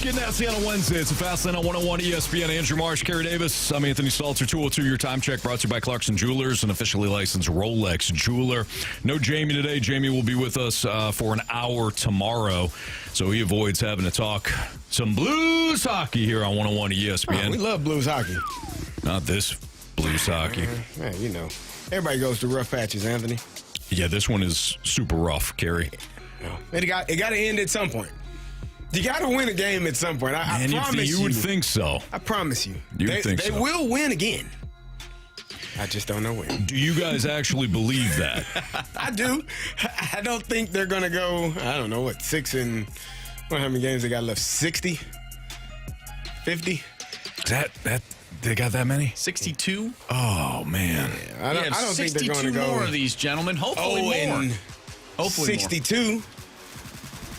Getting nasty on a Wednesday. It's a Fast Lane on 101 ESPN. Andrew Marsh, Carey Davis. I'm Anthony Stalter. 202 your time check brought to you by Clarkson Jewelers, an officially licensed Rolex jeweler. No Jamie today. Jamie will be with us for an hour tomorrow, so he avoids having to talk some Blues hockey here on 101 ESPN. Oh, we love Blues hockey. Not this Blues hockey. Yeah, you know, everybody goes through rough patches, Anthony. Yeah, this one is super rough, Carey. It got to end at some point. You got to win a game at some point. I promise you. You would think so. I promise you. They will win again. I just don't know when. Do you guys actually believe that? I do. I don't think they're going to go, I don't know, what, 6 and, how many games they got left? 60? 50? That they got that many? 62? Oh, man. Yeah, I don't think they're going to go. 62 more of these gentlemen. Hopefully more. Hopefully 62. More.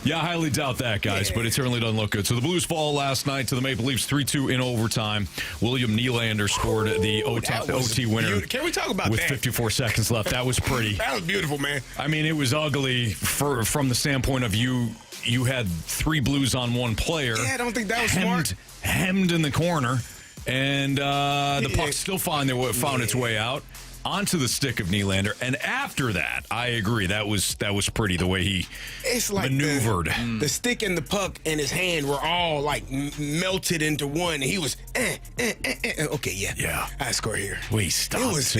Yeah, I highly doubt that, guys, but it certainly doesn't look good. So the Blues fall last night to the Maple Leafs 3-2 in overtime. William Nylander scored the OT winner. Can we talk about with that? 54 seconds left. That was pretty. That was beautiful, man. I mean, it was ugly from the standpoint of you had 3 Blues on one player. Yeah, I don't think that was smart. Hemmed in the corner, and the puck still found its way out onto the stick of Nylander, and after that, I agree, that was pretty the way he maneuvered. The stick and the puck and his hand were all like melted into one. And he was okay, yeah. I score here. We stopped it was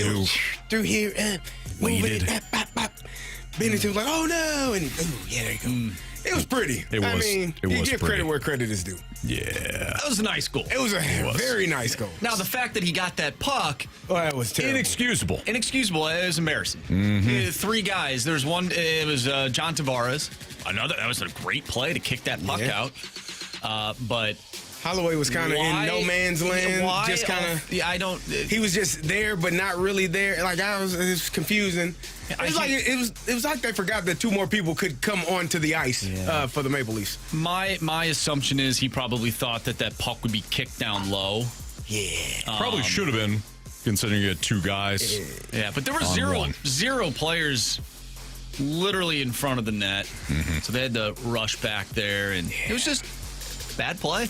through here. Waited. Bennington was like, oh no, and there you go. It was pretty. It was give credit where credit is due. Yeah. That was a nice goal. It was a very nice goal. Now, the fact that he got that puck... Oh, that was terrible. Inexcusable. It was embarrassing. 3 guys. There's one, it was John Tavares. That was a great play to kick that puck out. But... Holloway was kind of in no man's land. Just kind of... he was just there, but not really there. Like, it was confusing. It was like they forgot that 2 more people could come onto the ice for the Maple Leafs. My assumption is he probably thought that puck would be kicked down low. Yeah. Probably should have been, considering you had 2 guys. Yeah, but there were zero players literally in front of the net. So they had to rush back there, and it was just bad play.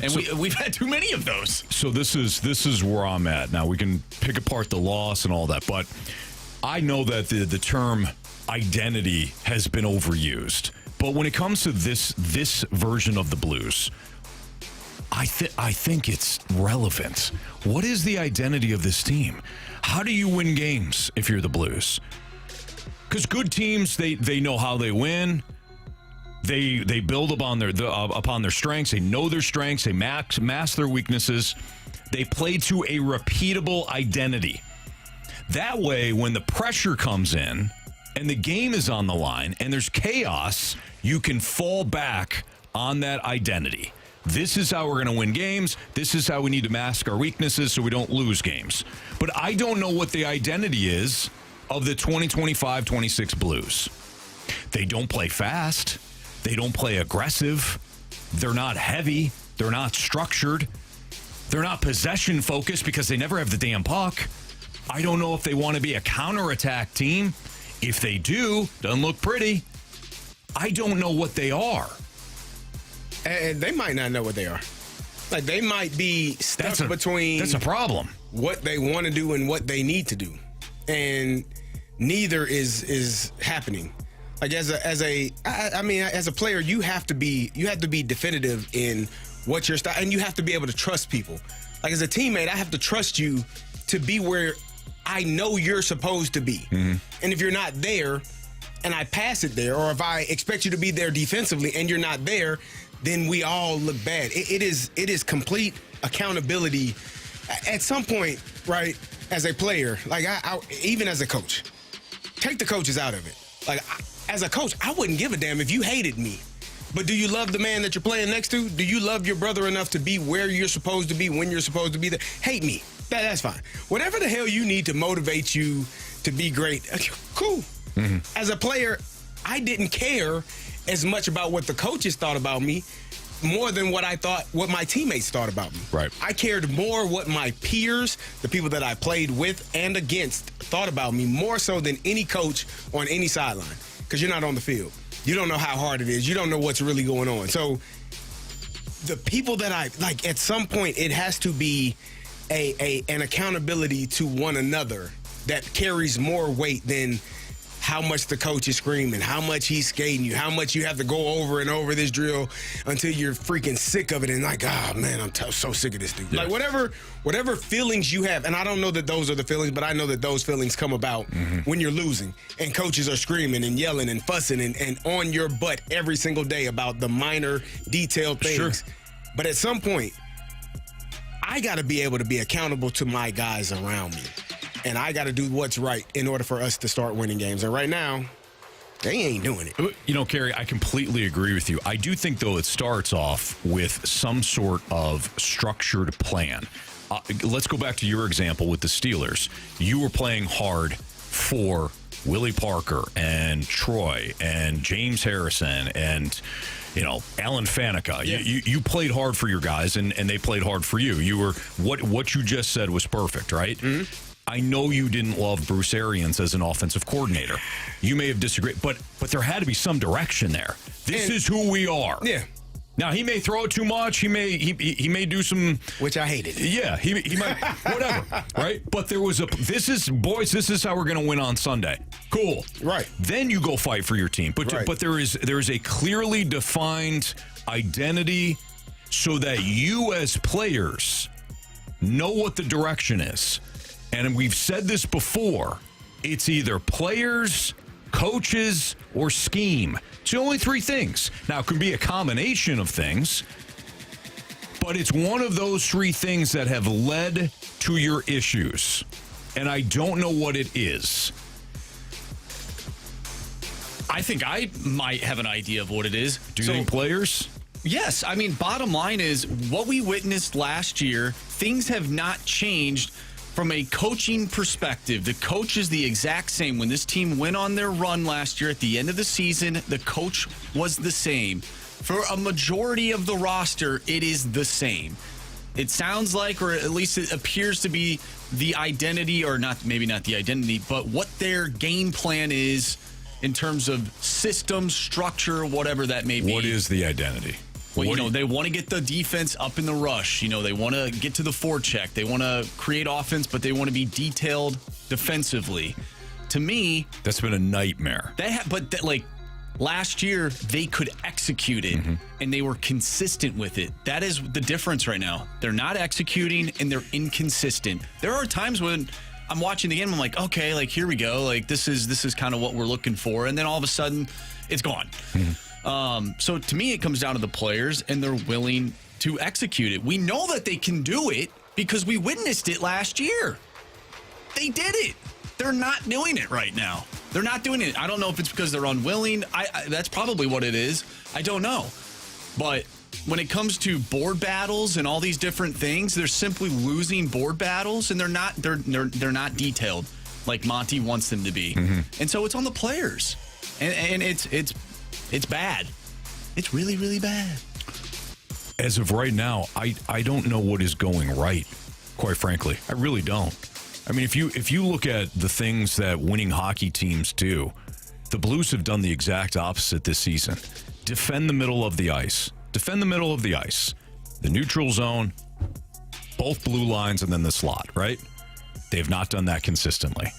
And we've had too many of those. So this is where I'm at. Now, we can pick apart the loss and all that, but I know that the term identity has been overused. But when it comes to this version of the Blues, I think it's relevant. What is the identity of this team? How do you win games if you're the Blues? Because good teams, they know how they win. They build upon their strengths. They know their strengths. They mask their weaknesses. They play to a repeatable identity. That way, when the pressure comes in and the game is on the line and there's chaos, you can fall back on that identity. This is how we're going to win games. This is how we need to mask our weaknesses so we don't lose games. But I don't know what the identity is of the 2025-26 Blues. They don't play fast. They don't play aggressive. They're not heavy. They're not structured. They're not possession-focused because they never have the damn puck. I don't know if they want to be a counterattack team. If they do, doesn't look pretty. I don't know what they are. And they might not know what they are. Like, they might be stuck between... That's a problem. What they want to do and what they need to do. And neither is happening. Like, as a player, you have to be definitive in what your style, and you have to be able to trust people. Like, as a teammate, I have to trust you to be where I know you're supposed to be. And if you're not there, and I pass it there, or if I expect you to be there defensively and you're not there, then we all look bad. It is complete accountability at some point, right? As a player, like I even as a coach, take the coaches out of it. Like, as a coach, I wouldn't give a damn if you hated me. But do you love the man that you're playing next to? Do you love your brother enough to be where you're supposed to be, when you're supposed to be there? Hate me. That's fine. Whatever the hell you need to motivate you to be great, cool. As a player, I didn't care as much about what the coaches thought about me more than what my teammates thought about me. Right. I cared more what my peers, the people that I played with and against, thought about me more so than any coach on any sideline, because you're not on the field. You don't know how hard it is. You don't know what's really going on. So the people that I like, at some point, it has to be an accountability to one another that carries more weight than how much the coach is screaming, how much he's skating you, how much you have to go over and over this drill until you're freaking sick of it and like, man, I'm so sick of this dude. Yeah. Like whatever feelings you have, and I don't know that those are the feelings, but I know that those feelings come about when you're losing and coaches are screaming and yelling and fussing and on your butt every single day about the minor detailed things. Sure. But at some point, I got to be able to be accountable to my guys around me. And I got to do what's right in order for us to start winning games. And right now, they ain't doing it. You know, Carey, I completely agree with you. I do think, though, it starts off with some sort of structured plan. Let's go back to your example with the Steelers. You were playing hard for Willie Parker and Troy and James Harrison and, you know, Alan Faneca. Yeah. You played hard for your guys, and they played hard for you. You were what you just said was perfect, right? Mm-hmm. I know you didn't love Bruce Arians as an offensive coordinator. You may have disagreed, but there had to be some direction there. This is who we are. Yeah. Now, he may throw too much. He may do some, which I hated. Yeah, he might, whatever, right? But there was this is how we're going to win on Sunday. Cool. Right. Then you go fight for your team. But right. But there is a clearly defined identity so that you as players know what the direction is. And we've said this before, it's either players, coaches, or scheme. It's the only three things. Now, it can be a combination of things, but it's one of those three things that have led to your issues. And I don't know what it is. I think I might have an idea of what it is. Do you think players? Yes. I mean, bottom line is what we witnessed last year, things have not changed. From a coaching perspective, the coach is the exact same. When this team went on their run last year at the end of the season, the coach was the same. For a majority of the roster, it is the same. It sounds like, or at least it appears to be the identity, or not, maybe not the identity, but what their game plan is in terms of system, structure, whatever that may be. What is the identity? Well, they want to get the defense up in the rush. They want to get to the forecheck. They want to create offense, but they want to be detailed defensively. To me, that's been a nightmare. Last year, they could execute it, and they were consistent with it. That is the difference right now. They're not executing, and they're inconsistent. There are times when I'm watching the game, I'm like, okay, like here we go. Like this is kind of what we're looking for, and then all of a sudden, it's gone. So to me, it comes down to the players, and they're willing to execute it. We know that they can do it because we witnessed it last year. They did it. They're not doing it right now. They're not doing it. I don't know if it's because they're unwilling. That's probably what it is. I don't know. But when it comes to board battles and all these different things, they're simply losing board battles, and they're not detailed like Monty wants them to be. And so it's on the players, and it's bad. It's really, really bad. As of right now, I don't know what is going right, quite frankly. I really don't. I mean, if you look at the things that winning hockey teams do, the Blues have done the exact opposite this season. Defend the middle of the ice. Defend the middle of the ice. The neutral zone, both blue lines, and then the slot, right? They have not done that consistently.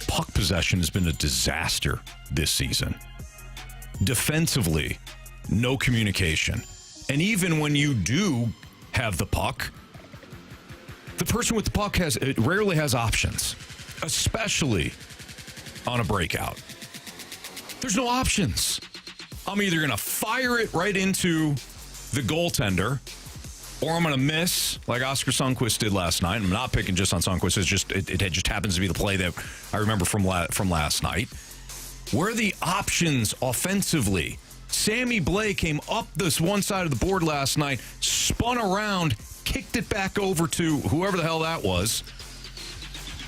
Puck possession has been a disaster this season. Defensively, no communication. And even when you do have the puck, the person with the puck rarely has options, especially on a breakout. There's no options. I'm either going to fire it right into the goaltender, or I'm going to miss, like Oscar Sundqvist did last night. I'm not picking just on Sundqvist. It just happens to be the play that I remember from last night. Where are the options offensively? Sammy Blais came up this one side of the board last night, spun around, kicked it back over to whoever the hell that was,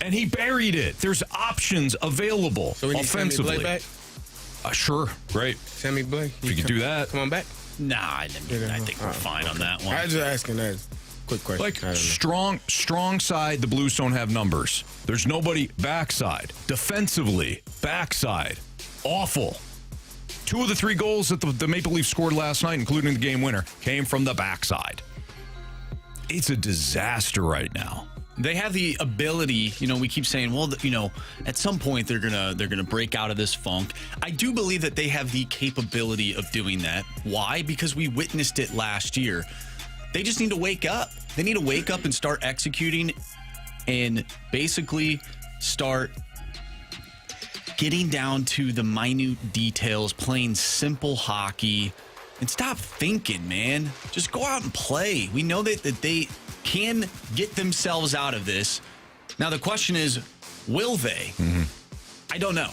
and he buried it. There's options available so we need offensively. Sammy Blais back? Sure, great. Sammy Blais. If you could do that. Come on back. Nah, I think we're fine on that one. I was just asking that. Quick question. Like, strong side, the Blues don't have numbers. There's nobody backside. Defensively, backside, awful. 2 of the 3 goals that the Maple Leafs scored last night, including the game winner, came from the backside. It's a disaster right now. They have the ability, we keep saying, well, at some point they're gonna break out of this funk. I do believe that they have the capability of doing that. Why? Because we witnessed it last year. They just need to wake up. They need to wake up and start executing and basically start getting down to the minute details, playing simple hockey, and stop thinking, man. Just go out and play. We know that they can get themselves out of this. Now, the question is, will they? Mm-hmm. I don't know.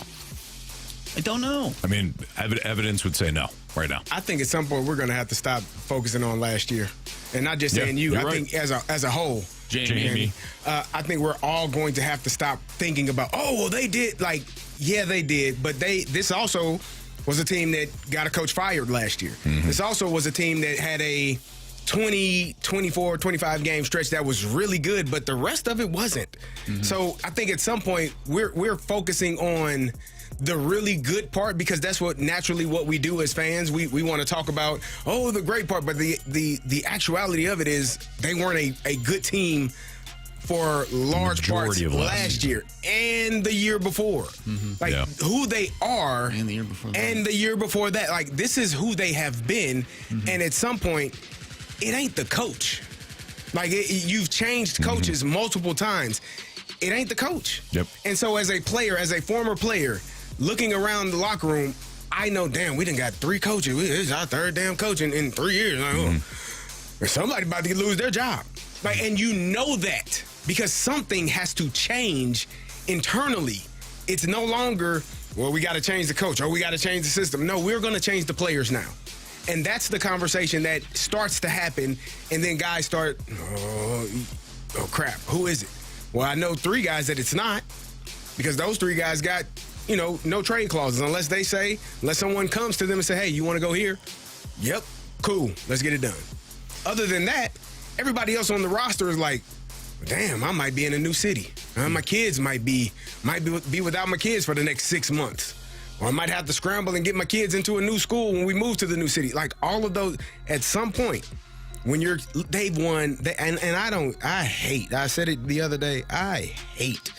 I mean, evidence would say no right now. I think at some point we're going to have to stop focusing on last year. And not just saying you. I think as a whole. Jamie. I think we're all going to have to stop thinking about, they did. Like, yeah, they did. But this also was a team that got a coach fired last year. Mm-hmm. This also was a team that had a 20, 24, 25 game stretch that was really good, but the rest of it wasn't. Mm-hmm. So I think at some point we're focusing on the really good part, because that's what we do as fans. We want to talk about, the great part, but the actuality of it is they weren't a good team for large parts last year and the year before. Mm-hmm. Who they are and the year before that. And the year before that. Like, this is who they have been. Mm-hmm. And at some point, it ain't the coach. Like, you've changed coaches multiple times. It ain't the coach. Yep. And so as a player, as a former player, looking around the locker room, I know, damn, we done got 3 coaches. This is our 3rd damn coach in 3 years. Like, somebody about to lose their job. Like, and you know that because something has to change internally. It's no longer, we got to change the coach or we got to change the system. No, we're going to change the players now. And that's the conversation that starts to happen. And then guys start, oh crap, who is it? Well, I know 3 guys that it's not, because those 3 guys got, no trade clauses unless someone comes to them and say, hey, you want to go here? Yep, cool, let's get it done. Other than that, everybody else on the roster is like, damn, I might be in a new city. My kids might be without my kids for the next 6 months. Or I might have to scramble and get my kids into a new school when we move to the new city. Like, all of those, at some point, when they've won, I said it the other day, I hate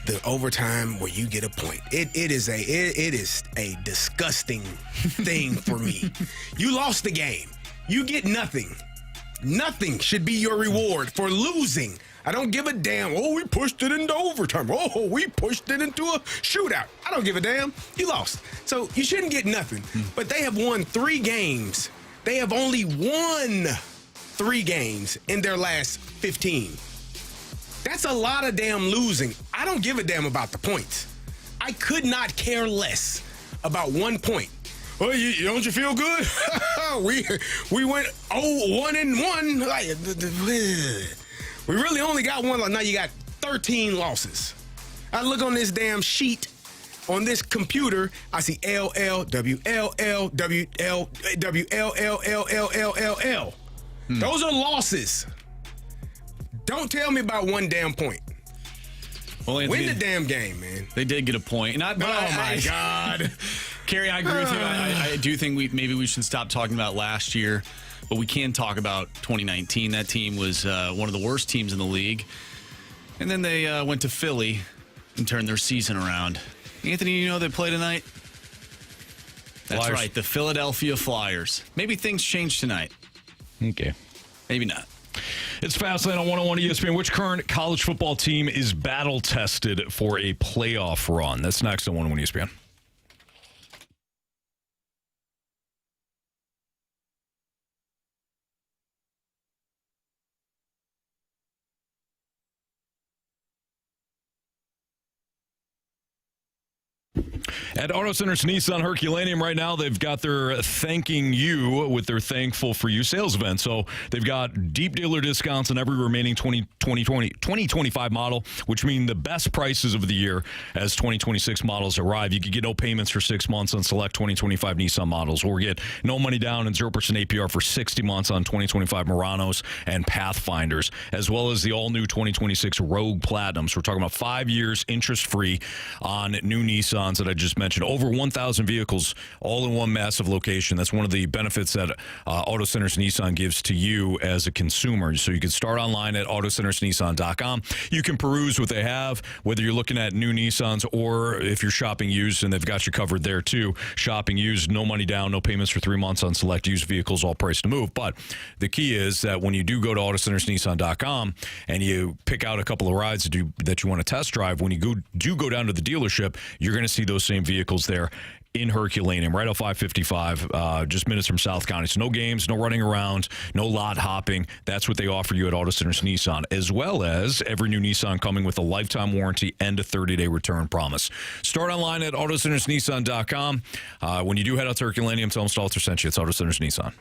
the overtime where you get a point. It is a disgusting thing for me. You lost the game. You get nothing. Nothing should be your reward for losing. I don't give a damn. We pushed it into overtime. We pushed it into a shootout. I don't give a damn. You lost. So you shouldn't get nothing. But they have won 3 games. They have only won 3 games in their last 15. That's a lot of damn losing. I don't give a damn about the points. I could not care less about 1 point. Well, don't you feel good? we went 1-1. Like, we really only got 1 loss. Now you got 13 losses. I look on this damn sheet on this computer. I see LL, WLL, WL, WLLLLLL. Those are losses. Don't tell me about 1 damn point. Well, Anthony, win the damn game, man. They did get a point. And my God. Carey, I agree with you. I do think we should stop talking about last year, but we can talk about 2019. That team was one of the worst teams in the league. And then they went to Philly and turned their season around. Anthony, they play tonight? That's Flyers. right, the Philadelphia Flyers. Maybe things change tonight. Okay. Maybe not. It's Fastlane on 101 ESPN. Which current college football team is battle-tested for a playoff run? That's next on 101 ESPN. At Auto Centers Nissan Herculaneum right now, they've got their thanking you with their thankful for you sales event. So they've got deep dealer discounts on every remaining 2025 model, which mean the best prices of the year as 2026 models arrive. You could get no payments for 6 months on select 2025 Nissan models, or get no money down and 0% APR for 60 months on 2025 Muranos and Pathfinders, as well as the all-new 2026 Rogue Platinums. We're talking about 5 years interest-free on new Nissans that I just just mentioned. Over 1,000 vehicles all in one massive location. That's one of the benefits that Auto Centers Nissan gives to you as a consumer. So you can start online at autocentersnissan.com. You can peruse what they have, whether you're looking at new Nissans or if you're shopping used, and they've got you covered there too. Shopping used, no money down, no payments for 3 months on select used vehicles, all priced to move. But the key is that when you do go to autocentersnissan.com and you pick out a couple of rides that you want to test drive, when you go down to the dealership, you're going to see those same vehicles there in Herculaneum, right off 555, just minutes from South County. So no games, no running around, no lot hopping. That's what they offer you at Auto Centers Nissan, as well as every new Nissan coming with a lifetime warranty and a 30-day return promise. Start online at autocentersnissan.com. When you do head out to Herculaneum, tell them Stalter sent you. It's Auto Centers Nissan.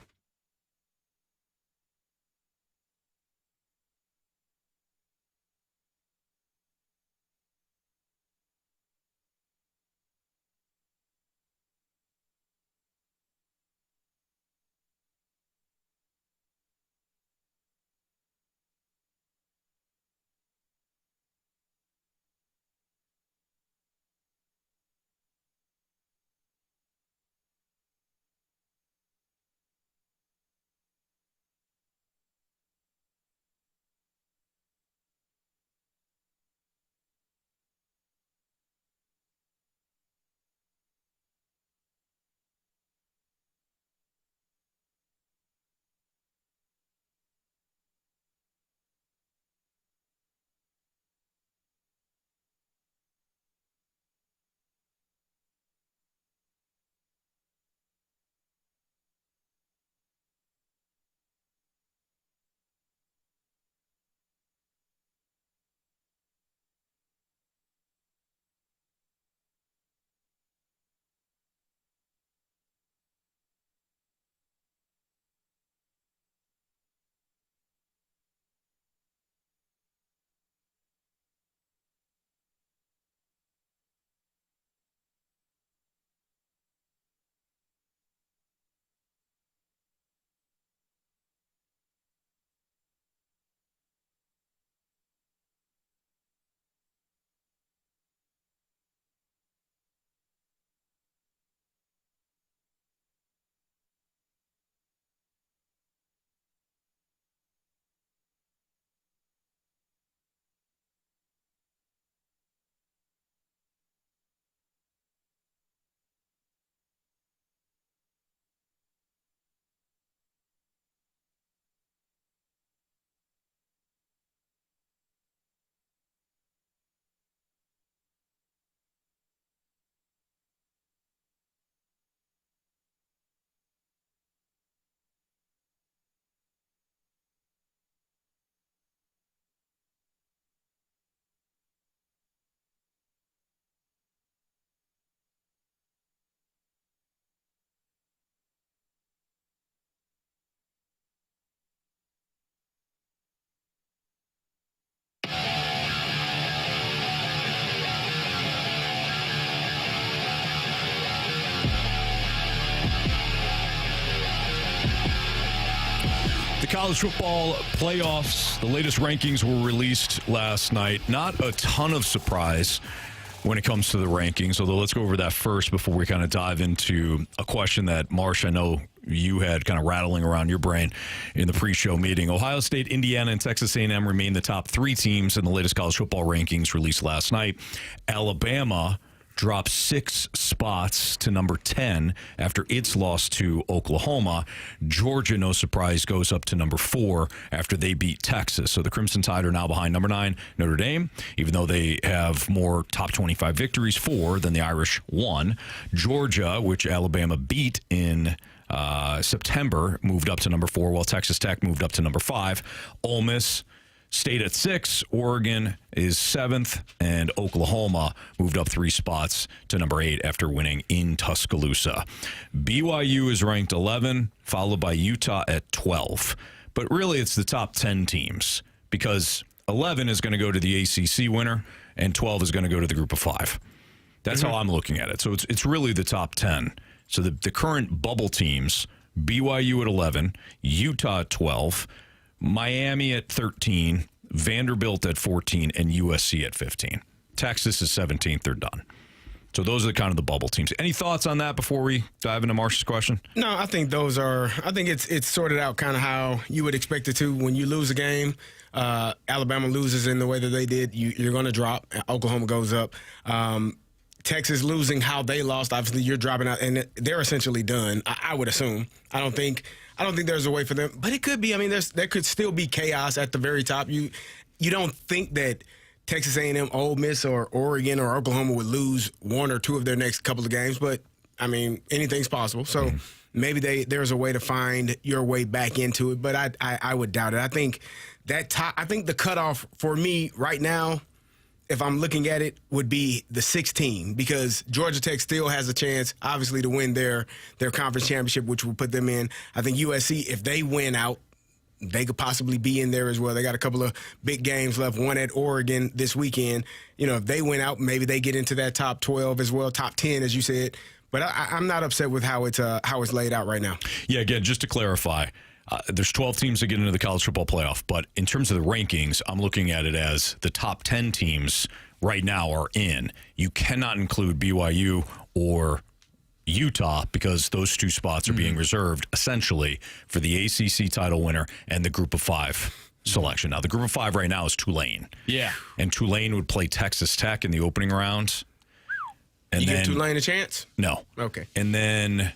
College football playoffs, the latest rankings were released last night. Not a ton of surprise when it comes to the rankings, although let's go over that first before we kind of dive into a question that, Marsh, I know you had kind of rattling around your brain in the pre-show meeting. Ohio State, Indiana, and Texas A&M remain the top 3 teams in the latest college football rankings released last night. Alabama dropped 6 spots to number 10 after its loss to Oklahoma. Georgia, no surprise, goes up to number 4 after they beat Texas. So the Crimson Tide are now behind number 9, Notre Dame, even though they have more top 25 victories, 4 than the Irish 1. Georgia, which Alabama beat in September, moved up to number 4, while Texas Tech moved up to number 5. Ole Miss stayed at 6. Oregon is 7th, and Oklahoma moved up 3 spots to number 8 after winning in Tuscaloosa. BYU is ranked 11, followed by Utah at 12. But really, it's the top 10 teams, because 11 is going to go to the ACC winner, and 12 is going to go to the group of 5. That's how I'm looking at it. So it's really the top 10. So the current bubble teams, BYU at 11, Utah at 12, Miami at 13, Vanderbilt at 14, and USC at 15. Texas is 17th. They're done. So those are kind of the bubble teams. Any thoughts on that before we dive into Marsh's question? No, I think it's sorted out kind of how you would expect it to. When you lose a game, Alabama loses in the way that they did, you're going to drop. Oklahoma goes up. Texas losing how they lost, obviously you're dropping out, and they're essentially done. I would assume. I don't think there's a way for them, but it could be. I mean, there could still be chaos at the very top. You don't think that Texas A&M, Ole Miss, or Oregon or Oklahoma would lose one or two of their next couple of games, but I mean, anything's possible. So maybe there's a way to find your way back into it, but I would doubt it. I think the cutoff for me right now, if I'm looking at it, would be the 16, because Georgia Tech still has a chance, obviously, to win their conference championship, which will put them in. I think USC, if they win out, they could possibly be in there as well. They got a couple of big games left, one at Oregon this weekend. If they win out, maybe they get into that top 12 as well, top 10, as you said. But I'm not upset with how it's laid out right now. Yeah, again, just to clarify, there's 12 teams that get into the college football playoff. But in terms of the rankings, I'm looking at it as the top 10 teams right now are in. You cannot include BYU or Utah, because those two spots are being reserved essentially for the ACC title winner and the Group of 5 selection. Now, the Group of 5 right now is Tulane. Yeah. And Tulane would play Texas Tech in the opening round. And you give Tulane a chance? No. Okay. And then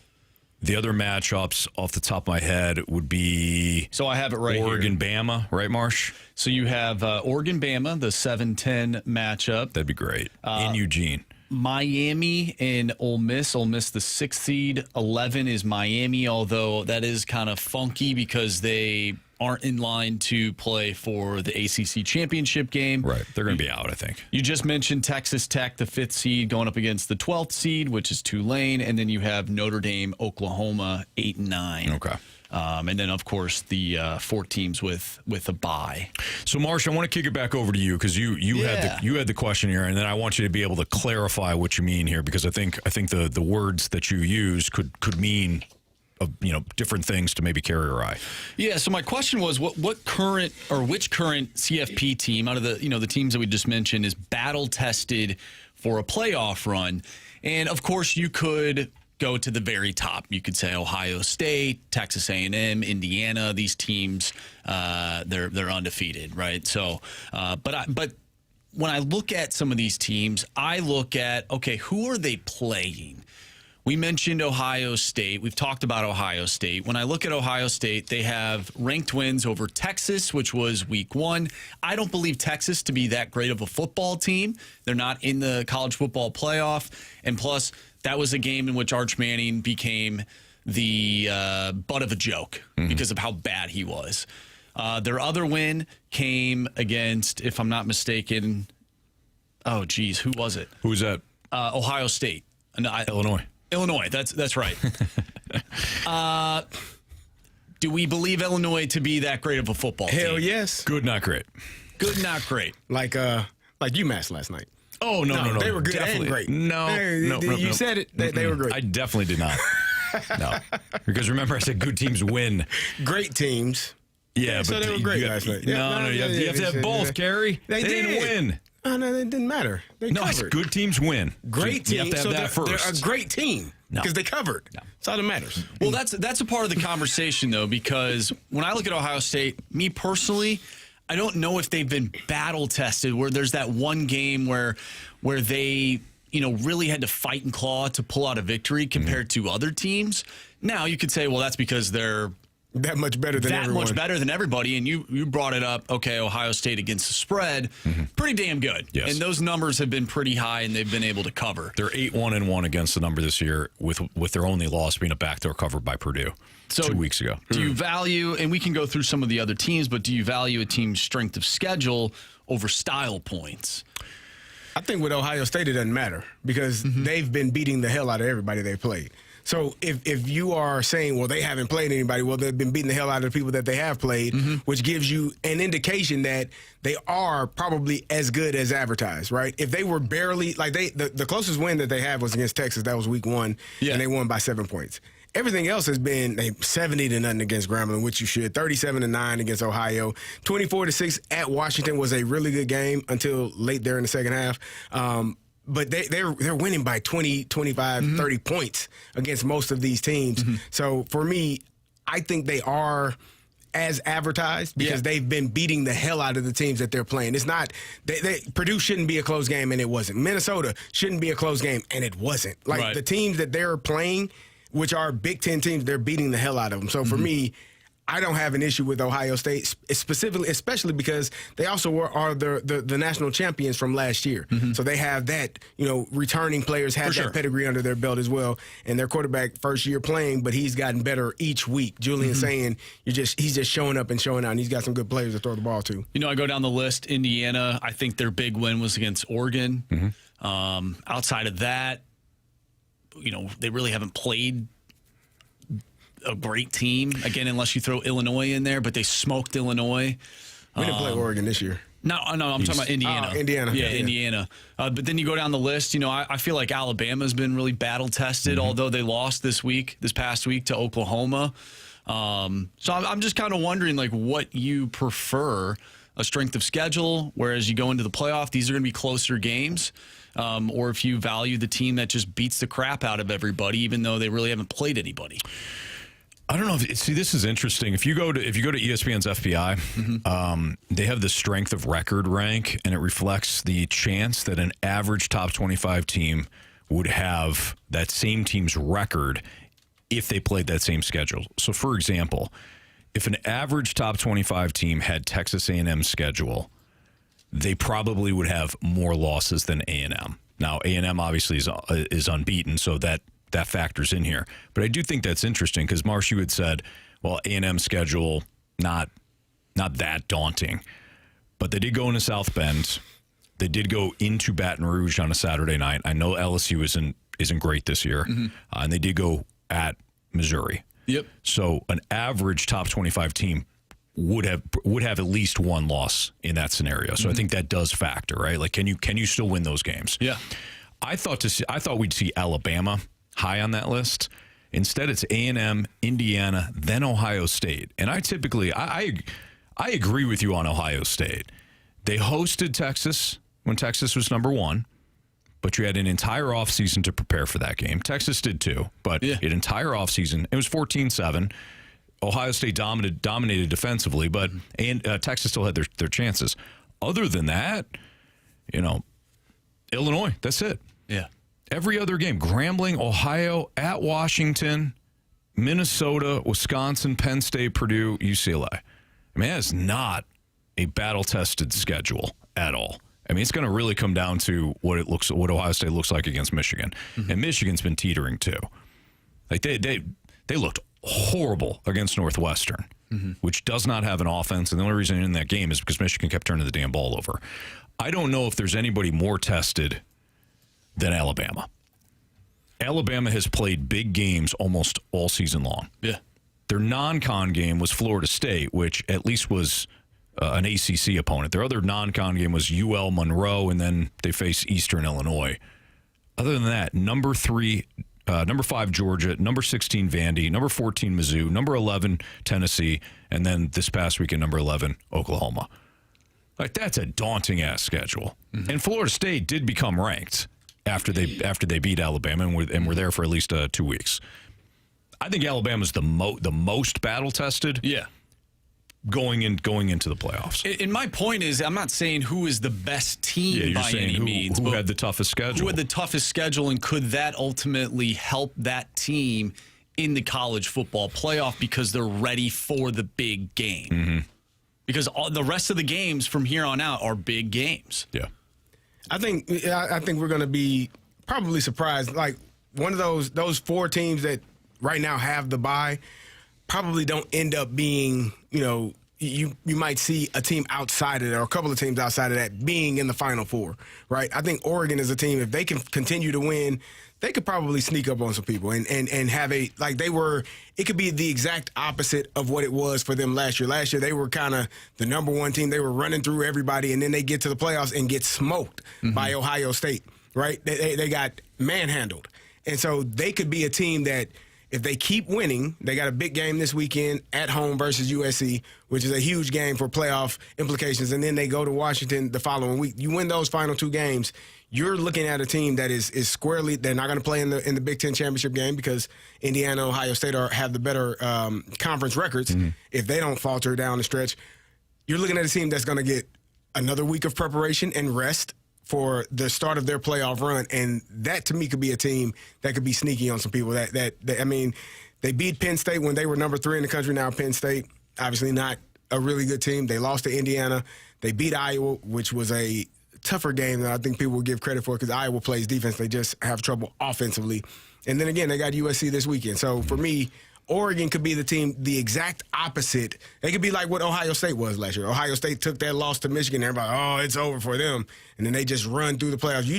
the other matchups off the top of my head would be so I have it right Oregon, here. Bama, right, Marsh? So you have Oregon, Bama, the 7-10 matchup. That'd be great. In Eugene. Miami and Ole Miss. Ole Miss, the 6th seed. 11 is Miami, although that is kind of funky because they aren't in line to play for the ACC championship game. Right. They're going to be out, I think. You just mentioned Texas Tech, the 5th seed, going up against the 12th seed, which is Tulane. And then you have Notre Dame, Oklahoma, 8 and 9. Okay. And then, of course, the 4 teams with a bye. So, Marsh, I want to kick it back over to you because you had the question here, and then I want you to be able to clarify what you mean here, because I think the words that you use could mean different things to maybe Carey or I. Yeah. So my question was, which current CFP team out of the teams that we just mentioned is battle tested for a playoff run? And of course, you could go to the very top. You could say Ohio State, Texas A&M, Indiana. These teams, they're undefeated, right? So, but when I look at some of these teams, I look at, okay, who are they playing? We mentioned Ohio State. We've talked about Ohio State. When I look at Ohio State, they have ranked wins over Texas, which was week 1. I don't believe Texas to be that great of a football team. They're not in the college football playoff. And plus, that was a game in which Arch Manning became the butt of a joke because of how bad he was. Their other win came against, if I'm not mistaken, who was it? Who's that? Ohio State. Illinois, that's right. Do we believe Illinois to be that great of a football team? Hell yes. Good, not great. Good, not great. Like UMass last night. Oh, no. They were good definitely. and great. No. You said it. They were great. I definitely did not. No. Because remember, I said good teams win. Great teams. Yeah, so but they were great last night. You have to have both, Carey. They didn't win. Oh, no, it didn't matter. They covered. Good teams win. Great teams. You have to have that first. They're a great team because they covered. No. That's all that matters. Well, that's a part of the conversation, though, because when I look at Ohio State, me personally, I don't know if they've been battle tested where there's that one game where they really had to fight and claw to pull out a victory compared to other teams. Now, you could say, well, that's because they're that much better than everyone. Much better than everybody. And you brought it up. Okay, Ohio State against the spread, pretty damn good. Yes. And those numbers have been pretty high, and they've been able to cover. They're 8-1-1 against the number this year, with their only loss being a backdoor cover by Purdue 2 weeks ago. Do you value, and we can go through some of the other teams, but do you value a team's strength of schedule over style points? I think with Ohio State, it doesn't matter because they've been beating the hell out of everybody they played. So if you are saying, well, they haven't played anybody, well, they've been beating the hell out of the people that they have played, which gives you an indication that they are probably as good as advertised, right? If they were barely, like the closest win that they had was against Texas. That was week 1, and they won by 7 points. Everything else has been 70-0 against Grambling, which you should. 37-9 against Ohio. 24-6 at Washington was a really good game until late there in the second half. but they're winning by 20, 25, 30 points against most of these teams. So for me, I think they are as advertised because they've been beating the hell out of the teams that they're playing. It's not Purdue shouldn't be a close game, and it wasn't. Minnesota shouldn't be a close game, and it wasn't. Like the teams that they're playing, which are Big Ten teams, they're beating the hell out of them. So for me, I don't have an issue with Ohio State specifically, especially because they also are the national champions from last year. So they have that, returning players have that pedigree under their belt as well. And their quarterback first year playing, but he's gotten better each week. Julian's saying he's just showing up and showing out, and he's got some good players to throw the ball to. I go down the list. Indiana, I think their big win was against Oregon. Outside of that, they really haven't played a great team, again, unless you throw Illinois in there, but they smoked Illinois. We didn't play Oregon this year. No, I'm talking about Indiana. Indiana. Yeah, Indiana. But then you go down the list, I feel like Alabama's been really battle-tested, although they lost this past week to Oklahoma. So I'm just kind of wondering, what you prefer, a strength of schedule, whereas you go into the playoff, these are going to be closer games, or if you value the team that just beats the crap out of everybody, even though they really haven't played anybody. I don't know. See, this is interesting. If you go to ESPN's FPI, they have the strength of record rank, and it reflects the chance that an average top 25 team would have that same team's record if they played that same schedule. So, for example, if an average top 25 team had Texas A&M's schedule, they probably would have more losses than A&M. Now, A&M obviously is unbeaten, so that factors in here. But I do think that's interesting because, Marsh, you had said, well, A&M schedule, not that daunting. But they did go into South Bend. They did go into Baton Rouge on a Saturday night. I know LSU isn't great this year. And they did go at Missouri. Yep. So an average top 25 team would have at least one loss in that scenario. So I think that does factor, right? Like, can you still win those games? Yeah. I thought we'd see Alabama high on that list. Instead, it's A&M, Indiana, then Ohio State. And I agree with you on Ohio State. They hosted Texas when Texas was number one, but you had an entire offseason to prepare for that game. Texas did too, but an entire offseason. It was 14-7. Ohio State dominated defensively, but Texas still had their chances. Other than that, Illinois, that's it. Yeah. Every other game, Grambling, Ohio, at Washington, Minnesota, Wisconsin, Penn State, Purdue, UCLA. I mean, that's not a battle-tested schedule at all. I mean, it's going to really come down to what Ohio State looks like against Michigan. And Michigan's been teetering too. Like they looked horrible against Northwestern, which does not have an offense, and the only reason in that game is because Michigan kept turning the damn ball over. I don't know if there's anybody more tested than Alabama. Alabama has played big games almost all season long. Yeah. Their non-con game was Florida State, which at least was an ACC opponent. Their other non-con game was UL Monroe, and then they face Eastern Illinois. Other than that, number 5 Georgia, number 16 Vandy, number 14 Mizzou, number 11 Tennessee, and then this past weekend, number 11 Oklahoma. Like, that's a daunting ass schedule. And Florida State did become ranked after they beat Alabama and were there for at least 2 weeks. I think Alabama's the most battle tested. Yeah. Going into the playoffs. And my point is, I'm not saying who is the best team by any means. Who had the toughest schedule? Who had the toughest schedule, and could that ultimately help that team in the college football playoff because they're ready for the big game? Because all the rest of the games from here on out are big games. Yeah. I think we're going to be probably surprised. Like, one of those 4 teams that right now have the bye probably don't end up being, you might see a team outside of that, or a couple of teams outside of that being in the Final Four, right? I think Oregon is a team, if they can continue to win, they could probably sneak up on some people and have it could be the exact opposite of what it was for them last year. Last year, they were kind of the number one team. They were running through everybody, and then they get to the playoffs and get smoked by Ohio State, right? They got manhandled. And so they could be a team that if they keep winning, they got a big game this weekend at home versus USC, which is a huge game for playoff implications, and then they go to Washington the following week. You win those final 2 games, you're looking at a team that is squarely. They're not going to play in the Big Ten championship game because Indiana, Ohio State have the better conference records. If they don't falter down the stretch, you're looking at a team that's going to get another week of preparation and rest for the start of their playoff run, and that to me could be a team that could be sneaky on some people. I mean, they beat Penn State when they were number 3 in the country. Now Penn State, obviously not a really good team. They lost to Indiana. They beat Iowa, which was a tougher game than I think people will give credit for because Iowa plays defense. They just have trouble offensively. And then again, they got USC this weekend. So for me, Oregon could be the team, the exact opposite. They could be like what Ohio State was last year. Ohio State took that loss to Michigan. Everybody, oh, it's over for them. And then they just run through the playoffs.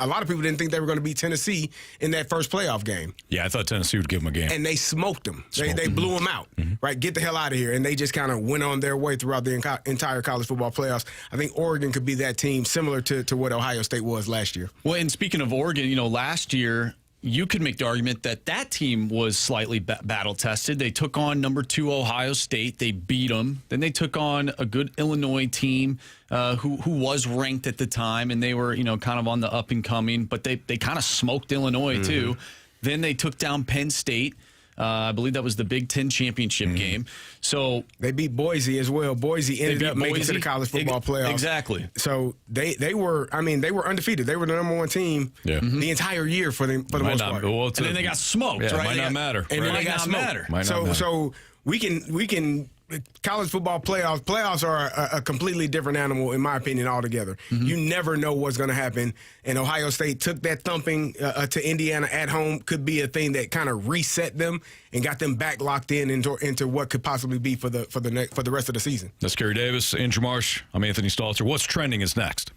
A lot of people didn't think they were going to beat Tennessee in that first playoff game. Yeah, I thought Tennessee would give them a game. And they smoked them. They blew them out. Right? Get the hell out of here. And they just kind of went on their way throughout the entire college football playoffs. I think Oregon could be that team similar to what Ohio State was last year. Well, and speaking of Oregon, last year, you could make the argument that team was slightly battle-tested. They took on number 2 Ohio State. They beat them. Then they took on a good Illinois team who was ranked at the time, and they were, kind of on the up-and-coming. But they kind of smoked Illinois, too. Then they took down Penn State. I believe that was the Big Ten championship game. So they beat Boise as well. Boise ended up making it to the college football playoffs. Exactly. So they were undefeated. They were the number 1 team the entire year for the most part. And then they got smoked, right? Might not matter. And then they got smoked. So we can college football playoffs are a completely different animal, in my opinion, altogether. You never know what's going to happen. And Ohio State took that thumping to Indiana at home. Could be a thing that kind of reset them and got them back locked into what could possibly be for the rest of the season. That's Carey Davis, Andrew Marsh. I'm Anthony Stalter. What's trending is next.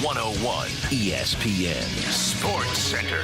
101 ESPN Sports Center.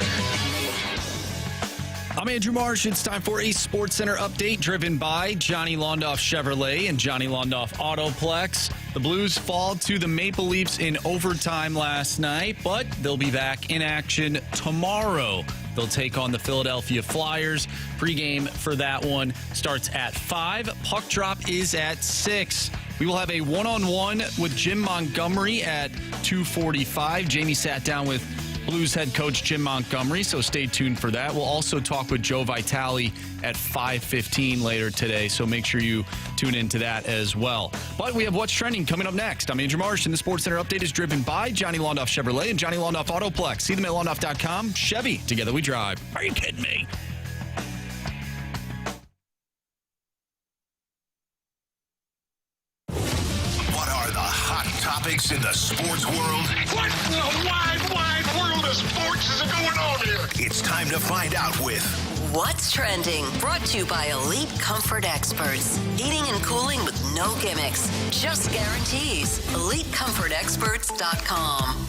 I'm Andrew Marsh. It's time for a Sports Center update driven by Johnny Londoff Chevrolet and Johnny Londoff Autoplex. The Blues fall to the Maple Leafs in overtime last night, but they'll be back in action tomorrow. They'll take on the Philadelphia Flyers. Pregame for that one starts at 5. Puck drop is at 6. We will have a one-on-one with Jim Montgomery at 2:45. Jamie sat down with Blues head coach Jim Montgomery, so stay tuned for that. We'll also talk with Joe Vitale at 5:15 later today, so make sure you tune into that as well. But we have What's Trending coming up next. I'm Andrew Marsh, and the Sports Center update is driven by Johnny Londoff Chevrolet and Johnny Londoff Autoplex. See them at londoff.com. Chevy, together we drive. Are you kidding me? What are the hot topics in the sports world? What in the wide world of sports is going on here? It's time to find out with What's Trending? Brought to you by Elite Comfort Experts. Heating and cooling with no gimmicks, just guarantees. EliteComfortExperts.com.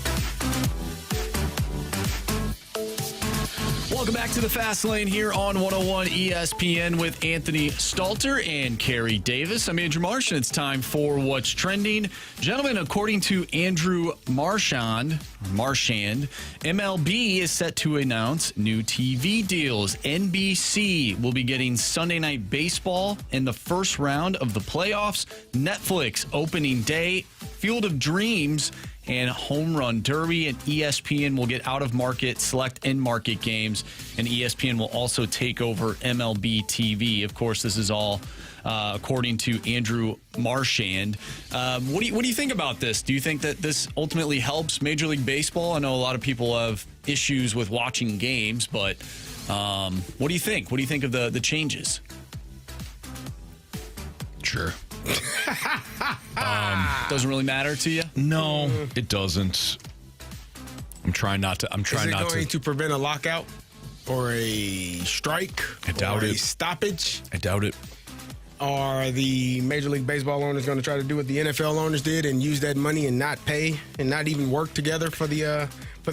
Welcome back to the Fast Lane here on 101 ESPN with Anthony Stalter and Carey Davis. I'm Andrew Marsh, and it's time for What's Trending. Gentlemen, according to Andrew Marchand, MLB is set to announce new TV deals. NBC will be getting Sunday Night Baseball in the first round of the playoffs. Netflix opening day, Field of Dreams, and Home Run Derby, and ESPN will get out-of-market, select in-market games, and ESPN will also take over MLB TV. Of course, this is all according to Andrew Marchand. What do you think about this? Do you think that this ultimately helps Major League Baseball? I know a lot of people have issues with watching games, but what do you think? What do you think of the changes? Sure. Doesn't really matter to you? No, it doesn't. I'm trying not to. Is it going to prevent a lockout or a strike? I doubt or it. A stoppage? I doubt it. Are the Major League Baseball owners going to try to do what the NFL owners did and use that money and not pay and not even work together for the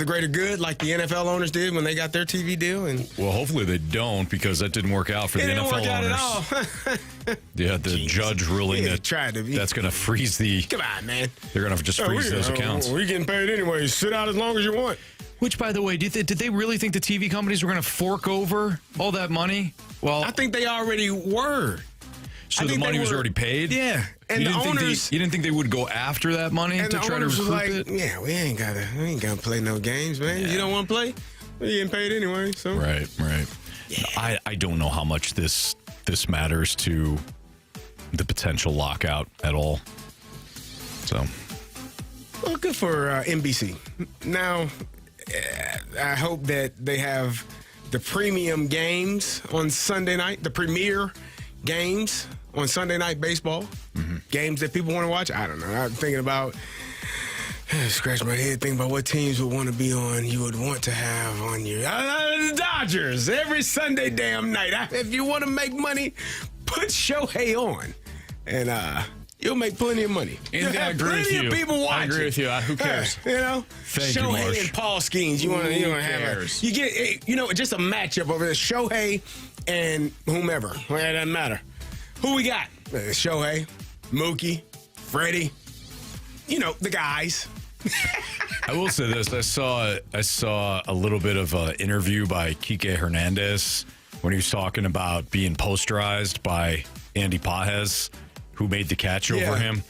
greater good, like the NFL owners did when they got their TV deal? And Well, hopefully they don't, because that didn't work out for the didn't NFL work out owners. at all. Yeah, the judge ruling that tried to be. that's going to freeze the. Come on, man. They're going to just freeze those accounts. We're getting paid anyway. Sit out as long as you want. Which, by the way, did they really think the TV companies were going to fork over all that money? Well, I think they already were. so the money was already paid. Yeah, and you the didn't owners. you didn't think they would go after that money And to the try to owners recruit was like, it? yeah, we ain't gotta play no games, man. Yeah. You don't want to play? Well, you getting paid anyway, so. Right. Yeah. I don't know how much this matters to the potential lockout at all. So, Well, good for NBC. Now, I hope that they have the premium games on Sunday night, the premier games on Sunday Night Baseball. Games that people want to watch. I don't know. I'm thinking about, scratch my head, thinking about what teams would want to be on, you would want to have on your the Dodgers every Sunday damn night. If you want to make money, put Shohei on, and you'll make plenty of money. And I agree with you. Of people watching. I agree with you. Who cares? You know, Thank you, Shohei Marsh. and Paul Skeens. You want to have cares? you get just a matchup over there. Shohei and whomever. Well, it doesn't matter. Who we got? Shohei, Mookie, Freddie. You know the guys. I will say this: I saw a little bit of an interview by Kike Hernandez when he was talking about being posterized by Andy Pajes, who made the catch over him.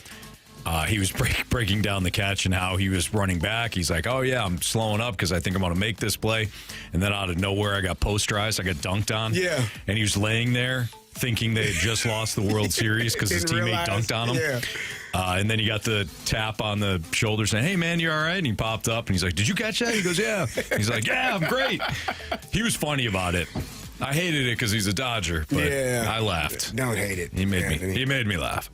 He was breaking down the catch and how he was running back. He's like, "Oh yeah, I'm slowing up because I think I'm going to make this play," and then out of nowhere, I got posterized. I got dunked on. Yeah, and he was laying there thinking they had just lost the World Series because his teammate dunked on him. Yeah. And then he got the tap on the shoulder saying, "Hey, man, you all right?" And he popped up and he's like, "Did you catch that?" He goes, "Yeah." He's like, "Yeah, I'm great." He was funny about it. I hated it because he's a Dodger, but I laughed. Don't hate it. He made me laugh.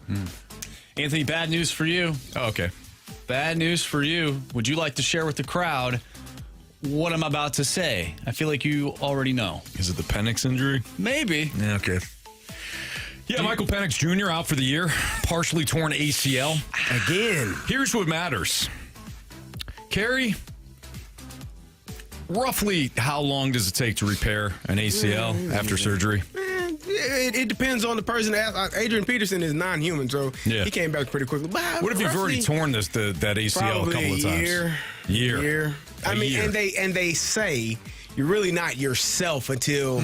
Anthony, bad news for you. Oh, okay. Bad news for you. Would you like to share with the crowd what I'm about to say? I feel like you already know. Is it the Penix injury? Maybe. Yeah, okay. Yeah, Michael Penix Jr. out for the year, partially torn ACL. Again. Here's what matters. Carey, roughly how long does it take to repair an ACL after surgery? It depends on the person. Adrian Peterson is non-human, so he came back pretty quickly. But What if you've already torn that ACL a couple of times? Year. I mean, and they say you're really not yourself until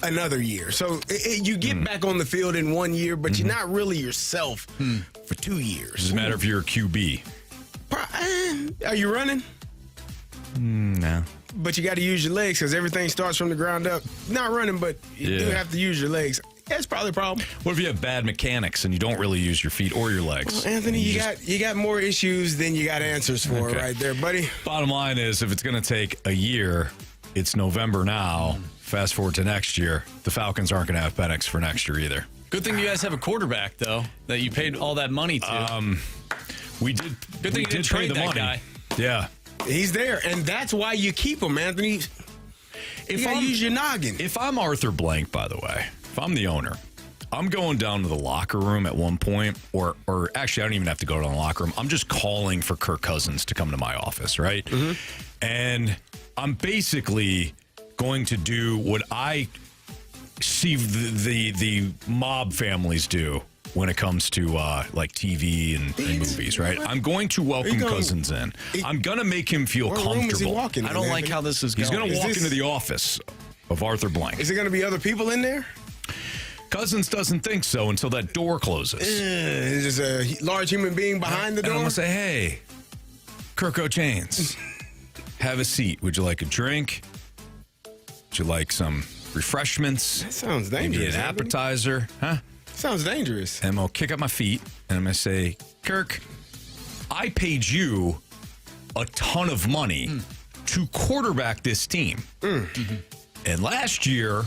another year. So you get back on the field in 1 year, but you're not really yourself for 2 years. Doesn't matter if you're a QB. Are you running? No. But you got to use your legs because everything starts from the ground up. Not running, but you do have to use your legs. That's probably a problem. What if you have bad mechanics and you don't really use your feet or your legs? Well, Anthony, you got more issues than you got answers for right there, buddy. Bottom line is, if it's going to take a year, it's November now. Fast forward to next year, the Falcons aren't going to have Penix for next year either. Good thing you guys have a quarterback, though, that you paid all that money to. We did. Good thing you didn't trade that guy. Yeah. He's there, and that's why you keep him, Anthony. You gotta use your noggin. If I'm Arthur Blank, by the way, if I'm the owner, I'm going down to the locker room at one point, or actually, I don't even have to go to the locker room. I'm just calling for Kirk Cousins to come to my office, right? And I'm basically going to do what I see the mob families do when it comes to like TV and movies, right? I'm going to welcome Cousins in. I'm going to make him feel comfortable. I don't like how this is going. He's going to walk into the office of Arthur Blank. Is there going to be other people in there? Cousins doesn't think so until that door closes. Is there a large human being behind the door? And I'm going to say, hey, Kirk O'Chains, have a seat. Would you like a drink? Would you like some refreshments? That sounds dangerous. Maybe an appetizer? Huh? Sounds dangerous. And I'm going to kick up my feet and I'm going to say, Kirk, I paid you a ton of money to quarterback this team. And last year,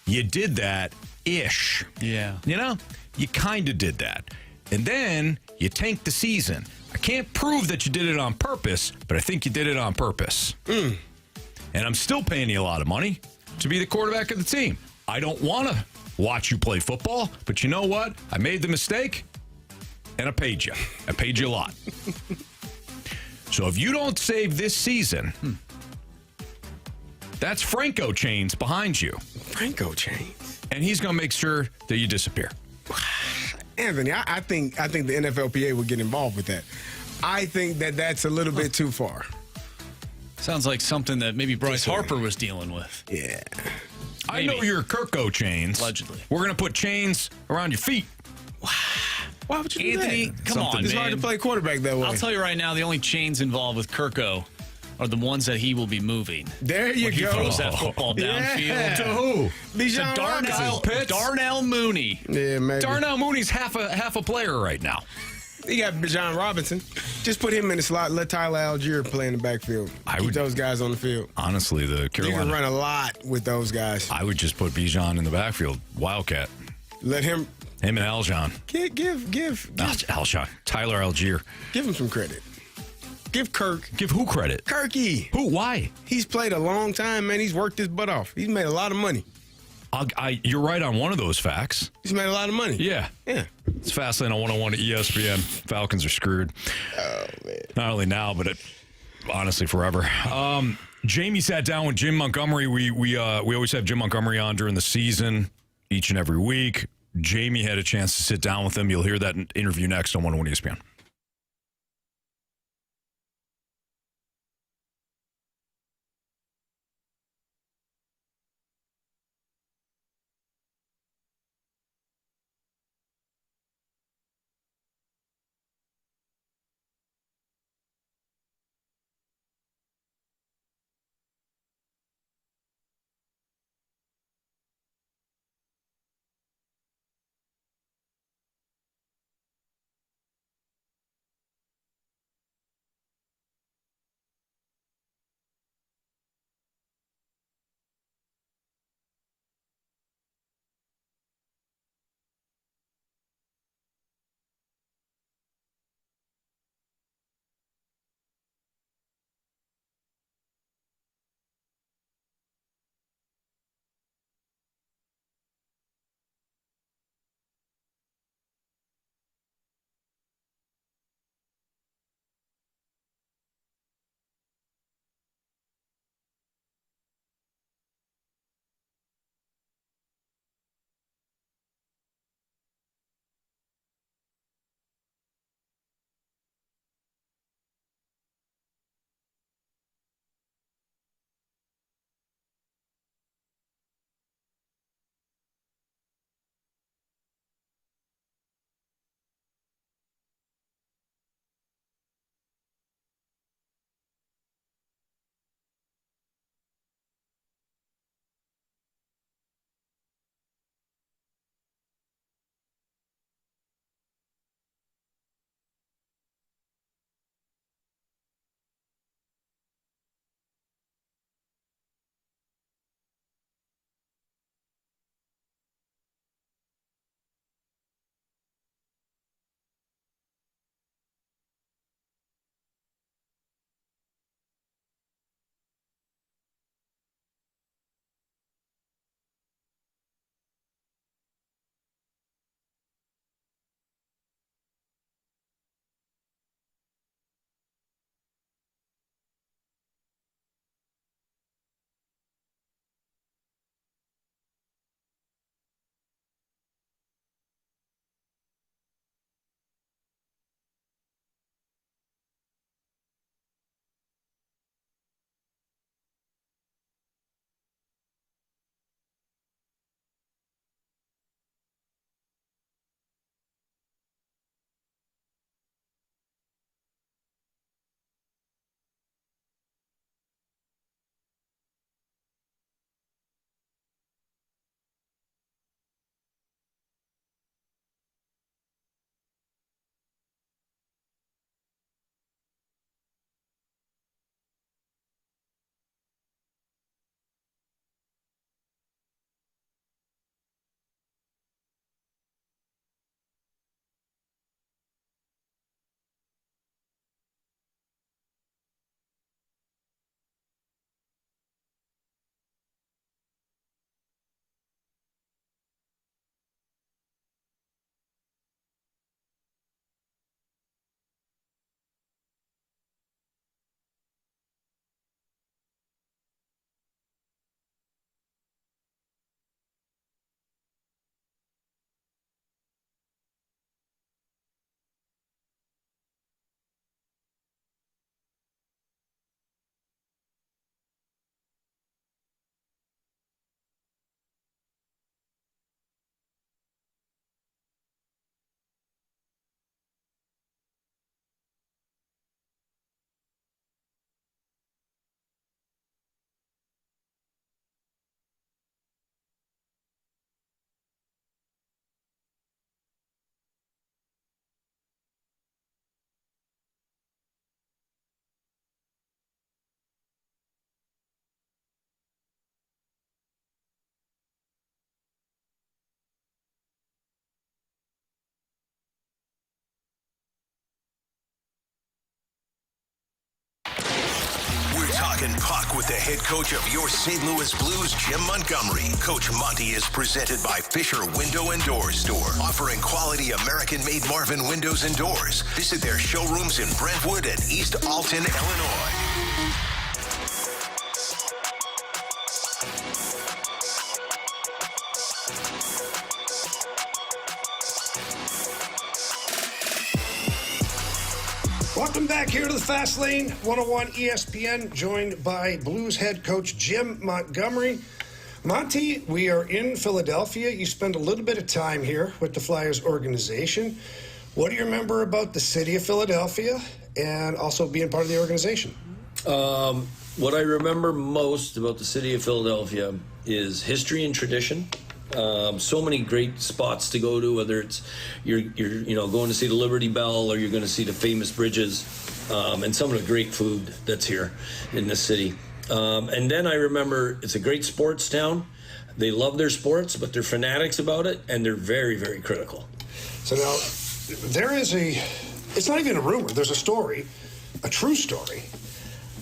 you did that-ish. Yeah. You know, you kind of did that. And then you tanked the season. I can't prove that you did it on purpose, but I think you did it on purpose. And I'm still paying you a lot of money to be the quarterback of the team. I don't want to watch you play football, but you know what? I made the mistake, and I paid you. I paid you a lot. So if you don't save this season, that's Franco Chains behind you. Franco Chains. And he's going to make sure that you disappear. Anthony, I think the NFLPA would get involved with that. I think that's a little bit too far. Sounds like something that maybe Bryce Harper was dealing with. Yeah. I know you're Kirko Chains. Allegedly. We're going to put chains around your feet. Why would you Anthony, do that? come on, It's hard to play quarterback that way. I'll tell you right now, the only chains involved with Kirko are the ones that he will be moving. There you When he go. throws that football downfield. Yeah. To who? Bijan Robinson. Darnell Mooney. Yeah, maybe. Darnell Mooney's half a player right now. You got Bijan Robinson. Just put him in the slot. Let Tyler Algier play in the backfield. Keep those guys on the field. Honestly, the Carolina. You can run a lot with those guys. I would just put Bijan in the backfield. Wildcat. Let him. Him and Alshon. Give Alshon. Tyler Algier. Give him some credit. Give Kirk. Give who credit? Kirky. Who? Why? He's played a long time, man. He's worked his butt off. He's made a lot of money. You're right on one of those facts. He's made a lot of money. Yeah. Yeah. It's Fastlane on 101 at ESPN. Falcons are screwed. Oh, man. Not only now, but honestly forever. Jamie sat down with Jim Montgomery. We always have Jim Montgomery on during the season, each and every week. Jamie had a chance to sit down with him. You'll hear that interview next on 101 ESPN. Talking Puck with the head coach of your St. Louis Blues, Jim Montgomery. Coach Monty is presented by Fisher Window and Door Store, offering quality American-made Marvin windows and doors. Visit their showrooms in Brentwood and East Alton, Illinois. Welcome back here to the Fast Lane, 101 ESPN, joined by Blues head coach Jim Montgomery. Monty, we are in Philadelphia. You spend a little bit of time here with the Flyers organization. What do you remember about the city of Philadelphia and also being part of the organization? What I remember most about the city of Philadelphia is history and tradition. So many great spots to go to, whether it's you're going to see the Liberty Bell or you're going to see the famous bridges, and some of the great food that's here in the city. And then I remember it's a great sports town. They love their sports, but they're fanatics about it, and they're very, very critical. So now there is it's not even a rumor, there's a story, a true story,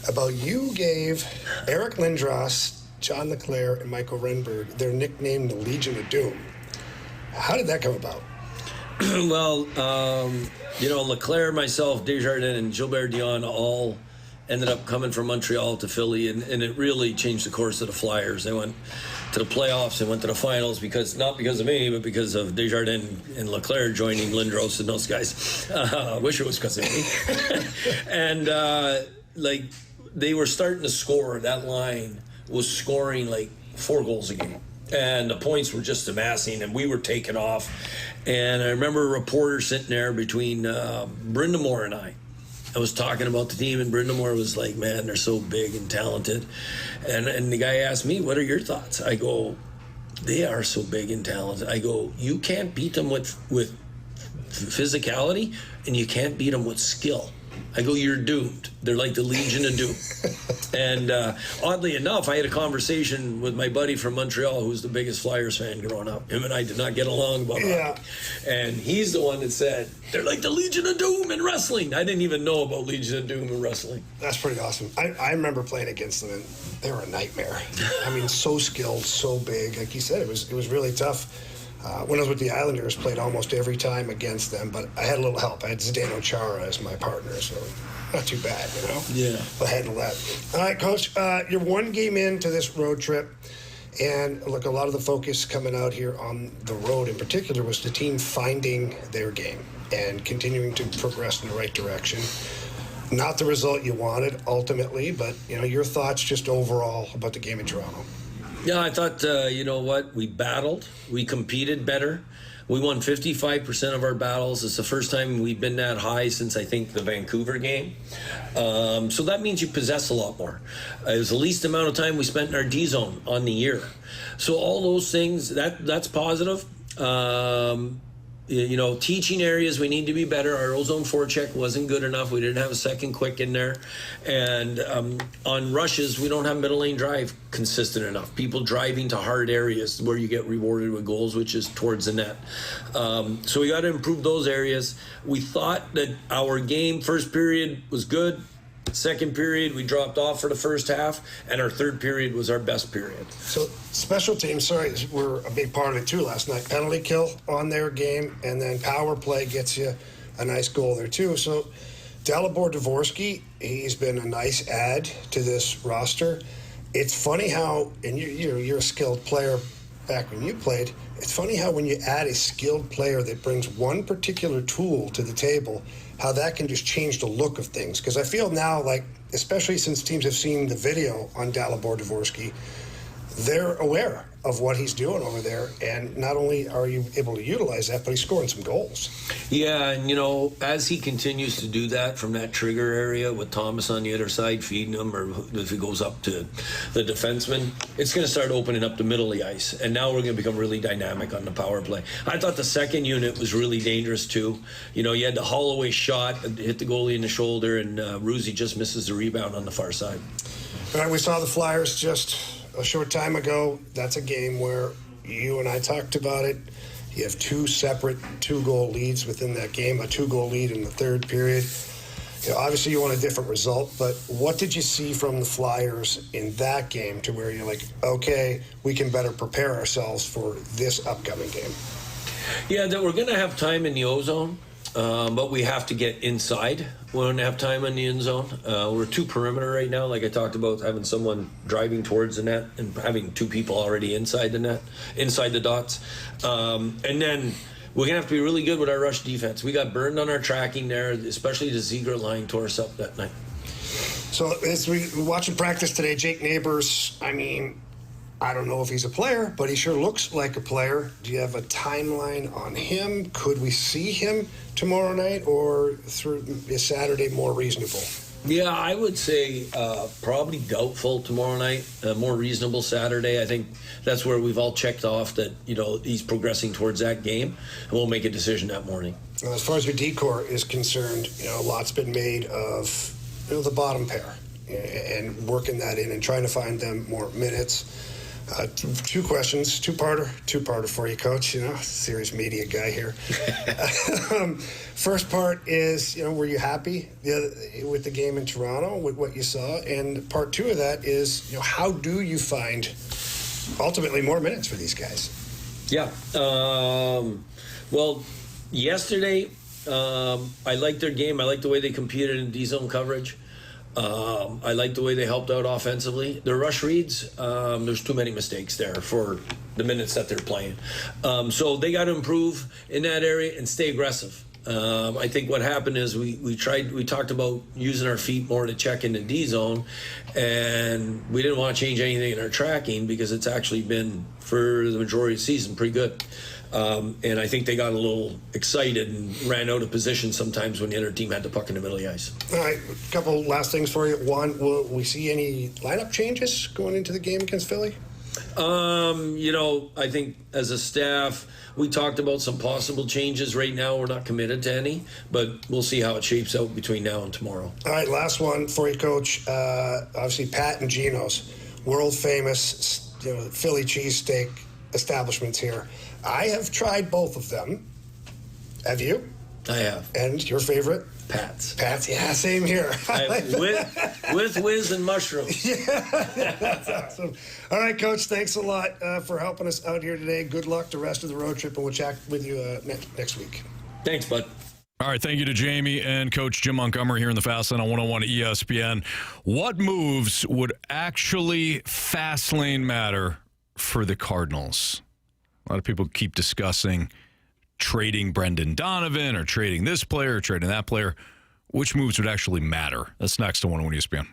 about you gave Eric Lindros, John LeClaire, and Michael Renberg their nickname, the Legion of Doom. How did that come about? Well, LeClaire, myself, Desjardins, and Gilbert Dion all ended up coming from Montreal to Philly, and it really changed the course of the Flyers. They went to the playoffs and went to the finals not because of me, but because of Desjardins and LeClaire joining Lindros and those guys. I wish it was because of me. And, they were starting to score. That line was scoring like 4 goals a game. And the points were just amassing, and we were taking off. And I remember a reporter sitting there between Brindamore and I was talking about the team, and Brindamore was like, man, they're so big and talented. And the guy asked me, what are your thoughts? I go, they are so big and talented. I go, you can't beat them with physicality, and you can't beat them with skill. I go, you're doomed. They're like the Legion of Doom. And oddly enough, I had a conversation with my buddy from Montreal, who's the biggest Flyers fan growing up. Him and I did not get along about hockey. And he's the one that said, they're like the Legion of Doom in wrestling. I didn't even know about Legion of Doom in wrestling. That's pretty awesome. I remember playing against them, and they were a nightmare. I mean, so skilled, so big. Like you said, it was really tough. When I was with the Islanders, played almost every time against them, but I had a little help. I had Zdeno Chara as my partner, so not too bad, Yeah. I'll handle that. All right, Coach, you're 1 game into this road trip, and look, a lot of the focus coming out here on the road in particular was the team finding their game and continuing to progress in the right direction. Not the result you wanted ultimately, but your thoughts just overall about the game in Toronto. Yeah, I thought, we battled. We competed better. We won 55% of our battles. It's the first time we've been that high since, I think, the Vancouver game. So that means you possess a lot more. It was the least amount of time we spent in our D zone on the year. So all those things, that's positive. Teaching areas, we need to be better. Our ozone forecheck wasn't good enough. We didn't have a second quick in there. And on rushes, we don't have middle lane drive consistent enough. People driving to hard areas where you get rewarded with goals, which is towards the net. So we got to improve those areas. We thought that our game, first period, was good. Second period, we dropped off for the first half, and our third period was our best period. So special teams, were a big part of it too last night. Penalty kill on their game, and then power play gets you a nice goal there too. So Dalibor Dvorsky, he's been a nice add to this roster. It's funny how, and you're a skilled player back when you played, it's funny how when you add a skilled player that brings one particular tool to the table, how that can just change the look of things. Because I feel now, like, especially since teams have seen the video on Dalibor Dvorsky, they're aware of what he's doing over there. And not only are you able to utilize that, but he's scoring some goals. Yeah, and, as he continues to do that from that trigger area with Thomas on the other side feeding him, or if he goes up to the defenseman, it's going to start opening up the middle of the ice. And now we're going to become really dynamic on the power play. I thought the second unit was really dangerous, too. You had the Holloway shot, hit the goalie in the shoulder, and Ruzi just misses the rebound on the far side. All right, we saw the Flyers just a short time ago. That's a game where you and I talked about it. You have 2 separate 2-goal leads within that game, a 2-goal lead in the third period. Obviously, you want a different result, but what did you see from the Flyers in that game to where you're like, okay, we can better prepare ourselves for this upcoming game? Yeah, that we're going to have time in the O-zone, but we have to get inside. We don't have time in the end zone. We're two perimeter right now, like I talked about, having someone driving towards the net and having two people already inside the net, inside the dots. And then we're going to have to be really good with our rush defense. We got burned on our tracking there, especially the Ziegler line tore us up that night. So as we were watching practice today, Jake Neighbors, I mean, I don't know if he's a player, but he sure looks like a player. Do you have a timeline on him? Could we see him tomorrow night, or is Saturday more reasonable? Yeah, I would say probably doubtful tomorrow night, more reasonable Saturday. I think that's where we've all checked off that, he's progressing towards that game, and we'll make a decision that morning. Now, as far as your decor is concerned, a lot's been made of the bottom pair and working that in and trying to find them more minutes. Two questions, two-parter for you, Coach. Serious media guy here. First part is, were you happy with the game in Toronto, with what you saw? And part two of that is, how do you find ultimately more minutes for these guys? Yeah. Well, yesterday, I liked their game. I liked the way they competed in D-zone coverage. I like the way they helped out offensively. Their rush reads, there's too many mistakes there for the minutes that they're playing. So they got to improve in that area and stay aggressive. I think what happened is we talked about using our feet more to check in the D zone, and we didn't want to change anything in our tracking because it's actually been, for the majority of the season, pretty good. And I think they got a little excited and ran out of position sometimes when the other team had the puck in the middle of the ice. All right, a couple last things for you. One, will we see any lineup changes going into the game against Philly? I think as a staff, we talked about some possible changes. Right now, we're not committed to any, but we'll see how it shapes out between now and tomorrow. All right, last one for you, Coach. Obviously, Pat and Gino's, world famous, Philly cheesesteak establishments here. I have tried both of them. Have you? I have. And your favorite? Pat's. Pat's, yeah, same here. With whiz and mushrooms. Yeah, that's awesome. All right, Coach, thanks a lot for helping us out here today. Good luck the rest of the road trip, and we'll chat with you next week. Thanks, bud. All right, thank you to Jamie and Coach Jim Montgomery here in the Fast Lane on 101 ESPN. What moves would actually fast lane matter for the Cardinals? A lot of people keep discussing trading Brendan Donovan or trading this player or trading that player. Which moves would actually matter? That's next on 101 ESPN.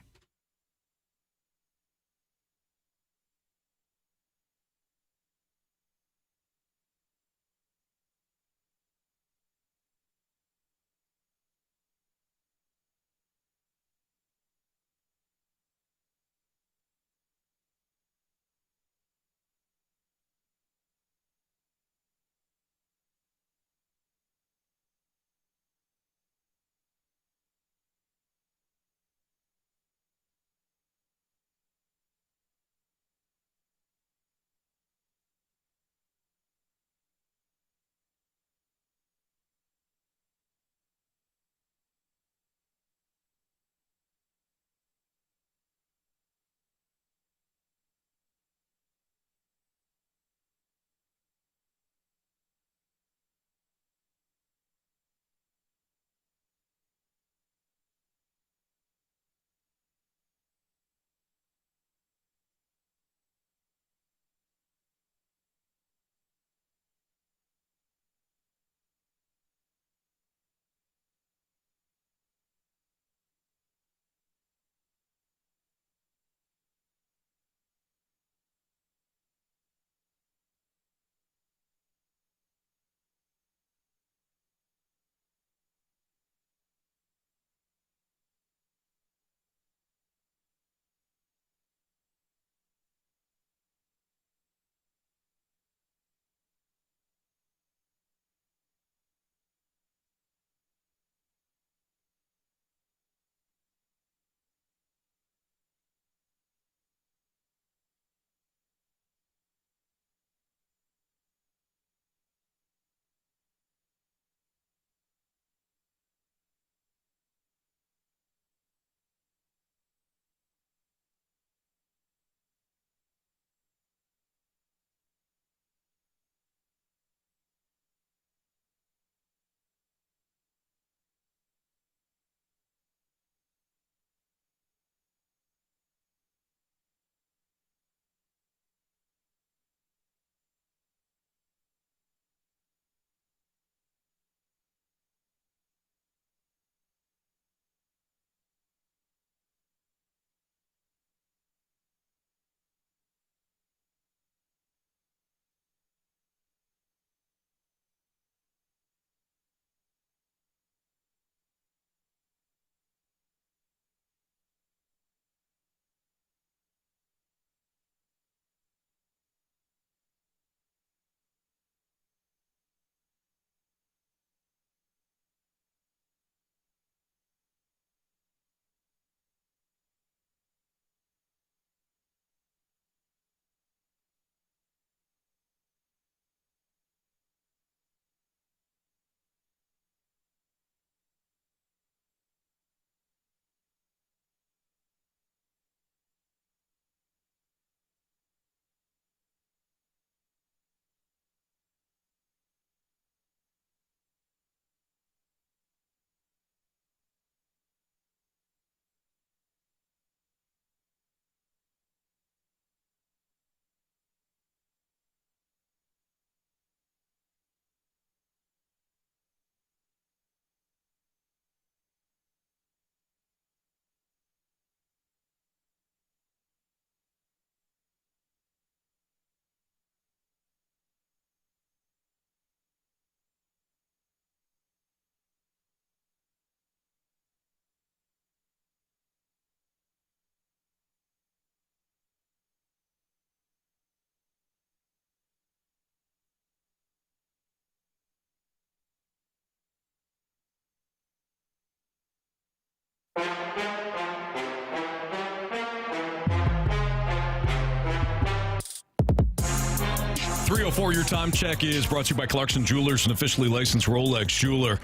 3:04, your time check is brought to you by Clarkson Jewelers, an officially licensed Rolex jeweler.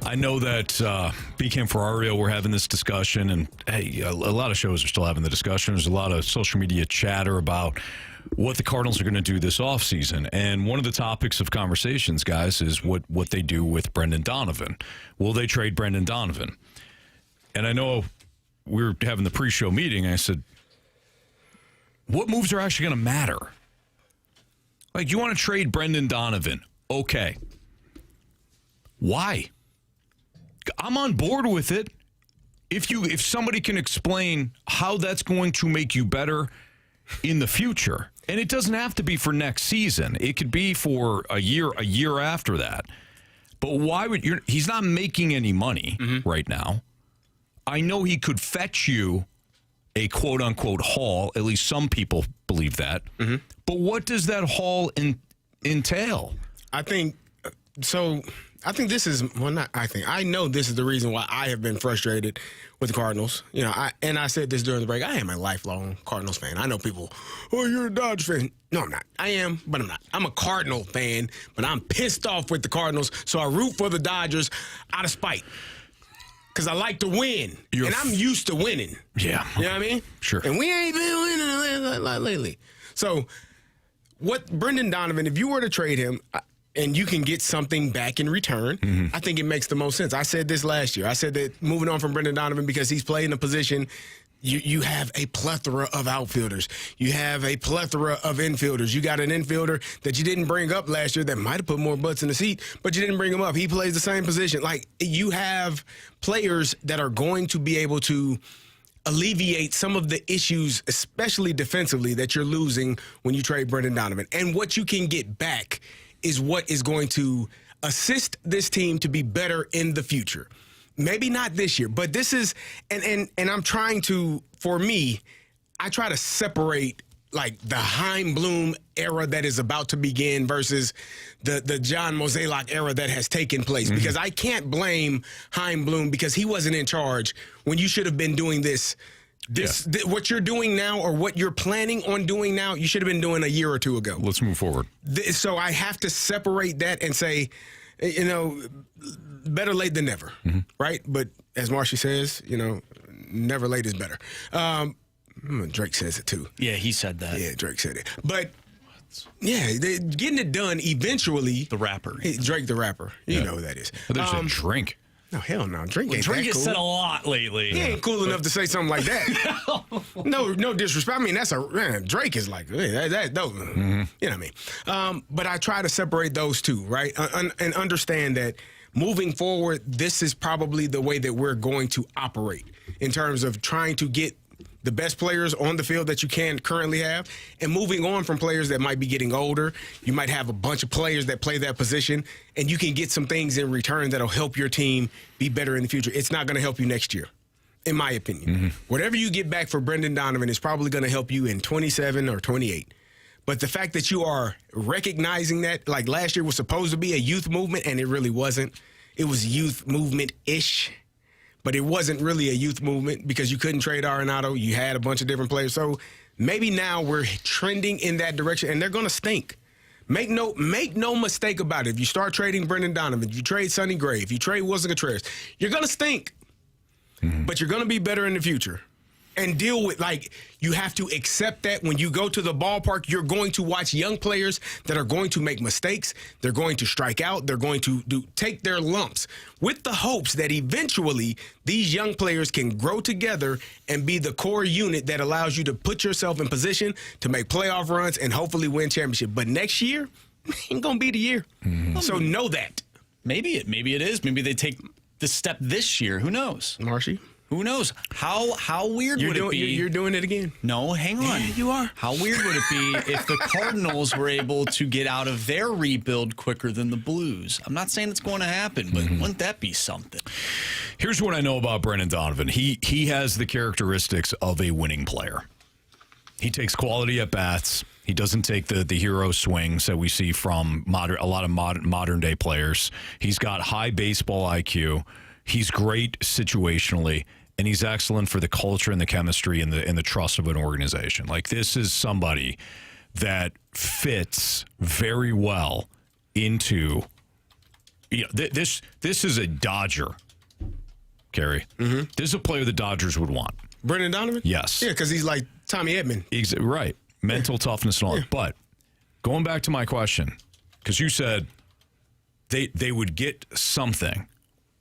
I know that BK and Ferrario were having this discussion, and hey, a lot of shows are still having the discussion. There's a lot of social media chatter about what the Cardinals are going to do this offseason. And one of the topics of conversations, guys, is what they do with Brendan Donovan. Will they trade Brendan Donovan? And I know we were having the pre-show meeting, and I said, what moves are actually going to matter? Like, you want to trade Brendan Donovan? Okay. Why? I'm on board with it. If somebody can explain how that's going to make you better in the future, and it doesn't have to be for next season. It could be for a year after that. But why would he's not making any money right now. I know he could fetch you a quote-unquote haul. At least some people believe that. But what does that haul entail? I think this is, well, not I think. I know this is the reason why I have been frustrated with the Cardinals. You know, I said this during the break. I am a lifelong Cardinals fan. I know people, oh, you're a Dodgers fan. No, I'm not. I am, but I'm not. I'm a Cardinal fan, but I'm pissed off with the Cardinals, so I root for the Dodgers out of spite. Because I like to win, and I'm used to winning. Yeah. You know what I mean? Sure. And we ain't been winning lately. So, what Brendan Donovan, if you were to trade him, and you can get something back in return, I think it makes the most sense. I said this last year. I said that moving on from Brendan Donovan, because he's played in a position, you have a plethora of outfielders. You have a plethora of infielders. You got an infielder that you didn't bring up last year that might have put more butts in the seat, but you didn't bring him up. He plays the same position. Like, you have players that are going to be able to alleviate some of the issues, especially defensively, that you're losing when you trade Brendan Donovan. And what you can get back is what is going to assist this team to be better in the future. Maybe not this year, but this is, and I'm trying to, for me, I try to separate like the Chaim Bloom era that is about to begin versus the John Mozeliak era that has taken place. Because I can't blame Chaim Bloom because he wasn't in charge when you should have been doing this. What you're doing now, or what you're planning on doing now, you should have been doing a year or two ago. Let's move forward. So I have to separate that and say, you know, better late than never, right? But as Marshy says, you know, never late is better. Drake says it too. Yeah, he said that. Yeah, Drake said it. But yeah, getting it done eventually. The rapper. Drake the rapper. You know who that is. I thought you said drink. No, hell no. Drake ain't Drake that has cool. said a lot lately. He ain't cool enough to say something like that. No disrespect. I mean, Drake is like, you know what I mean? But I try to separate those two, right? And understand that moving forward, this is probably the way that we're going to operate in terms of trying to get the best players on the field that you can currently have, and moving on from players that might be getting older. You might have a bunch of players that play that position, and you can get some things in return that'll help your team be better in the future. It's not going to help you next year, in my opinion. Whatever you get back for Brendan Donovan is probably going to help you in 27 or 28. But the fact that you are recognizing that, like last year was supposed to be a youth movement, and it really wasn't. It was youth movement-ish. But it wasn't really a youth movement because you couldn't trade Arenado. You had a bunch of different players. So maybe now we're trending in that direction, and they're going to stink. Make no mistake about it. If you start trading Brendan Donovan, if you trade Sonny Gray, if you trade Wilson Contreras, you're going to stink. But you're going to be better in the future. And deal with, like, you have to accept that when you go to the ballpark, you're going to watch young players that are going to make mistakes. They're going to strike out. They're going to take their lumps with the hopes that eventually these young players can grow together and be the core unit that allows you to put yourself in position to make playoff runs and hopefully win championship. But next year ain't going to be the year. So know that. Maybe it is. Maybe they take the step this year. Who knows? Marshy? Who knows? How weird would it be? You're doing it again. No, hang on. Yeah, you are. How weird would it be if the Cardinals were able to get out of their rebuild quicker than the Blues? I'm not saying it's going to happen, but wouldn't that be something? Here's what I know about Brendan Donovan. He has the characteristics of a winning player. He takes quality at bats. He doesn't take the hero swings that we see from a lot of modern day players. He's got high baseball IQ. He's great situationally, and he's excellent for the culture and the chemistry and the trust of an organization. Like, this is somebody that fits very well into this is a Dodger, Carey. Mm-hmm. This is a player the Dodgers would want. Brendan Donovan? Yes. Yeah, because he's like Tommy Edman. Right. Mental toughness and all that. But going back to my question, because you said they would get something.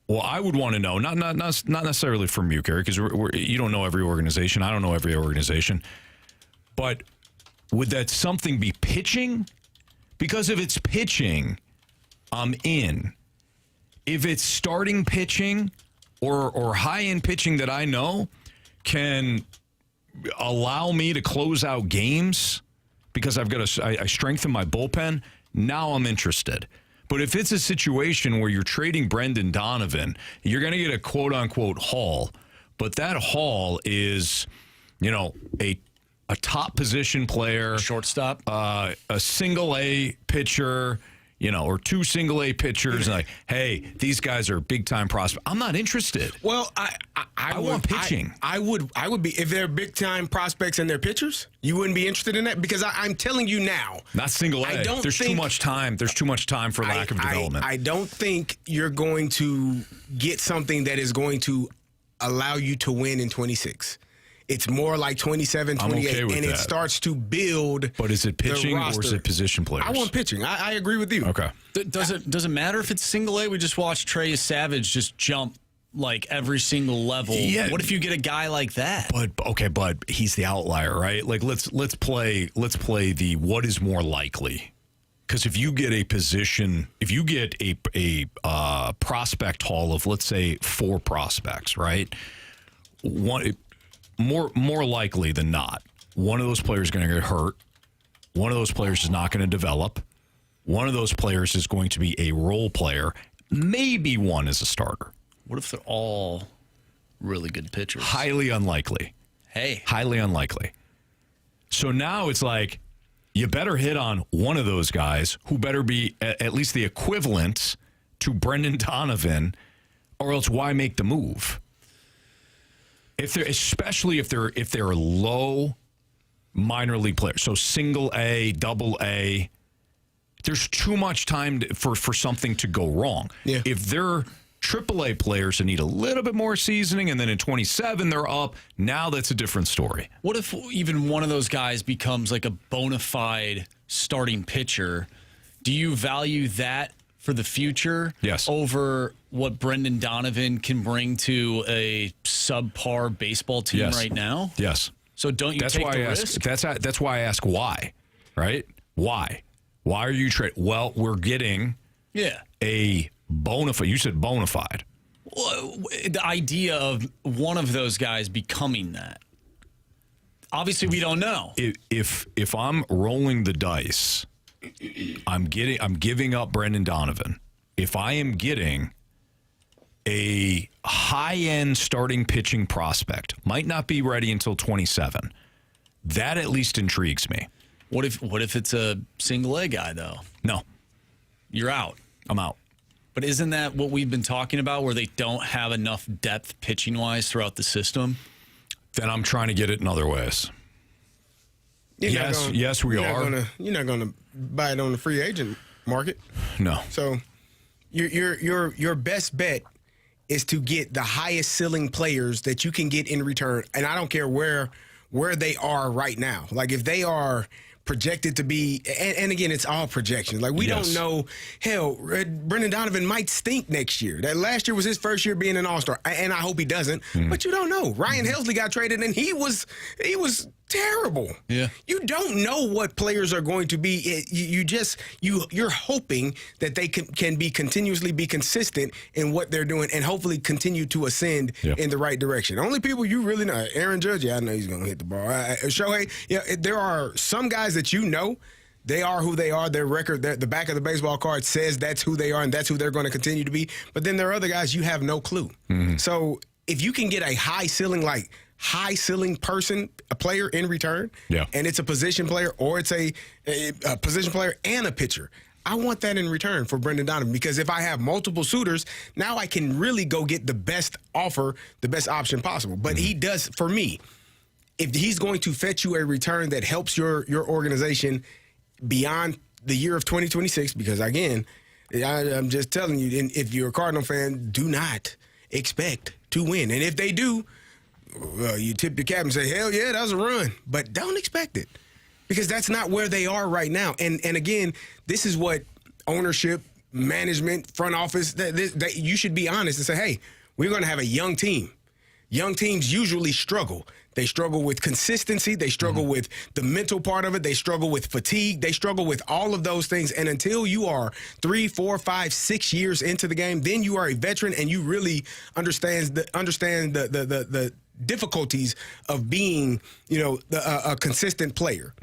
Well, I would want to know, not necessarily from you, Carey, because you don't know every organization. I don't know every organization. But would that something be pitching? Because if it's pitching, I'm in. If it's starting pitching or high-end pitching that I know can allow me to close out games because I strengthen my bullpen, now I'm interested. But if it's a situation where you're trading Brendan Donovan, you're going to get a quote-unquote haul. But that haul is, a top position player. Shortstop. A single-A pitcher, or two single-A pitchers. And like, hey, these guys are big-time prospects. I'm not interested. Well, I want pitching. I would be, if they're big-time prospects and they're pitchers, you wouldn't be interested in that? Because I'm telling you now. Not single-A. There's too much time. There's too much time for lack of development. I don't think you're going to get something that is going to allow you to win in 26. It's more like 27, 28, okay with and that. It starts to build. But is it pitching or is it position players? I want pitching. I agree with you. Okay. Does it matter if it's single A? We just watched Trey Savage just jump like every single level. Yeah. What if you get a guy like that? But he's the outlier, right? Like let's play the what is more likely. Because if you get a position, if you get a prospect haul of, let's say, 4 prospects, right? More likely than not, one of those players is going to get hurt. One of those players is not going to develop. One of those players is going to be a role player. Maybe one is a starter. What if they're all really good pitchers? Highly unlikely. Hey. Highly unlikely. So now it's like, you better hit on one of those guys who better be at least the equivalent to Brendan Donovan, or else why make the move? Especially if they're low minor league players, so single A, double A, there's too much time for something to go wrong. Yeah. If they're AAA players that need a little bit more seasoning, and then in 27 they're up, now that's a different story. What if even one of those guys becomes like a bona fide starting pitcher? Do you value that for the future? Yes. Over what Brendan Donovan can bring to a subpar baseball team right now? Yes. So don't you take the risk? That's why I ask why, right? Why? Why are you trading? Well, we're getting a bona fide. You said bona fide. Well, the idea of one of those guys becoming that. Obviously, we don't know. If I'm rolling the dice, I'm giving up Brendan Donovan. If I am getting a high-end starting pitching prospect, might not be ready until 27, that at least intrigues me. What if it's a single A guy though? No. You're out. I'm out. But isn't that what we've been talking about, where they don't have enough depth pitching-wise throughout the system? Then I'm trying to get it in other ways. Yes, we are. You're not going to buy it on the free agent market. No. So your best bet is to get the highest ceiling players that you can get in return. And I don't care where they are right now. Like if they are projected to be, and again, it's all projections. Like we don't know. Hell, Brendan Donovan might stink next year. That last year was his first year being an All-Star, and I hope he doesn't. But you don't know. Ryan Helsley got traded, and he was terrible. Yeah. You don't know what players are going to be. You're hoping that they can continuously be consistent in what they're doing and hopefully continue to ascend in the right direction. Only people you really know, Aaron Judge, I know he's going to hit the ball. Shohei, there are some guys that they are who they are. Their record, the back of the baseball card says that's who they are and that's who they're going to continue to be. But then there are other guys you have no clue. Mm-hmm. So if you can get a high ceiling person, a player in return, and it's a position player or it's a position player and a pitcher, I want that in return for Brendan Donovan, because if I have multiple suitors, now I can really go get the best offer, the best option possible. But he does, for me, if he's going to fetch you a return that helps your organization beyond the year of 2026, because again, I'm just telling you, if you're a Cardinal fan, do not expect to win. And if they do, well, you tip your cap and say, hell yeah, that was a run. But don't expect it, because that's not where they are right now. And again, this is what ownership, management, front office, that you should be honest and say, hey, we're going to have a young team. Young teams usually struggle. They struggle with consistency. They struggle with the mental part of it. They struggle with fatigue. They struggle with all of those things. And until you are 3, 4, 5, 6 years into the game, then you are a veteran and you really understand the difficulties of being, a consistent player.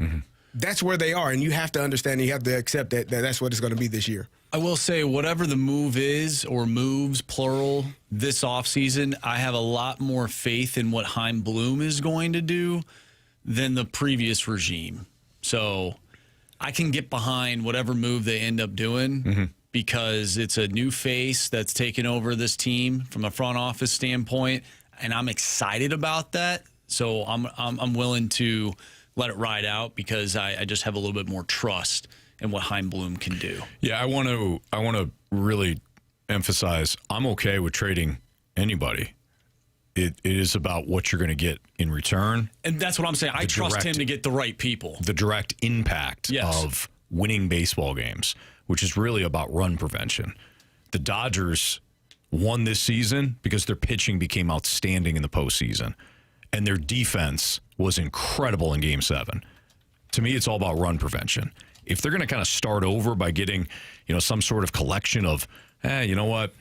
That's where they are, and you have to understand. And you have to accept that that's what it's going to be this year. I will say, whatever the move is, or moves, plural, this offseason, I have a lot more faith in what Chaim Bloom is going to do than the previous regime. So I can get behind whatever move they end up doing because it's a new face that's taken over this team from a front office standpoint, and I'm excited about that. So I'm willing to let it ride out because I just have a little bit more trust in what Chaim Bloom can do. Yeah, I want to really emphasize I'm okay with trading anybody. It is about what you're going to get in return. And that's what I'm saying. I trust him to get the right people. The direct impact of winning baseball games, which is really about run prevention. The Dodgers won this season because their pitching became outstanding in the postseason, and their defense was incredible in Game 7. To me, it's all about run prevention. If they're going to kind of start over by getting, some sort of collection of, you know what,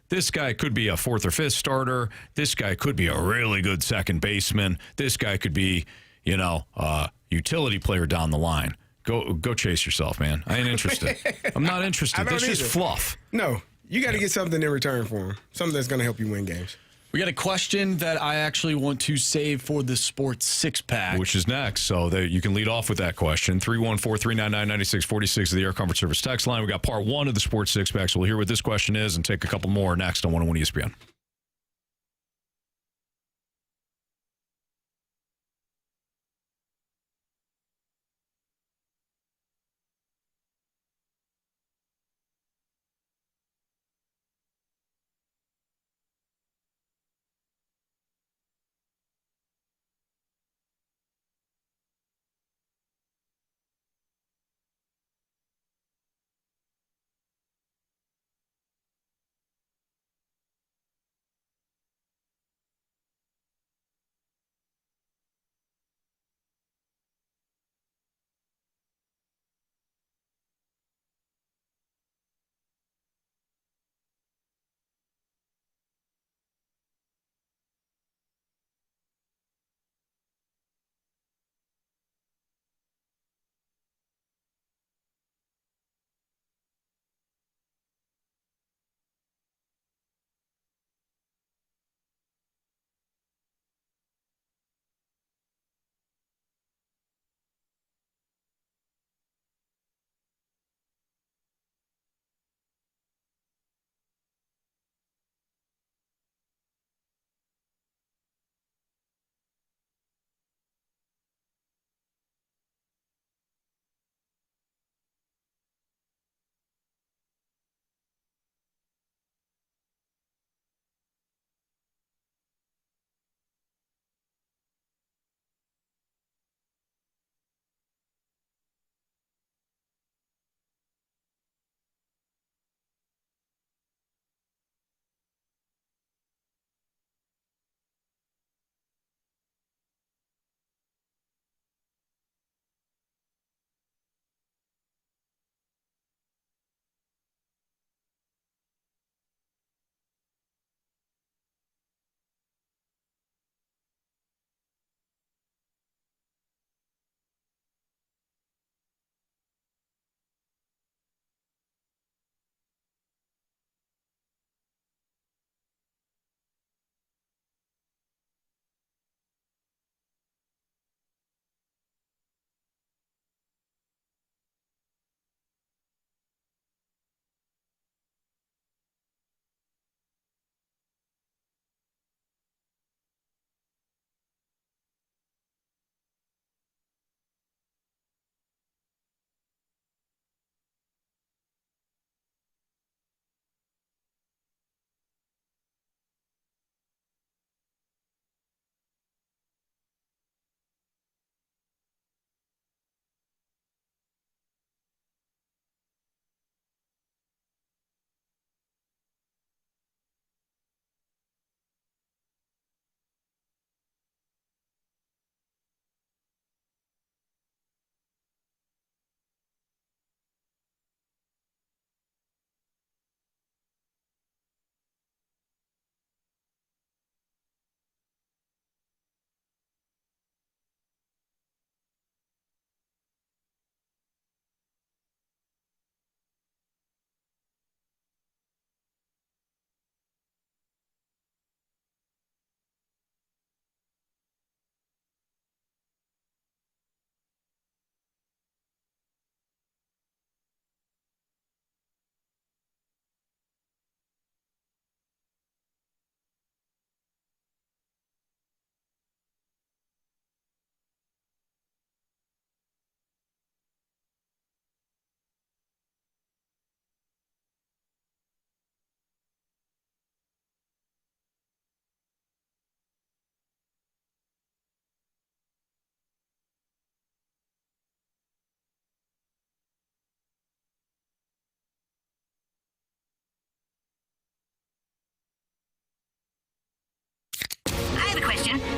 this guy could be a 4th or 5th starter. This guy could be a really good second baseman. This guy could be, a utility player down the line. Go chase yourself, man. I ain't interested. I'm not interested. That's just fluff. No, you got to get something in return for him. Something that's going to help you win games. We got a question that I actually want to save for the Sports Six-Pack. Which is next. So you can lead off with that question. 314-399-9646 is the Air Comfort Service text line. We got part 1 of the Sports Six-Pack. So we'll hear what this question is and take a couple more next on 101 ESPN.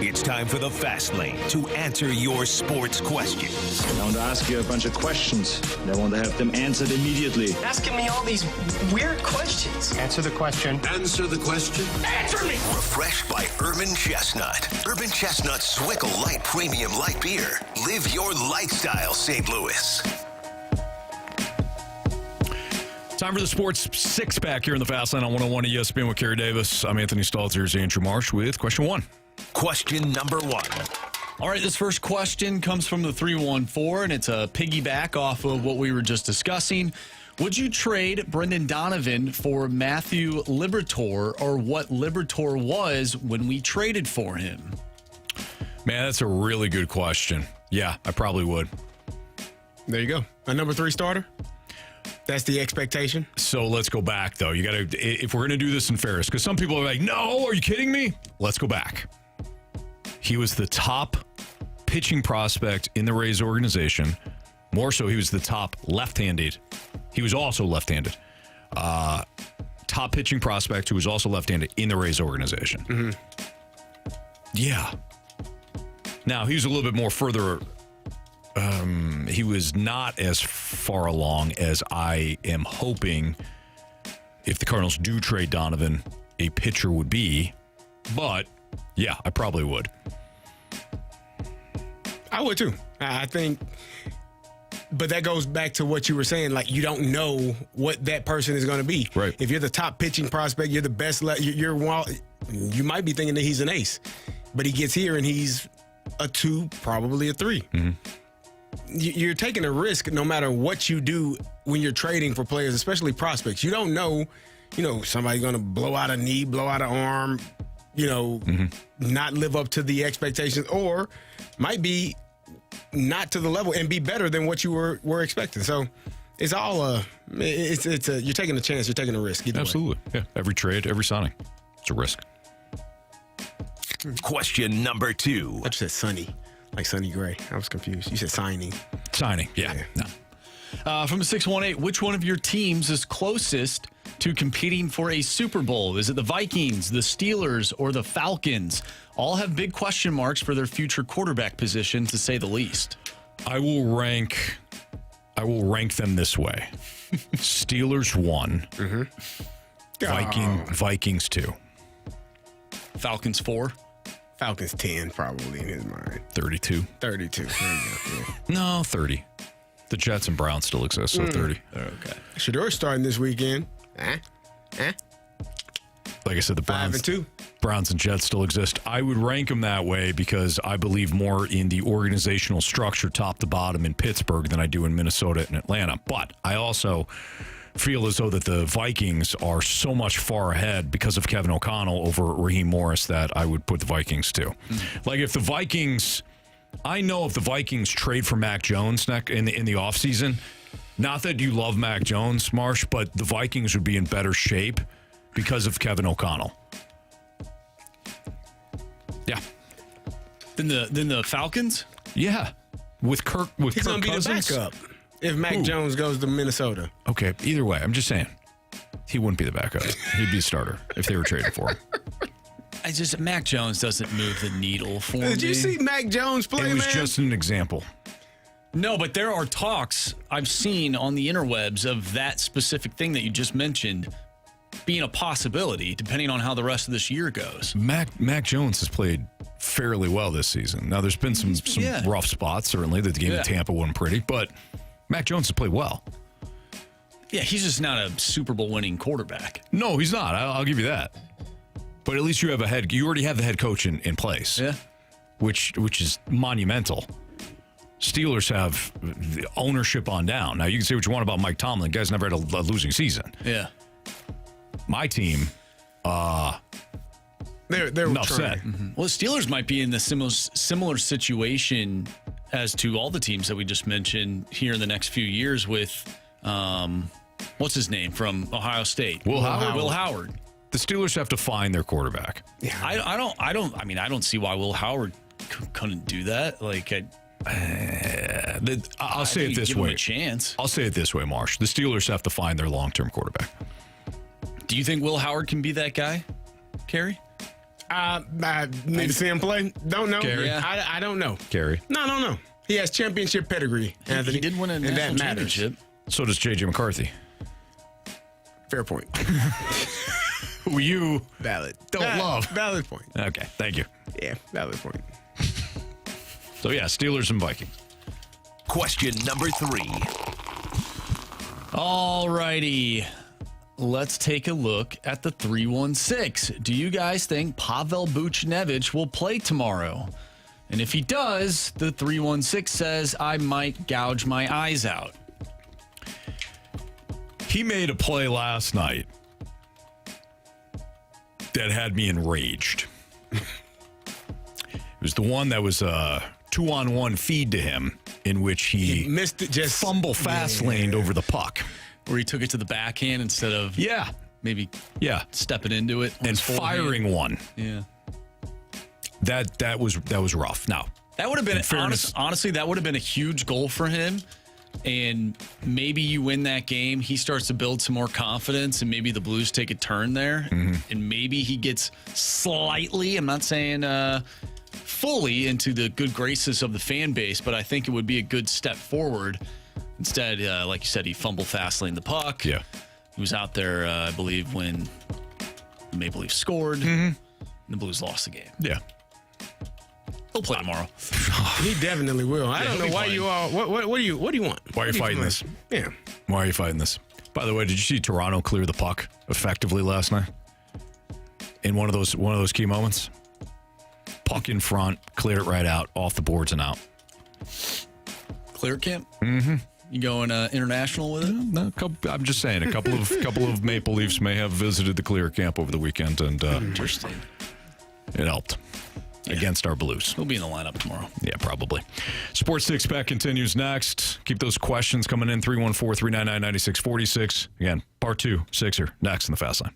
It's time for the Fast Lane to answer your sports questions. I want to ask you a bunch of questions. And I want to have them answered immediately. Asking me all these weird questions. Answer the question. Answer the question. Answer me! Refreshed by Urban Chestnut. Urban Chestnut Swickle Light Premium Light Beer. Live your lifestyle, St. Louis. Time for the Sports Six-Pack here in the Fast Lane on 101 ESPN with Carey Davis. I'm Anthony Stalter. Here's Andrew Marsh with question 1. Question number 1. All right, this first question comes from the 314, and it's a piggyback off of what we were just discussing. Would you trade Brendan Donovan for Matthew Liberatore, or what Liberatore was when we traded for him? Man, that's a really good question. Yeah, I probably would. There you go. A number 3 starter. That's the expectation. So let's go back, though. You got to, if we're going to do this in fairness, because some people are like, no, are you kidding me? Let's go back. He was the top pitching prospect in the Rays organization. More so, he was the top left-handed. He was also left-handed. Top pitching prospect who was also left-handed in the Rays organization. Mm-hmm. Yeah. Now, he was a little bit more further. He was not as far along as I am hoping if the Cardinals do trade Donovan, a pitcher would be. But, yeah, I probably would. I would too. I think, but that goes back to what you were saying. Like, you don't know what that person is going to be. Right. If you're the top pitching prospect, you're the best. You might be thinking that he's an ace, but he gets here and he's a 2, probably a 3. Mm-hmm. You're taking a risk no matter what you do when you're trading for players, especially prospects. You don't know, somebody's going to blow out a knee, blow out an arm, not live up to the expectations, or might be not to the level and be better than what you were expecting. So it's all you're taking a chance, you're taking a risk. Absolutely. Yeah. Every trade, every signing, it's a risk. Question number 2. I just said Sonny, like Sonny Gray. I was confused. You said signing. Signing, yeah. No. From the 618, which one of your teams is closest to competing for a Super Bowl? Is it the Vikings, the Steelers, or the Falcons? All have big question marks for their future quarterback position, to say the least. I will rank them this way. Steelers 1. Mm-hmm. Vikings 2. Falcons 4. Falcons 10, probably in his mind. 32. 32. There you go. Yeah. No, 30. The Jets and Browns still exist, so 30. Okay. Shador's starting this weekend. Like I said, the 5-2. Browns and Jets still exist. I would rank them that way because I believe more in the organizational structure top to bottom in Pittsburgh than I do in Minnesota and Atlanta. But I also feel as though that the Vikings are so much far ahead because of Kevin O'Connell over Raheem Morris that I would put the Vikings too. Like if the Vikings, I know if the Vikings trade for Mac Jones in the offseason, not that you love Mac Jones, Marsh, but the Vikings would be in better shape because of Kevin O'Connell. Yeah. Then the Falcons? Yeah. With Kirk He's Kirk going to be Cousins? the backup if Mac Jones goes to Minnesota. Okay, either way, I'm just saying. He wouldn't be the backup. He'd be a starter if they were trading for him. Mac Jones doesn't move the needle for me. Did you see Mac Jones play, It was man? just an example. No, but there are talks I've seen on the interwebs of that specific thing that you just mentioned being a possibility, depending on how the rest of this year goes. Mac Jones has played fairly well this season. Now, there's been some rough spots, certainly. The game in Tampa wasn't pretty, but Mac Jones has played well. Yeah, he's just not a Super Bowl winning quarterback. No, he's not. I'll give you that. But at least you already have the head coach in place. Yeah. Which is monumental. Steelers have the ownership on down. Now, you can say what you want about Mike Tomlin. The guy's never had a losing season. Yeah. My team, they're enough said. Mm-hmm. Well, the Steelers might be in the similar situation as to all the teams that we just mentioned here in the next few years with, what's his name from Ohio State? Will Howard. Will Howard. The Steelers have to find their quarterback. Yeah. I don't see why Will Howard couldn't do that. Like, I'll say it this way. Give him a chance. I'll say it this way, Marsh. The Steelers have to find their long-term quarterback. Do you think Will Howard can be that guy, Carey? I need to see him play. Don't know. Carey. I don't know. Carey. No, don't know. He has championship pedigree, Anthony. He did win a and national that matters. championship. So does J.J. McCarthy. Fair point. Who you Valid. don't love. Valid point. Okay, thank you. Yeah, valid point. So, yeah, Steelers and Vikings. Question number 3. All righty. Let's take a look at the 316. Do you guys think Pavel Buchnevich will play tomorrow? And if he does, the 316 says, I might gouge my eyes out. He made a play last night that had me enraged. It was the one that was a 2-on-1 feed to him in which he missed it, just fumble fast laned over the puck. Where he took it to the backhand instead of maybe stepping into it and firing one. Yeah. That was rough. Now, that would have been honestly, that would have been a huge goal for him. And maybe you win that game, he starts to build some more confidence, and maybe the Blues take a turn there. And maybe he gets slightly, I'm not saying fully, into the good graces of the fan base, but I think it would be a good step forward. Instead, like you said, he fumbled fast lane the puck. Yeah. He was out there, I believe, when the Maple Leafs scored, and the Blues lost the game. Yeah. He'll play tomorrow. He definitely will. I don't know why you all. What do you want? Why are you fighting this? Yeah. Why are you fighting this? By the way, did you see Toronto clear the puck effectively last night? In one of those key moments? Puck in front, cleared it right out, off the boards and out. Clear camp? Mm-hmm. You going international with it? No, I'm just saying, a couple of Maple Leafs may have visited the clear camp over the weekend, and interesting. It helped. Yeah. Against our Blues. He'll be in the lineup tomorrow. Yeah, probably. Sports Six Pack continues next. Keep those questions coming in, 314-399-9646. Again, part 2, Sixer, next in the Fast Line.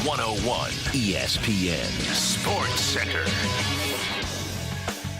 101 ESPN Sports Center.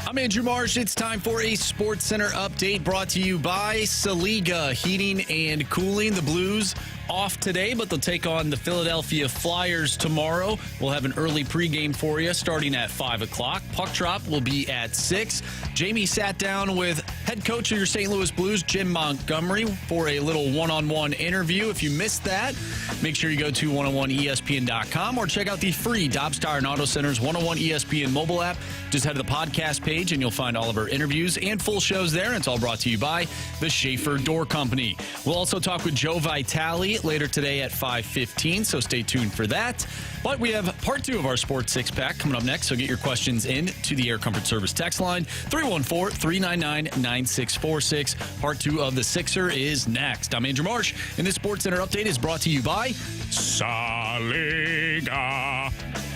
I'm Andrew Marsh. It's time for a Sports Center update brought to you by Saliga Heating and Cooling. The Blues off today, but they'll take on the Philadelphia Flyers tomorrow. We'll have an early pregame for you starting at 5 o'clock. Puck drop will be at 6. Jamie sat down with head coach of your St. Louis Blues, Jim Montgomery, for a little one-on-one interview. If you missed that, make sure you go to 101ESPN.com or check out the free Dobbs Tire and Auto Center's 101 ESPN mobile app. Just head to the podcast page and you'll find all of our interviews and full shows there. It's all brought to you by the Schaefer Door Company. We'll also talk with Joe Vitale later today at 5:15, so stay tuned for that. But we have part 2 of our Sports Six-Pack coming up next, so get your questions in to the Air Comfort Service text line, 314-399-9646. Part 2 of the Sixer is next. I'm Andrew Marsh, and this Sports Center update is brought to you by Saliga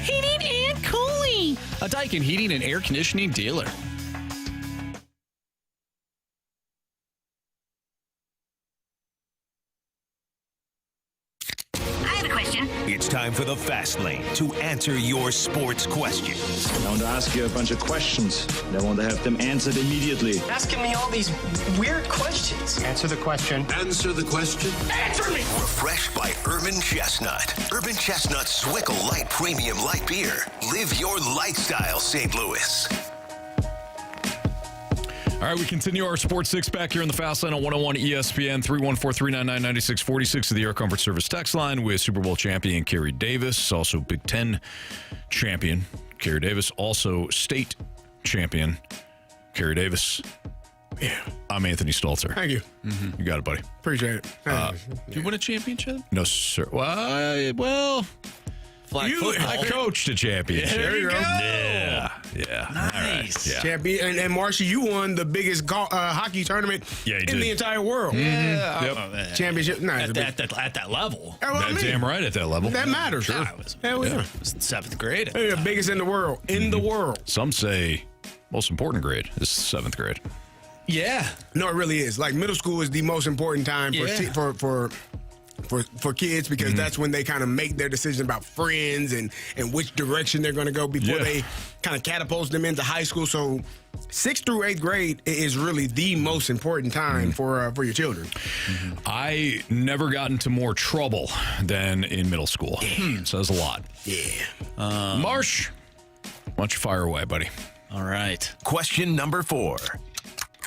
Heating and Cooling, a Daikin heating and air conditioning dealer. It's time for the Fast Lane to answer your sports questions. I want to ask you a bunch of questions, and I want to have them answered immediately. Asking me all these weird questions. Answer the question. Answer the question. Answer me! Refreshed by Urban Chestnut. Urban Chestnut Swickle Light Premium Light Beer. Live your lifestyle, St. Louis. All right, we continue our Sports Six-Pack here in the Fast Lane on 101 ESPN, 314-399-9646 of the Air Comfort Service text line with Super Bowl champion Carey Davis, also Big Ten champion Carey Davis, also state champion Carey Davis. Yeah. I'm Anthony Stalter. Thank you. You got it, buddy. Appreciate it. Did you win a championship? No, sir. Well, Flag football. I coached a championship. There you go. Yeah. Nice. All right. Yeah. Champion. And Marcia, you won the biggest hockey tournament in the entire world. Yep. Championship. No, At that level. That's what I mean. Damn right at that level. That matters. Sure. Hell yeah. It was in 7th grade. They're the biggest in the world. In the world. Some say most important grade is 7th grade. Yeah. No, it really is. Like middle school is the most important time for kids because that's when they kind of make their decision about friends and which direction they're going to go before they kind of catapult them into high school. So 6th through 8th grade is really the most important time for your children. I never got into more trouble than in middle school. Says a lot. Yeah. Marsh, why don't you fire away, buddy? All right. Question number 4.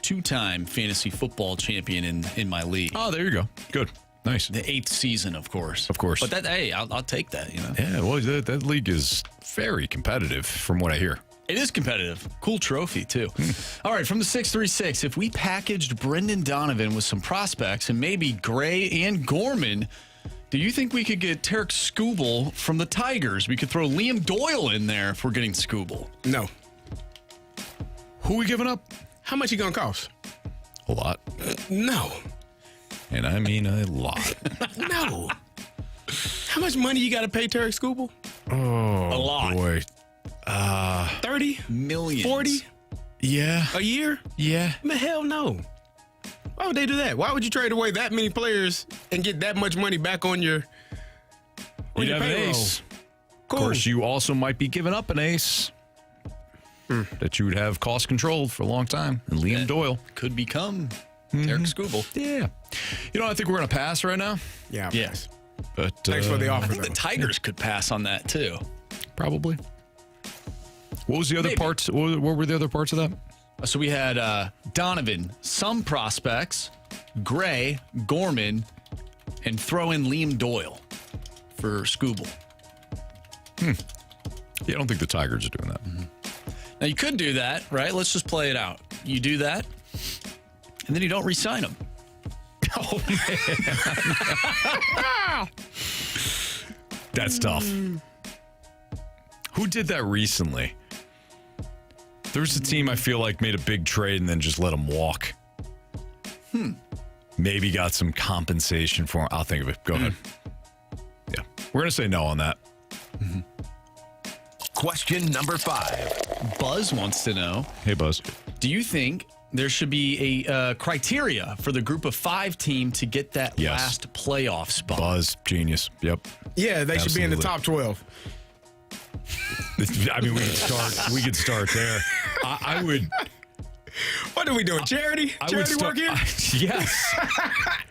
2-time fantasy football champion in my league. Oh, there you go. Good. Nice. The 8th season, of course. Of course. But I'll take that, you know. Yeah, well, that league is very competitive from what I hear. It is competitive. Cool trophy, too. All right, from the 636, if we packaged Brendan Donovan with some prospects and maybe Gray and Gorman, do you think we could get Tarek Skubal from the Tigers? We could throw Liam Doyle in there if we're getting Skubal. No. Who we giving up? How much he going to cost? A lot. No. And I mean a lot. No. How much money you got to pay Tarek Skubal? Oh, a lot. Boy. 30? Millions. 40? Yeah. A year? Yeah. Man, hell no. Why would they do that? Why would you trade away that many players and get that much money back on your You'd have payroll? an ace. Cool. Of course, you also might be giving up an ace that you would have cost controlled for a long time. And Liam Doyle could become Tarek Skubal. Yeah. You know, I think we're going to pass right now. Yeah. Yes. But Thanks for the offer. I think the Tigers could pass on that, too. Probably. What was the other parts? What were the other parts of that? So we had Donovan, some prospects, Gray, Gorman, and throw in Liam Doyle for Skubal. Yeah, I don't think the Tigers are doing that. Now, you could do that, right? Let's just play it out. You do that, and then you don't re-sign them. Oh, man. That's tough. Who did that recently? There was a team I feel like made a big trade and then just let him walk. Maybe got some compensation for him. I'll think of it. Go ahead. Yeah. We're going to say no on that. Question number 5. Buzz wants to know, Hey, Buzz. do you think there should be a criteria for the group of 5 team to get that last playoff spot. Buzz, genius. Yep. Yeah, they should be in the top 12. I mean, we could start there. I would. What are we doing? Charity? Charity work here? Yes.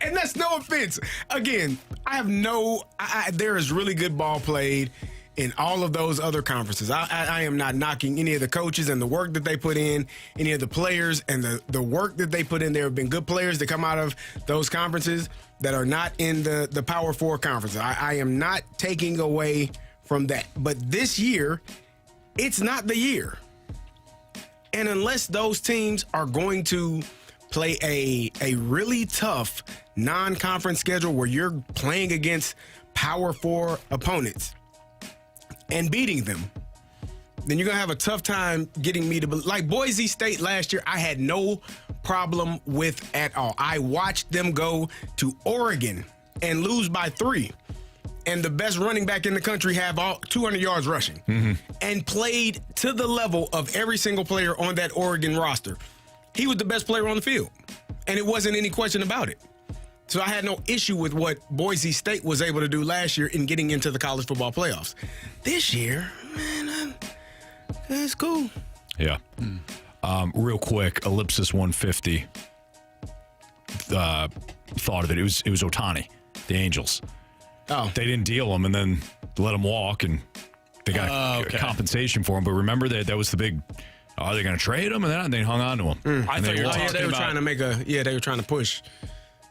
And that's no offense. Again, I have there is really good ball played in all of those other conferences. I am not knocking any of the coaches and the work that they put in, any of the players and the work that they put in. There have been good players that come out of those conferences that are not in the Power 4 conferences. I am not taking away from that. But this year, it's not the year. And unless those teams are going to play a really tough non-conference schedule where you're playing against Power 4 opponents and beating them, then you're going to have a tough time getting me to believe. Like Boise State last year, I had no problem with at all. I watched them go to Oregon and lose by 3. And the best running back in the country have 200 yards rushing and played to the level of every single player on that Oregon roster. He was the best player on the field, and it wasn't any question about it. So I had no issue with what Boise State was able to do last year in getting into the college football playoffs. This year, man, it's cool. Yeah. Real quick, Ellipsis 150 thought of it. It was Ohtani, the Angels. Oh. They didn't deal him and then let him walk, and they got compensation for him. But remember that was the big, are they going to trade him? And then they hung on to him. I thought they were trying to they were trying to push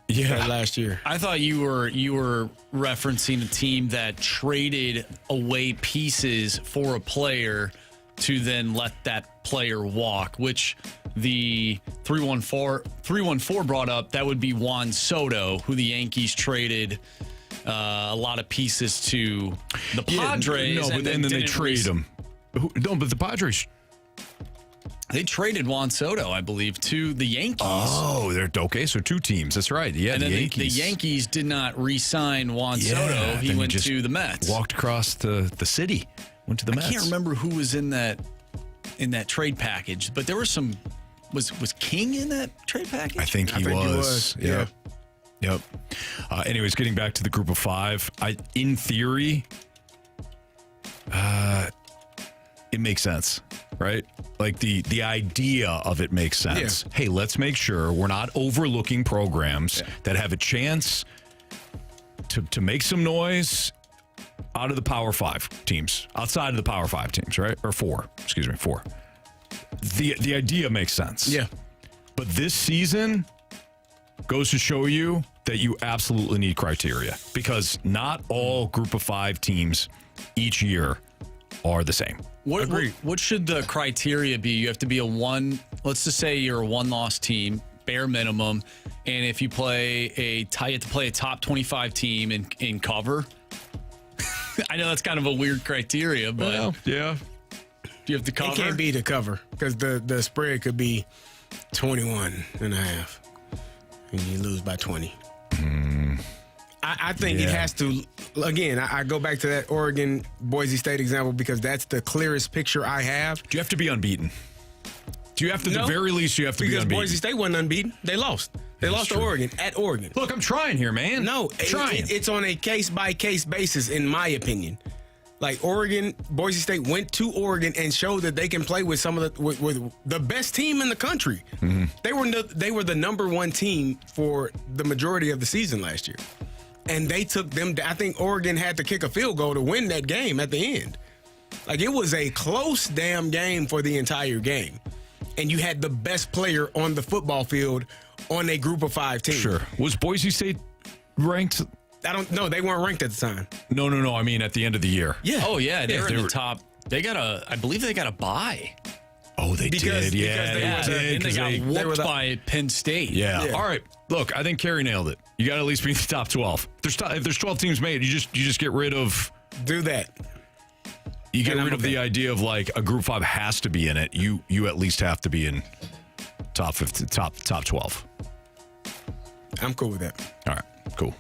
last year. I thought you were referencing a team that traded away pieces for a player to then let that player walk, which the 314 brought up. That would be Juan Soto, who the Yankees traded a lot of pieces to the Padres. No, but then they traded him. No, but the Padres. They traded Juan Soto, I believe, to the Yankees. Oh, they're okay. So 2 teams. That's right. Yeah, and the then Yankees. The Yankees did not re-sign Juan Soto. He went to the Mets. Walked across the city. Went to the Mets. I can't remember who was in that trade package, but there were some. Was King in that trade package? I think he was. Yeah. Yep. Anyways, getting back to the group of 5, in theory, it makes sense, right? Like the idea of it makes sense. Yeah. Hey, let's make sure we're not overlooking programs that have a chance to make some noise out of the Power 5 teams, outside of the Power 5 teams, right? Or 4. Excuse me, 4. The idea makes sense. Yeah. But this season goes to show you that you absolutely need criteria, because not all group of 5 teams each year are the same. What should the criteria be? You have to be let's just say you're a 1-loss team, bare minimum, and if you play you have to play a top 25 team in cover. I know that's kind of a weird criteria, but yeah. Do you have to cover? It can't be the cover, because the spread could be 21.5. and you lose by 20. I think it has to, again, I go back to that Oregon Boise State example because that's the clearest picture I have. Do you have to be unbeaten? Do you have to, at the very least, you have to be unbeaten? Because Boise State wasn't unbeaten. They lost. They lost to Oregon at Oregon. Look, I'm trying here, man. No, it's on a case-by-case basis, in my opinion. Like Oregon, Boise State went to Oregon and showed that they can play with some of with the best team in the country. Mm-hmm. They were the number 1 team for the majority of the season last year, and they took them. I think Oregon had to kick a field goal to win that game at the end. Like, it was a close damn game for the entire game, and you had the best player on the football field on a group of 5 team. Sure. Was Boise State ranked? I don't know. They weren't ranked at the time. No. I mean, at the end of the year. Yeah. Oh, yeah. They were in the top. I believe they got a bye. Oh, they did. Yeah. And they got whooped by Penn State. Yeah. All right. Look, I think Carey nailed it. You got to at least be in the top 12. If there's 12 teams made, you just get rid of. Do that. You get rid of the idea of like a group 5 has to be in it. You at least have to be in top 12. I'm cool with that. All right. Cool.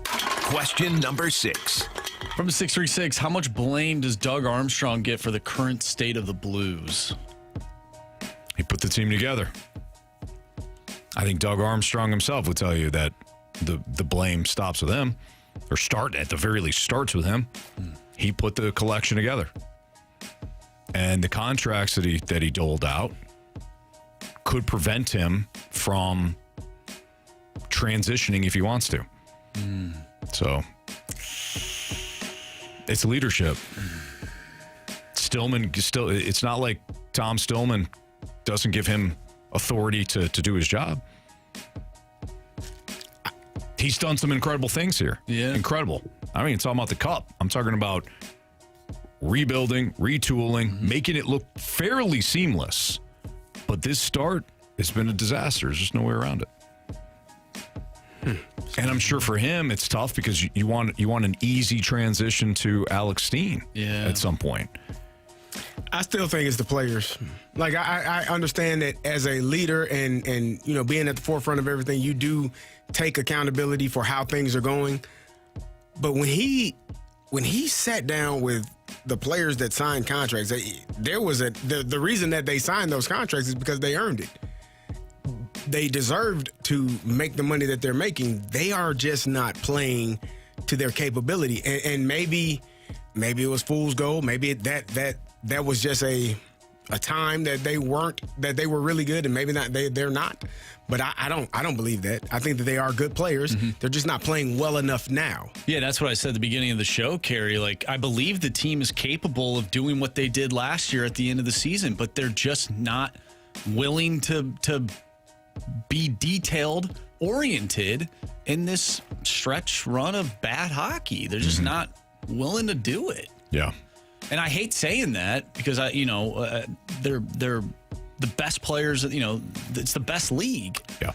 Question number 6. From 636, how much blame does Doug Armstrong get for the current state of the Blues? put the team together. I think Doug Armstrong himself would tell you that the blame stops with him, or at the very least starts with him. He put the collection together. And the contracts that he doled out could prevent him from transitioning if he wants to. So it's leadership. Stillman it's not like Tom Stillman doesn't give him authority to do his job. He's done some incredible things here. Yeah. Incredible. I mean, it's all about the cup. I'm talking about rebuilding, retooling, making it look fairly seamless. But this start has been a disaster. There's just no way around it. And I'm sure for him, it's tough because you want an easy transition to Alex Steen at some point. I still think it's the players. Like, I understand that as a leader and being at the forefront of everything, you do take accountability for how things are going. But when he sat down with the players that signed contracts, the reason that they signed those contracts is because they earned it. They deserved to make the money that they're making. They are just not playing to their capability. And maybe it was fool's gold. Maybe that was just a time that they were really good, and maybe not they're not. But I don't believe that. I think that they are good players. They're just not playing well enough now. Yeah, that's what I said at the beginning of the show, Carey. Like, I believe the team is capable of doing what they did last year at the end of the season, but they're just not willing to be detailed oriented in this stretch run of bad hockey. They're just not willing to do it. Yeah. And I hate saying that because they're the best players. It's the best league. Yeah.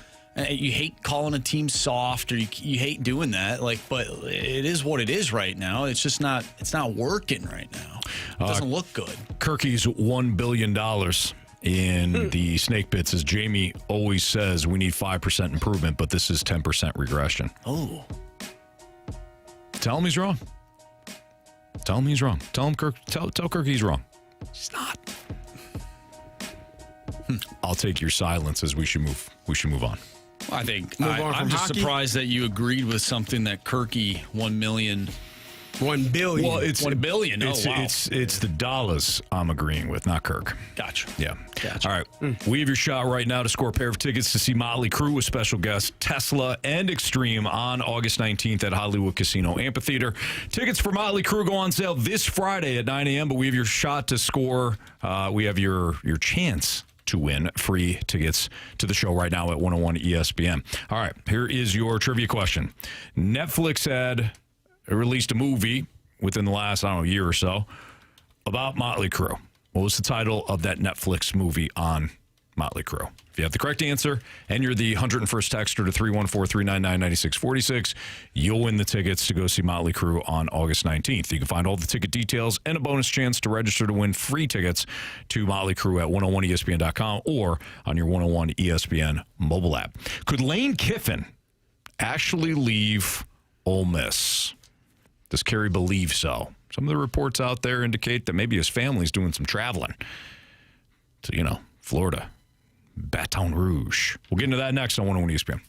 You hate calling a team soft, or you hate doing that. But it is what it is right now. It's just not. It's not working right now. It doesn't look good. Kirky's $1 billion in the snake pits, as Jamie always says, we need 5% improvement, but this is 10% regression. Oh. Tell him he's wrong. Tell him he's wrong. Tell Kirk he's wrong. He's not. I'll take your silence as we should move on. I think I'm just hockey? surprised that you agreed with something that Kirky $1 million. $1 billion. Well, it's $1 billion. Wow. It's the dollars I'm agreeing with, not Kirk. Gotcha. Yeah. Gotcha. All right. We have your shot right now to score a pair of tickets to see Motley Crue with special guests Tesla and Extreme on August 19th at Hollywood Casino Amphitheater. Tickets for Motley Crue go on sale this Friday at 9 a.m., but we have your shot to score. We have your chance to win free tickets to the show right now at 101 ESPN. All right. Here is your trivia question. Netflix had released a movie within the last, year or so about Motley Crue. What was the title of that Netflix movie on Motley Crue? If you have the correct answer and you're the 101st texter to 314-399-9646, you'll win the tickets to go see Motley Crue on August 19th. You can find all the ticket details and a bonus chance to register to win free tickets to Motley Crue at 101ESPN.com or on your 101 ESPN mobile app. Could Lane Kiffin actually leave Ole Miss? Does Carey believe so? Some of the reports out there indicate that maybe his family's doing some traveling to, Florida, Baton Rouge. We'll get into that next on 101 ESPN.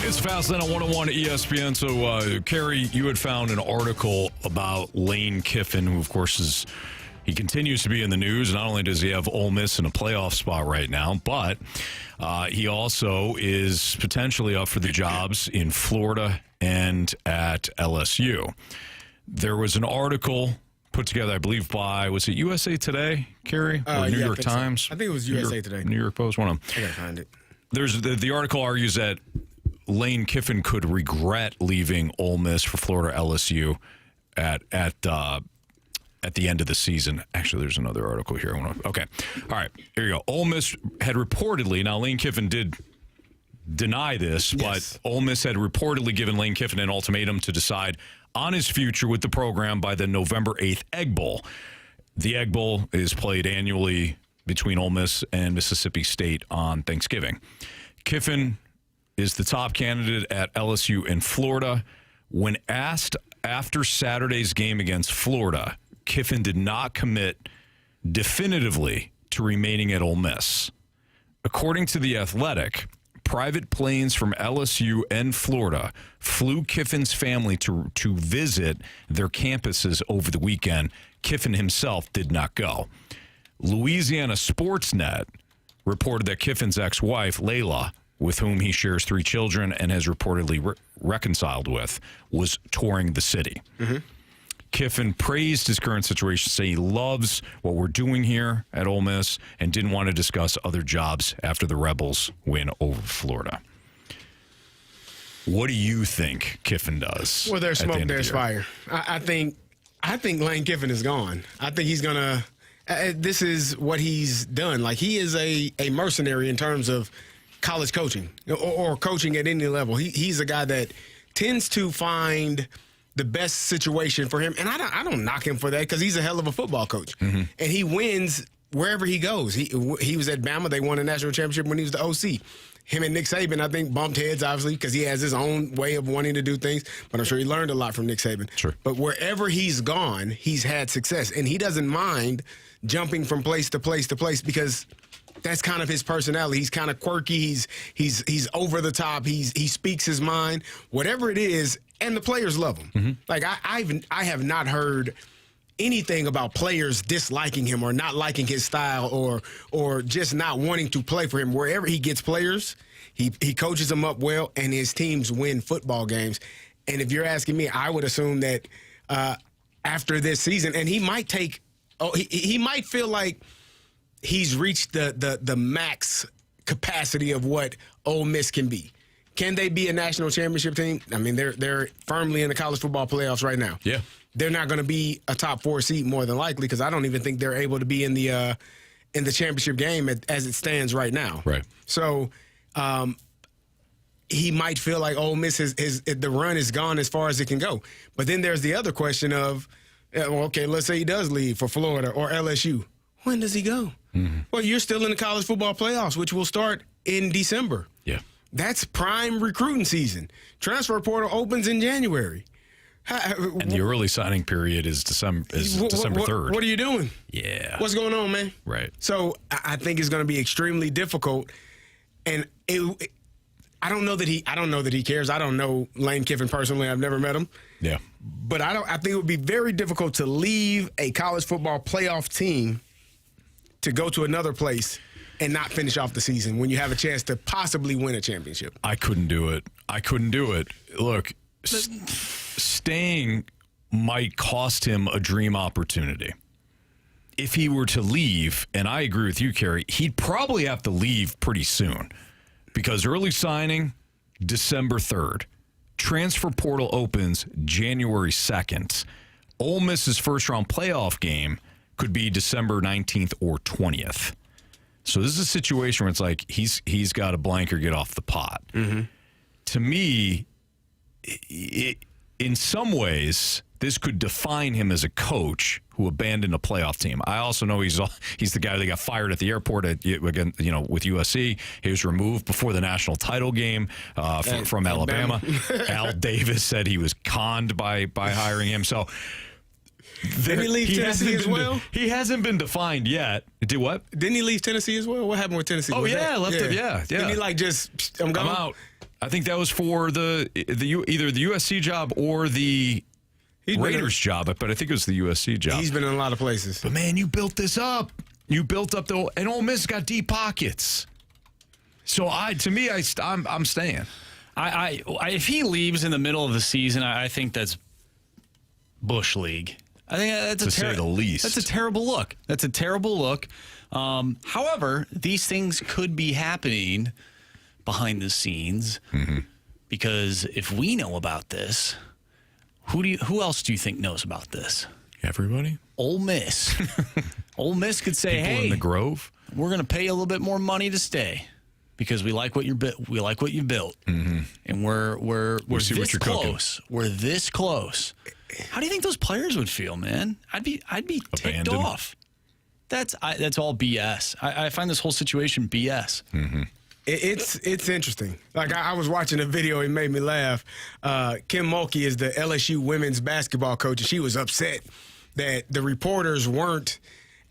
It's Fastlane on 101 ESPN. So, Carey, you had found an article about Lane Kiffin, who, of course, he continues to be in the news. Not only does he have Ole Miss in a playoff spot right now, but he also is potentially up for the jobs in Florida and at LSU. There was an article put together, I believe, by, was it USA Today, Carey? Or New York Times? So. I think it was USA Today. New York Post, one of them. I gotta find it. There's the article argues that Lane Kiffin could regret leaving Ole Miss for Florida LSU at the end of the season. Actually, there's another article here. Okay. All right. Here you go. Ole Miss had reportedly, now Lane Kiffin did deny this, yes, but Ole Miss had reportedly given Lane Kiffin an ultimatum to decide on his future with the program by the November 8th Egg Bowl. The Egg Bowl is played annually between Ole Miss and Mississippi State on Thanksgiving. Kiffin is the top candidate at LSU in Florida. When asked after Saturday's game against Florida, Kiffin did not commit definitively to remaining at Ole Miss. According to The Athletic, private planes from LSU and Florida flew Kiffin's family to visit their campuses over the weekend. Kiffin himself did not go. Louisiana Sportsnet reported that Kiffin's ex-wife, Layla, with whom he shares 3 children and has reportedly reconciled with, was touring the city. Mm-hmm. Kiffin praised his current situation, saying he loves what we're doing here at Ole Miss and didn't want to discuss other jobs after the Rebels win over Florida. What do you think Kiffin does? Well, there's smoke, there's fire. I think Lane Kiffin is gone. I think he's gonna. This is what he's done. Like, he is a mercenary in terms of college coaching or coaching at any level. He's a guy that tends to find the best situation for him. And I don't knock him for that, because he's a hell of a football coach. Mm-hmm. And he wins wherever he goes. He was at Bama. They won a national championship when he was the OC. Him and Nick Saban, I think, bumped heads, obviously, because he has his own way of wanting to do things. But I'm sure he learned a lot from Nick Saban. Sure. But wherever he's gone, he's had success. And he doesn't mind jumping from place to place to place, because that's kind of his personality. He's kind of quirky. He's over the top. He speaks his mind. Whatever it is, and the players love him. Mm-hmm. Like, I have not heard anything about players disliking him or not liking his style or just not wanting to play for him. Wherever he gets players, he coaches them up well, and his teams win football games. And if you're asking me, I would assume that after this season, and he might take he might feel like he's reached the max capacity of what Ole Miss can be. Can they be a national championship team? I mean, they're firmly in the college football playoffs right now. Yeah. They're not going to be a top 4 seed more than likely, because I don't even think they're able to be in the championship game as it stands right now. Right. So he might feel like Ole Miss the run is gone as far as it can go. But then there's the other question of, okay, let's say he does leave for Florida or LSU. When does he go? Mm-hmm. Well, you're still in the college football playoffs, which will start in December. Yeah. That's prime recruiting season. Transfer portal opens in January. And the early signing period is December 3rd. What are you doing? Yeah. What's going on, man? Right. So I think it's going to be extremely difficult, and I don't know that he cares. I don't know Lane Kiffin personally. I've never met him. Yeah. But I think it would be very difficult to leave a college football playoff team to go to another place and not finish off the season when you have a chance to possibly win a championship. I couldn't do it. Look, staying might cost him a dream opportunity. If he were to leave, and I agree with you, Carey, he'd probably have to leave pretty soon, because early signing, December 3rd. Transfer portal opens January 2nd. Ole Miss's first-round playoff game could be December 19th or 20th. So this is a situation where it's like he's got a blank or get off the pot. Mm-hmm. To me, in some ways, this could define him as a coach who abandoned a playoff team. I also know he's the guy that got fired at the airport with USC. He was removed before the national title game from Alabama. Al Davis said he was conned by hiring him. So didn't he leave Tennessee as well? He hasn't been defined yet. Did what? Didn't he leave Tennessee as well? What happened with Tennessee? Oh, yeah, left it. Yeah. Didn't he just, I'm out? I think that was for either the USC job or the Raiders job, but I think it was the USC job. He's been in a lot of places. But man, you built this up. You built up and Ole Miss got deep pockets. So I'm staying. If he leaves in the middle of the season, I think that's Bush League. I think that's to say the least. That's a terrible look. That's a terrible look. However, these things could be happening behind the scenes because if we know about this, who else do you think knows about this? Everybody. Ole Miss. Ole Miss could say, People "Hey, in the Grove, we're going to pay you a little bit more money to stay because we like what you built. We like what you built, and we're see this what you're close. cooking. We're this close." How do you think those players would feel, man? I'd be ticked Abandoned. off. That's all BS. I find this whole situation BS. It's interesting. Like I was watching a video, it made me laugh. Kim Mulkey is the LSU women's basketball coach, and she was upset that the reporters weren't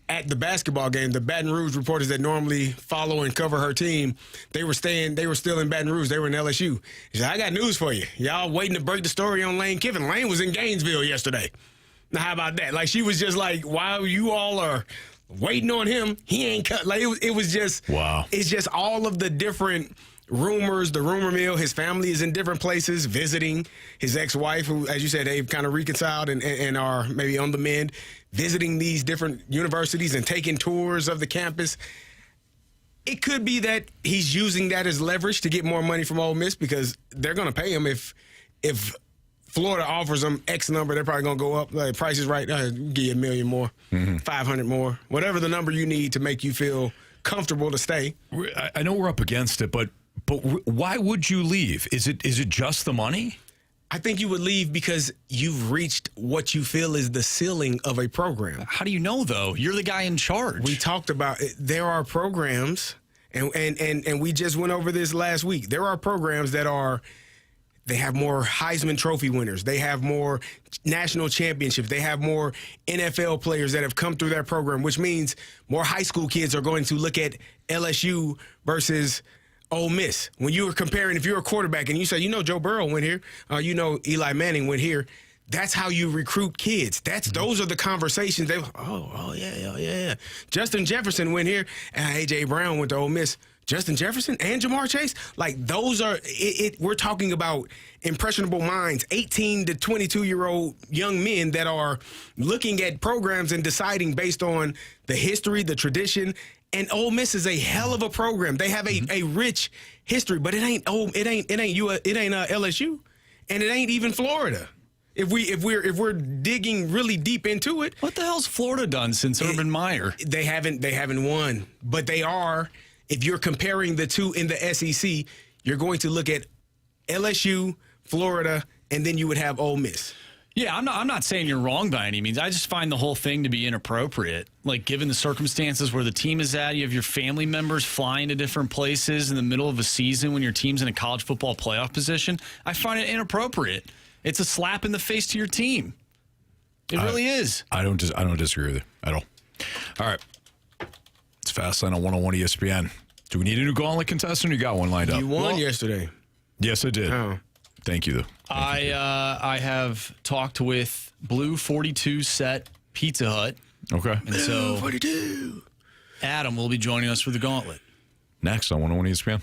at the basketball game. The Baton Rouge reporters that normally follow and cover her team, they were still in Baton Rouge. They were in LSU. She said, "I got news for you. Y'all waiting to break the story on Lane Kiffin. Lane was in Gainesville yesterday." Now, how about that? Like, she was just like, while you all are waiting on him, he ain't cut. Like, it was just, wow. It's just all of the different rumors, the rumor mill. His family is in different places visiting his ex-wife, who, as you said, they've kind of reconciled and are maybe on the mend, visiting these different universities and taking tours of the campus. It could be that he's using that as leverage to get more money from Ole Miss because they're going to pay him if Florida offers them X number, they're probably going to go up. Like, Price is Right, give you $1 million more, 500 more, whatever the number you need to make you feel comfortable to stay. I know we're up against it, but why would you leave? Is it just the money? I think you would leave because you've reached what you feel is the ceiling of a program. How do you know, though? You're the guy in charge. We talked about it. There are programs, and we just went over this last week. There are programs that they have more Heisman Trophy winners. They have more national championships. They have more NFL players that have come through that program, which means more high school kids are going to look at LSU versus Ole Miss. When you were comparing, if you're a quarterback and you say, Joe Burrow went here, Eli Manning went here, that's how you recruit kids. Those are the conversations. Yeah. Justin Jefferson went here, and A.J. Brown went to Ole Miss. Justin Jefferson and Jamar Chase, like those are we're talking about impressionable minds, 18 to 22-year-old young men that are looking at programs and deciding based on the history, the tradition. And Ole Miss is a hell of a program. They have a rich history, but it ain't LSU, and it ain't even Florida. If we're digging really deep into it, what the hell's Florida done since Urban Meyer? They haven't won, but they are. If you're comparing the two in the SEC, you're going to look at LSU, Florida, and then you would have Ole Miss. Yeah, I'm not saying you're wrong by any means. I just find the whole thing to be inappropriate. Like, given the circumstances where the team is at, you have your family members flying to different places in the middle of a season when your team's in a college football playoff position. I find it inappropriate. It's a slap in the face to your team. It really is. I don't disagree with you at all. All right. It's Fastlane on 101 ESPN. Do we need a new Gauntlet contestant? Or you got one lined up? You won yesterday. Yes, I did. Oh. Thank you, though. I have talked with Blue 42 Set Pizza Hut. Okay. And so 42. Adam will be joining us for the Gauntlet. Next on 101 ESPN.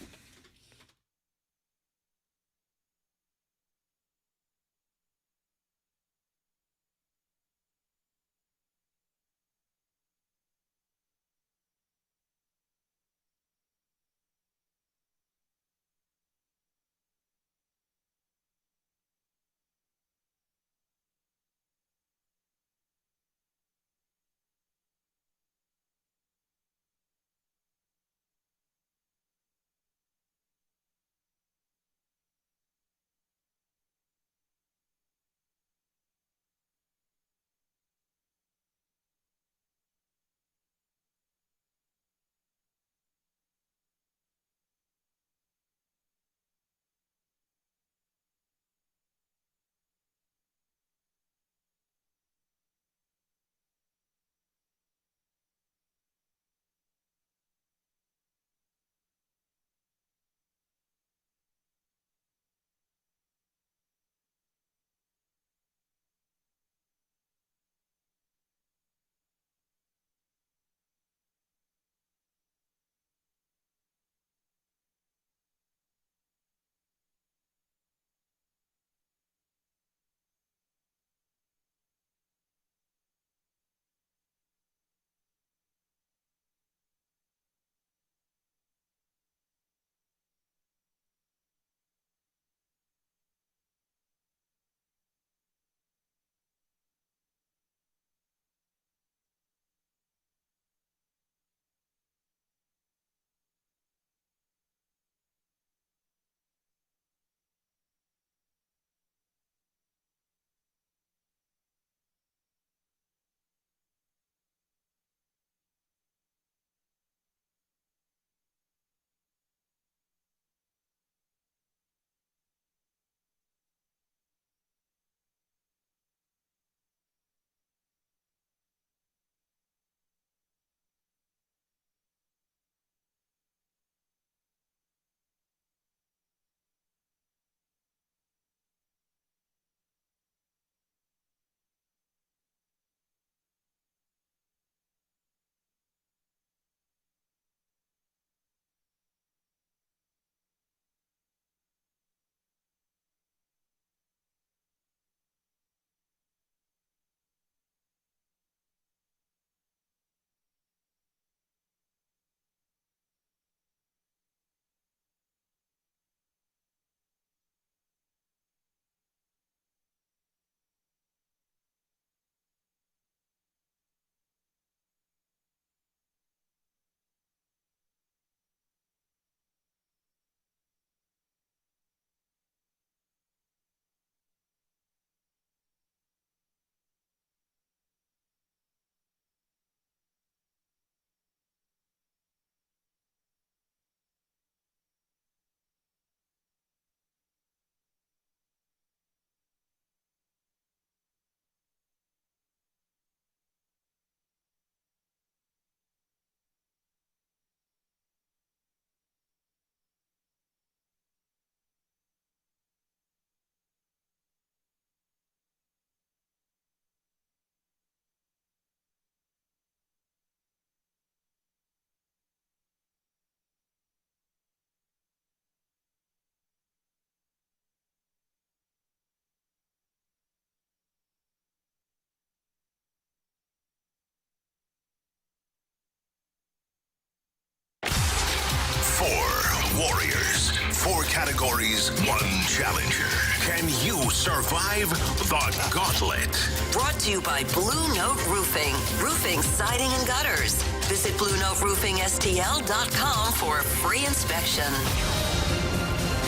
categories, one challenger. Can you survive the gauntlet? Brought to you by Blue Note Roofing. Roofing, siding, and gutters. Visit BlueNoteRoofingSTL.com for a free inspection.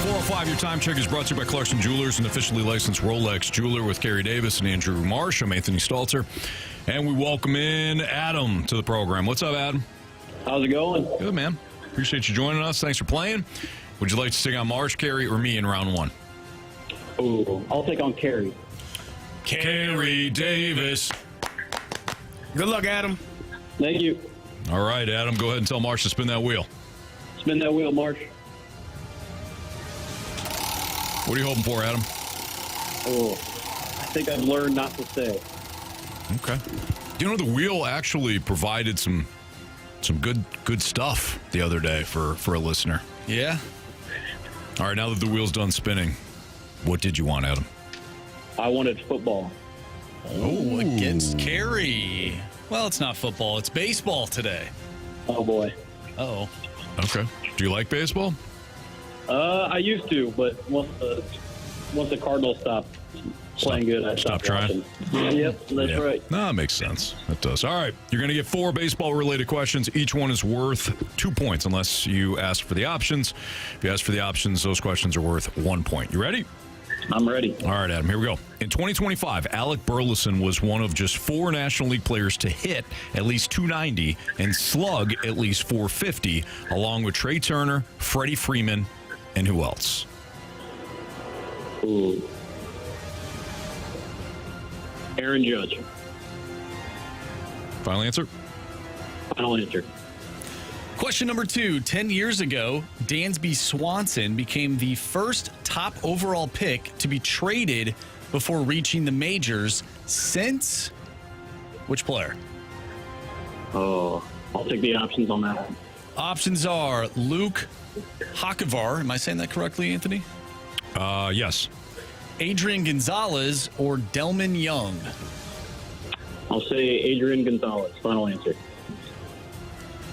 405, your time check is brought to you by Clarkson Jewelers, an officially licensed Rolex jeweler with Carey Davis and Andrew Marsh. I'm Anthony Stalter. And we welcome in Adam to the program. What's up, Adam? How's it going? Good, man. Appreciate you joining us. Thanks for playing. Would you like to take on Marsh, Carey, or me in round one? Oh, I'll take on Carey. Carey Davis. Good luck, Adam. Thank you. All right, Adam, go ahead and tell Marsh to spin that wheel. Spin that wheel, Marsh. What are you hoping for, Adam? Oh, I think I've learned not to say. Okay. You know, the wheel actually provided some good stuff the other day for a listener. Yeah. All right, now that the wheel's done spinning, what did you want, Adam? I wanted football. Oh, against Carey. Well, it's not football. It's baseball today. Oh, boy. Uh-oh. Okay. Do you like baseball? I used to, but once the Cardinals stopped playing good, I stopped trying. watching. Yep, that's right. No, that makes sense. That does. All right. You're going to get 4 baseball-related questions. Each one is worth 2 points unless you ask for the options. If you ask for the options, those questions are worth 1 point. You ready? I'm ready. All right, Adam, here we go. In 2025, Alec Burleson was one of just 4 National League players to hit at least 290 and slug at least 450, along with Trey Turner, Freddie Freeman, and who else? Ooh. Aaron Judge. Final answer? Final answer. Question number 2. 10 years ago, Dansby Swanson became the first top overall pick to be traded before reaching the majors since which player? Oh, I'll take the options on that one. Options are Luke Hakovar. Am I saying that correctly, Anthony? Yes. Adrian Gonzalez or Delman Young? I'll say Adrian Gonzalez. Final answer.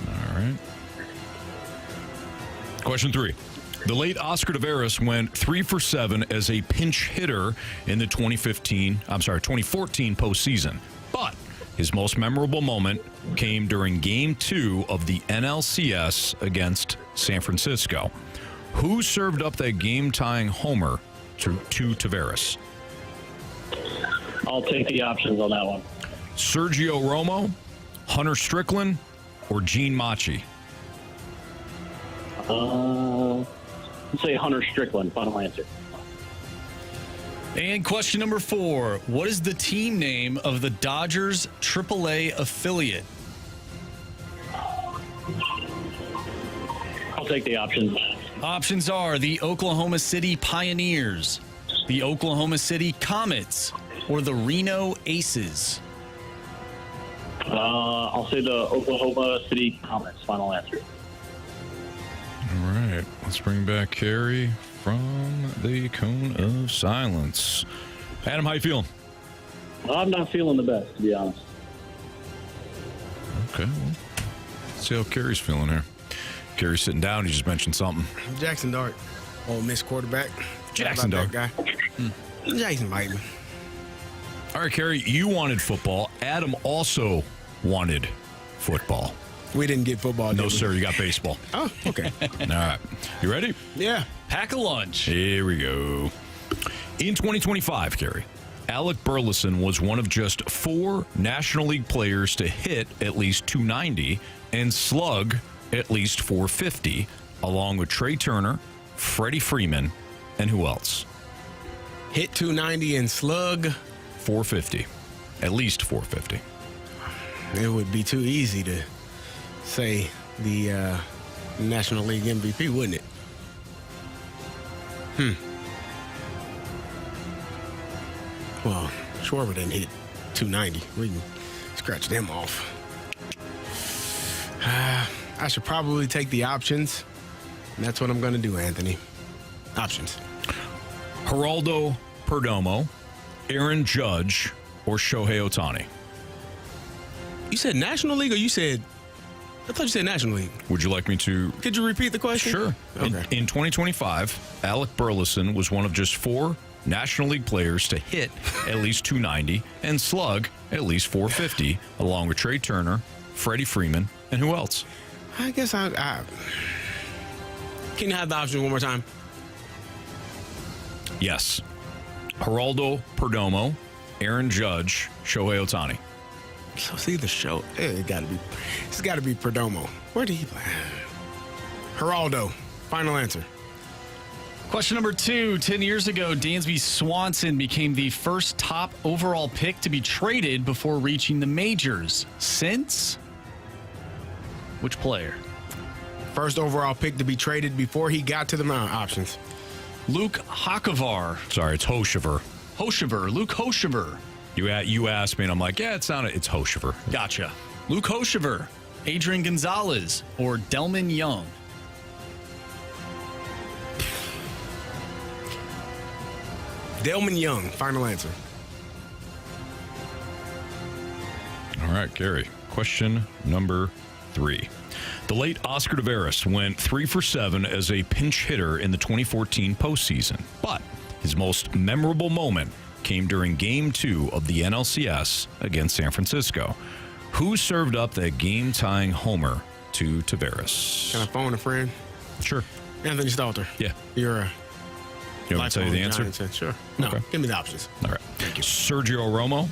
All right. Question 3. The late Oscar Taveras went 3 for 7 as a pinch hitter in the 2014 postseason. But his most memorable moment came during Game 2 of the NLCS against San Francisco. Who served up that game-tying homer to Taveras? I'll take the options on that one. Sergio Romo, Hunter Strickland, or Gene Machi? I'll say Hunter Strickland. Final answer. And question number 4. What is the team name of the Dodgers AAA affiliate? I'll take the options. Options are the Oklahoma City Pioneers, the Oklahoma City Comets, or the Reno Aces. I'll say the Oklahoma City Comets. Final answer. All right, let's bring back Carey from the Cone of Silence. Adam, how you feeling? I'm not feeling the best, to be honest. Okay, well, let's see how Carey's feeling here. Carey's sitting down. He just mentioned something. Jackson Dart, Ole Miss quarterback. Jackson Dart. Guy. Jackson Biden. All right, Carey, you wanted football. Adam also wanted football. We didn't get football. No, sir. You got baseball. Oh, okay. All right. You ready? Yeah. Pack a lunch. Here we go. In 2025, Carey, Alec Burleson was one of just 4 National League players to hit at least 290 and slug at least 450, along with Trey Turner, Freddie Freeman, and who else? Hit 290 and slug 450. At least 450. It would be too easy to say the National League MVP, wouldn't it? Well, Schwarber didn't hit 290. We can scratch them off. I should probably take the options. And that's what I'm going to do, Anthony. Options. Geraldo Perdomo, Aaron Judge, or Shohei Ohtani? You said National League or you said I thought you said National League. Would you like me to? Could you repeat the question? Sure. Okay. In 2025, Alec Burleson was one of just 4 National League players to hit at least 290 and slug at least 450, along with Trey Turner, Freddie Freeman, and who else? I guess I can you have the option one more time? Yes. Geraldo Perdomo, Aaron Judge, Shohei Ohtani. So see the show. It's got to be Perdomo. Where did he play? Geraldo. Final answer. Question number 2. 10 years ago, Dansby Swanson became the first top overall pick to be traded before reaching the majors. Since? Which player? First overall pick to be traded before he got to the options. Luke Hochevar. Sorry, it's Hochevar. Luke Hochevar. You asked me, and I'm like, yeah, it's Hochevar. Gotcha. Luke Hochevar, Adrian Gonzalez, or Delman Young? Delman Young. Final answer. All right, Carey. Question number 3. The late Oscar Taveras went 3 for 7 as a pinch hitter in the 2014 postseason, but his most memorable moment came during Game 2 of the NLCS against San Francisco. Who served up that game-tying homer to Taveras? Can I phone a friend? Sure. Anthony Stalter. Yeah. You're a... You want me to tell you the answer? Giant, sure. No, Okay. Give me the options. All right. Thank you. Sergio Romo,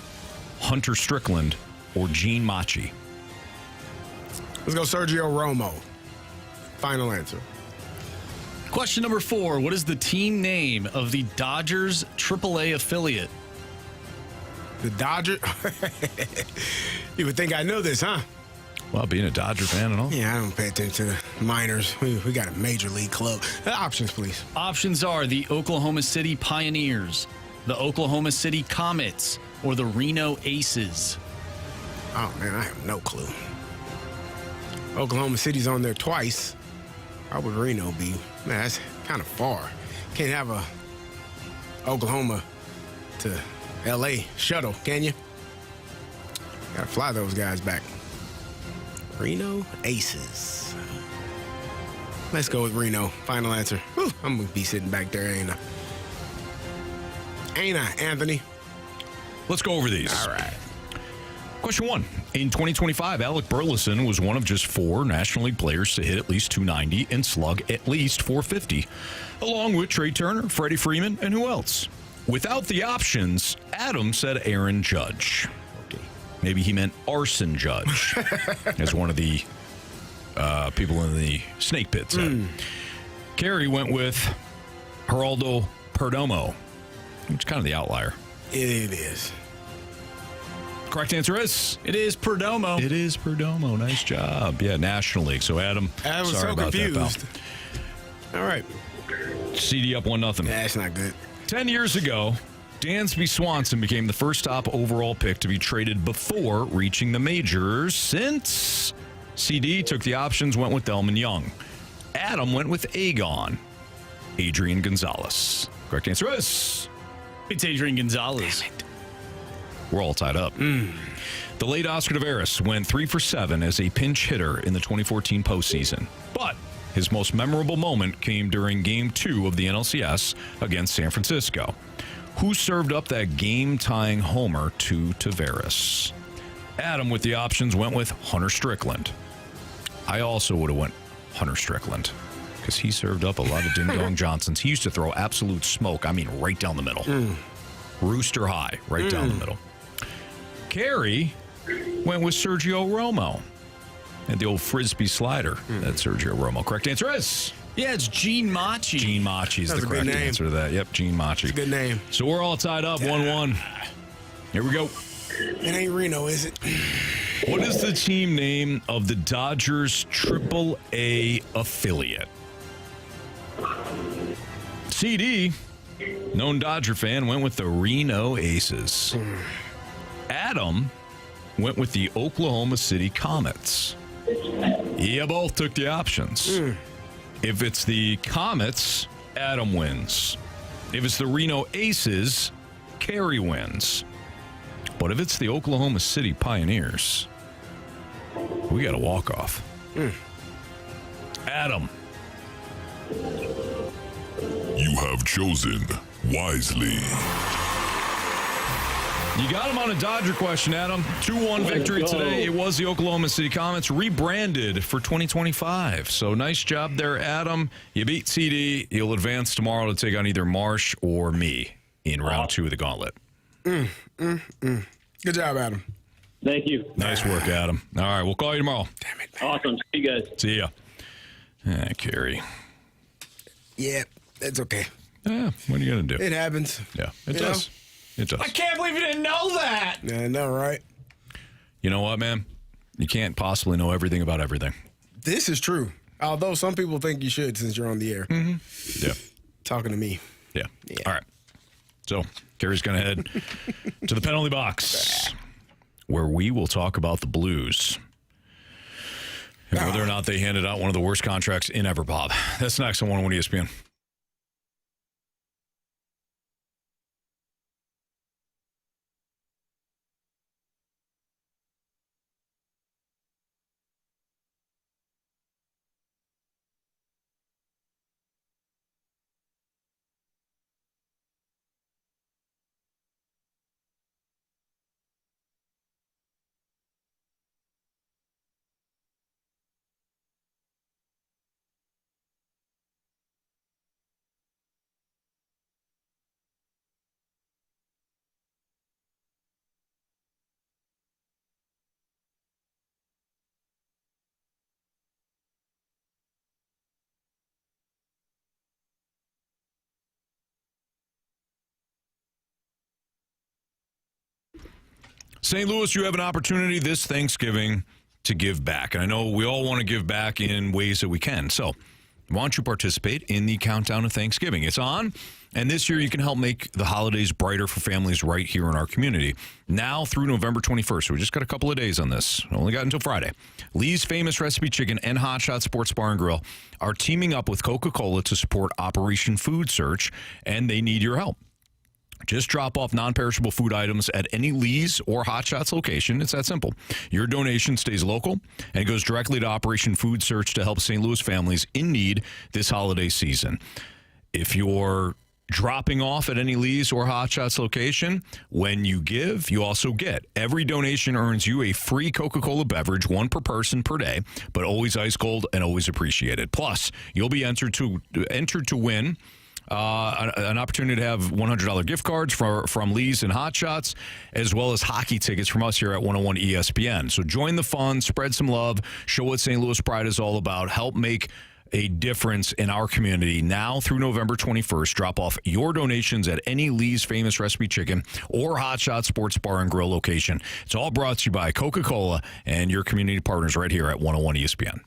Hunter Strickland, or Gene Machi? Let's go Sergio Romo. Final answer. Question number 4. What is the team name of the Dodgers AAA affiliate? The Dodgers? You would think I know this, huh? Well, being a Dodger fan and all. Yeah, I don't pay attention to the minors. We got a major league club. Options, please. Options are the Oklahoma City Pioneers, the Oklahoma City Comets, or the Reno Aces. Oh, man, I have no clue. Oklahoma City's on there twice. How would Reno be? Man, that's kind of far. Can't have a Oklahoma to L.A. shuttle, can you? Gotta fly those guys back. Reno Aces. Let's go with Reno. Final answer. Whew, I'm gonna be sitting back there, ain't I, Anthony? Let's go over these. All right. Question 1. In 2025, Alec Burleson was one of just 4 National League players to hit at least 290 and slug at least 450, along with Trey Turner, Freddie Freeman, and who else? Without the options, Adam said Aaron Judge. Okay. Maybe he meant Arson Judge, as one of the people in the snake pit said. Carey went with Geraldo Perdomo, which is kind of the outlier. It is. Correct answer is? It is Perdomo. It is Perdomo. Nice job. Yeah, National League. So, Adam, I was sorry so about confused. that, pal. All right. CD up 1-0. That's not good. 10 years ago, Dansby Swanson became the first top overall pick to be traded before reaching the majors. Since CD took the options, went with Delman Young. Adam went with Adrian Gonzalez. Correct answer is? It's Adrian Gonzalez. Damn it. We're all tied up. The late Oscar Taveras went 3 for 7 as a pinch hitter in the 2014 postseason. But his most memorable moment came during Game 2 of the NLCS against San Francisco. Who served up that game-tying homer to Taveras? Adam, with the options, went with Hunter Strickland. I also would have went Hunter Strickland because he served up a lot of ding-dong Johnsons. He used to throw absolute smoke. I mean, right down the middle. Rooster high, right down the middle. Carey went with Sergio Romo and the old frisbee slider. That's Sergio Romo. Correct answer is? Yeah, it's Gene Machi. Gene Machi is the correct answer to that. Yep, Gene Machi. It's a good name. So we're all tied up, 1-1. Here we go. It ain't Reno, is it? What is the team name of the Dodgers AAA affiliate? CD, known Dodger fan, went with the Reno Aces. Adam went with the Oklahoma City Comets. You both took the options. If it's the Comets, Adam wins. If it's the Reno Aces, Carey wins. But if it's the Oklahoma City Pioneers, we got a walk-off. Adam. You have chosen wisely. You got him on a Dodger question, Adam. 2-1 victory today. It was the Oklahoma City Comets rebranded for 2025. So nice job there, Adam. You beat CD. You'll advance tomorrow to take on either Marsh or me in round 2 of the Gauntlet. Good job, Adam. Thank you. Nice work, Adam. All right, we'll call you tomorrow. Damn it, man. Awesome. See you guys. See ya. Carey. Yeah, it's okay. Yeah, what are you going to do? It happens. Yeah, it does. It does. I can't believe you didn't know that. Yeah, I know, right? You know what, man? You can't possibly know everything about everything. This is true. Although some people think you should since you're on the air. Mm-hmm. Yeah. Talking to me. Yeah. All right. So, Carey's going to head to the penalty box where we will talk about the Blues and whether or not they handed out one of the worst contracts in ever, Bob. That's next on 101 ESPN. St. Louis, you have an opportunity this Thanksgiving to give back. And I know we all want to give back in ways that we can. So why don't you participate in the Countdown of Thanksgiving? It's on, and this year you can help make the holidays brighter for families right here in our community. Now through November 21st. So we just got a couple of days on this. Only got until Friday. Lee's Famous Recipe Chicken and Hot Shot Sports Bar and Grill are teaming up with Coca-Cola to support Operation Food Search, and they need your help. Just drop off non-perishable food items at any Lee's or Hot Shots location. It's that simple. Your donation stays local and goes directly to Operation Food Search to help St. Louis families in need this holiday season. If you're dropping off at any Lee's or Hot Shots location, when you give, you also get. Every donation earns you a free Coca-Cola beverage, one per person per day, but always ice cold and always appreciated. Plus, you'll be entered to win an opportunity to have $100 gift cards from Lee's and Hot Shots, as well as hockey tickets from us here at 101 ESPN. So join the fun, spread some love, show what St. Louis Pride is all about, help make a difference in our community. Now through November 21st, drop off your donations at any Lee's Famous Recipe Chicken or Hot Shot Sports Bar and Grill location. It's all brought to you by Coca-Cola and your community partners right here at 101 ESPN.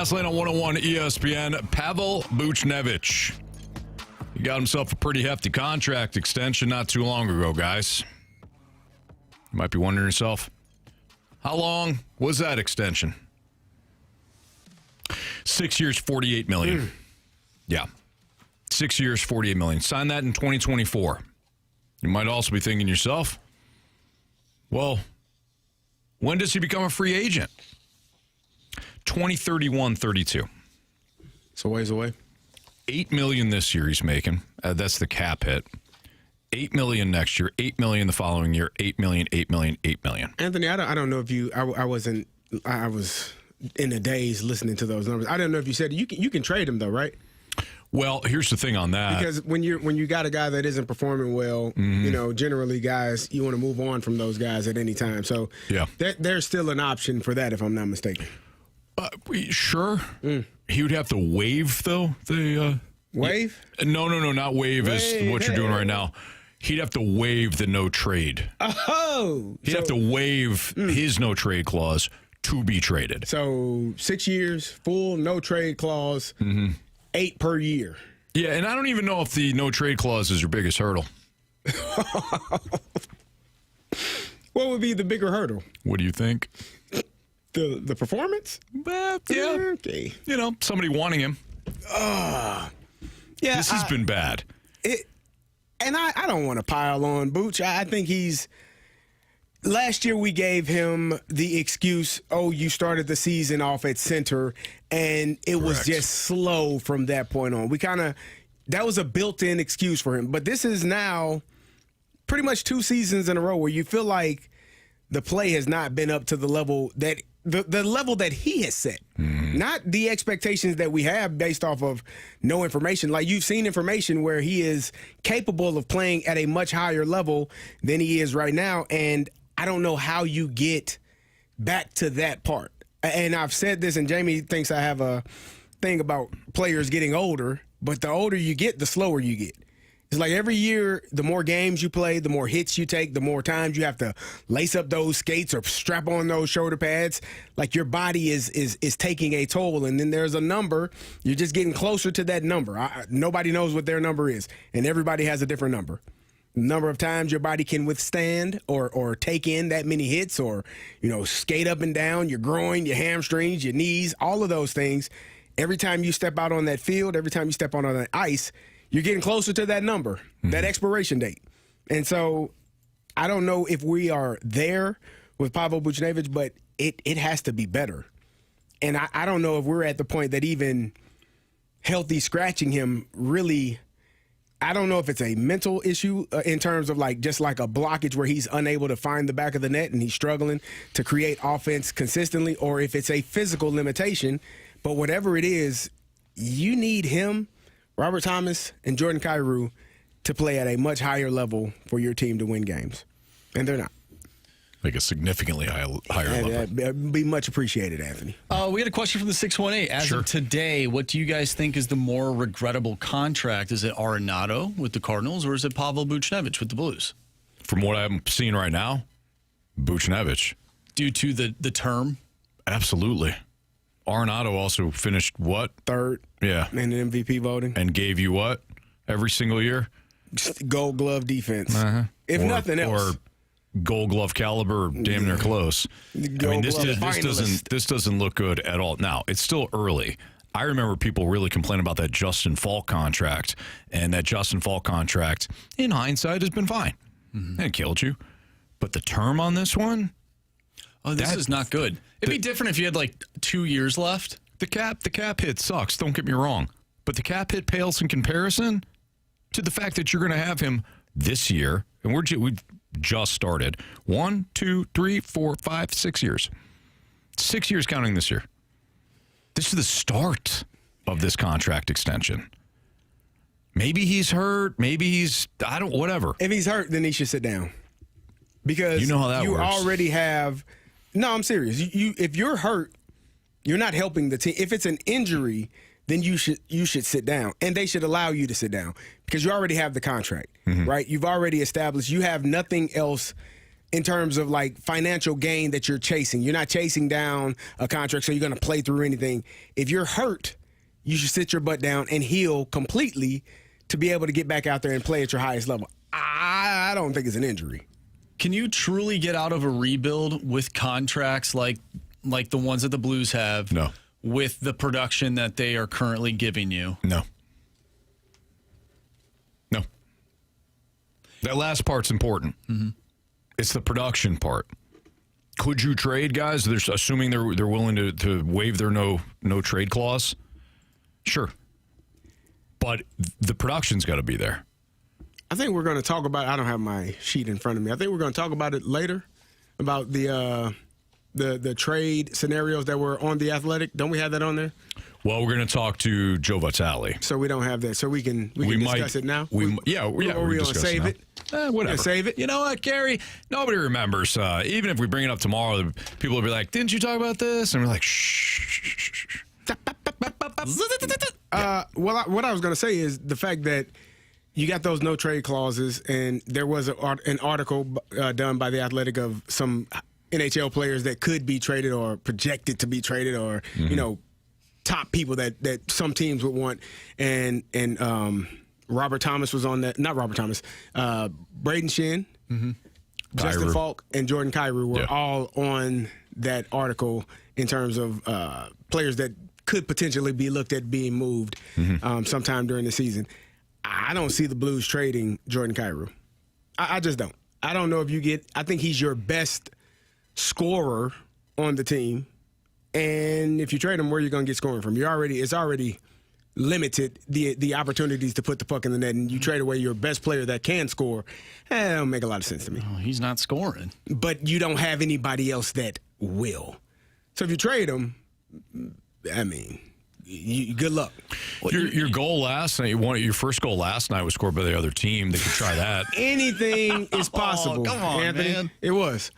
Fast Lane on 101 ESPN. Pavel Buchnevich. He got himself a pretty hefty contract extension not too long ago, guys. You might be wondering yourself, how long was that extension? 6 years, $48 million. Yeah. 6 years, $48 million. Sign that in 2024. You might also be thinking to yourself, well, when does he become a free agent? 2031-32. So ways away. $8 million this year he's making. That's the cap hit. $8 million next year. $8 million the following year. $8 million, $8 million, $8 million. Anthony, I don't know if you. I was in the days listening to those numbers. I don't know if you said you can trade him though, right? Well, here's the thing on that. Because when you got a guy that isn't performing well, generally guys, you want to move on from those guys at any time. So yeah, there's still an option for that if I'm not mistaken. Sure. He would have to waive, though. The waive? No, not waive is what you're doing right now. He'd have to waive the no trade. Oh. He'd have to waive his no trade clause to be traded. So 6 years, full no trade clause, 8 per year. Yeah, and I don't even know if the no trade clause is your biggest hurdle. What would be the bigger hurdle? What do you think? The performance? Yeah. Okay. Somebody wanting him. Yeah. This has been bad. And I don't want to pile on Booch. I think he's. Last year we gave him the excuse, you started the season off at center, and it was just slow from that point on. That was a built-in excuse for him. But this is now pretty much 2 seasons in a row where you feel like the play has not been up to the level that the level that he has set. Not the expectations that we have based off of no information. Like you've seen information where he is capable of playing at a much higher level than he is right now, and I don't know how you get back to that part. And I've said this, and Jamie thinks I have a thing about players getting older, but the older you get, the slower you get. It's like every year, the more games you play, the more hits you take, the more times you have to lace up those skates or strap on those shoulder pads. Like your body is taking a toll, and then there's a number. You're just getting closer to that number. Nobody knows what their number is, and everybody has a different number. Number of times your body can withstand or take in that many hits or, skate up and down, your groin, your hamstrings, your knees, all of those things. Every time you step out on that field, every time you step out on that ice, you're getting closer to that number, that expiration date. And so I don't know if we are there with Pavel Buchnevich, but it has to be better. And I don't know if we're at the point that even healthy scratching him really – I don't know if it's a mental issue in terms of just like a blockage where he's unable to find the back of the net and he's struggling to create offense consistently, or if it's a physical limitation. But whatever it is, you need him, Robert Thomas, and Jordan Kyrou to play at a much higher level for your team to win games. And they're not. Like a significantly higher level. That'd be much appreciated, Anthony. We had a question from the 618. As of today, what do you guys think is the more regrettable contract? Is it Arenado with the Cardinals, or is it Pavel Buchnevich with the Blues? From what I'm seeing right now, Buchnevich. Due to the term? Absolutely. Arenado also finished what? Third. Yeah. In the MVP voting. And gave you what? Every single year? Gold glove defense. If nothing else. Or Gold Glove caliber, damn near close. This doesn't look good at all. Now, it's still early. I remember people really complaining about that Justin Falk contract, and that Justin Falk contract, in hindsight, has been fine. It killed you. But the term on this one? This is not good. It'd be different if you had 2 years left. The cap hit sucks, don't get me wrong. But the cap hit pales in comparison to the fact that you're going to have him this year, and we've just started. 1, 2, 3, 4, 5, 6 years. 6 years counting this year. This is the start of this contract extension. Maybe he's hurt. Maybe he's, whatever. If he's hurt, then he should sit down. Because you know how that you works. Already have, no, I'm serious. If you're hurt, you're not helping the team. If it's an injury, then you should sit down, and they should allow you to sit down because you already have the contract, right? You've already established you have nothing else in terms of like financial gain that you're chasing. You're not chasing down a contract so you're going to play through anything. If you're hurt, you should sit your butt down and heal completely to be able to get back out there and play at your highest level. I don't think it's an injury. Can you truly get out of a rebuild with contracts like the ones that the Blues have? No. With the production that they are currently giving you? No. That last part's important. Mm-hmm. It's the production part. Could you trade guys? They're assuming they're willing to waive their no trade clause. Sure, but the production's got to be there. I think we're going to talk about. I don't have my sheet in front of me. I think we're going to talk about it later about the trade scenarios that were on The Athletic. Don't we have that on there? Well, we're going to talk to Joe Vitale. So we don't have that. So we can discuss it now. We're going to save it. Whatever. Save it. You know what, Carey? Nobody remembers. Even if we bring it up tomorrow, people will be like, "Didn't you talk about this?" And we're like, "Shh." What I was going to say is the fact that you got those no trade clauses, and there was an article done by The Athletic of some NHL players that could be traded or projected to be traded, or top people that some teams would want, and Robert Thomas was on that. Not Robert Thomas. Braden Shen, Justin Falk, and Jordan Kyrou were all on that article in terms of players that could potentially be looked at being moved sometime during the season. I don't see the Blues trading Jordan Kyrou. I just don't. I don't know if you get. I think he's your best scorer on the team, and if you trade him, where are you going to get scoring from? It's already limited the opportunities to put the puck in the net, and you trade away your best player that can score. That don't make a lot of sense to me. Oh, he's not scoring, but you don't have anybody else that will. So if you trade him, I mean, good luck. Your goal last night, your first goal last night was scored by the other team. They could try that. Anything is possible. Come on, Anthony. man. It was.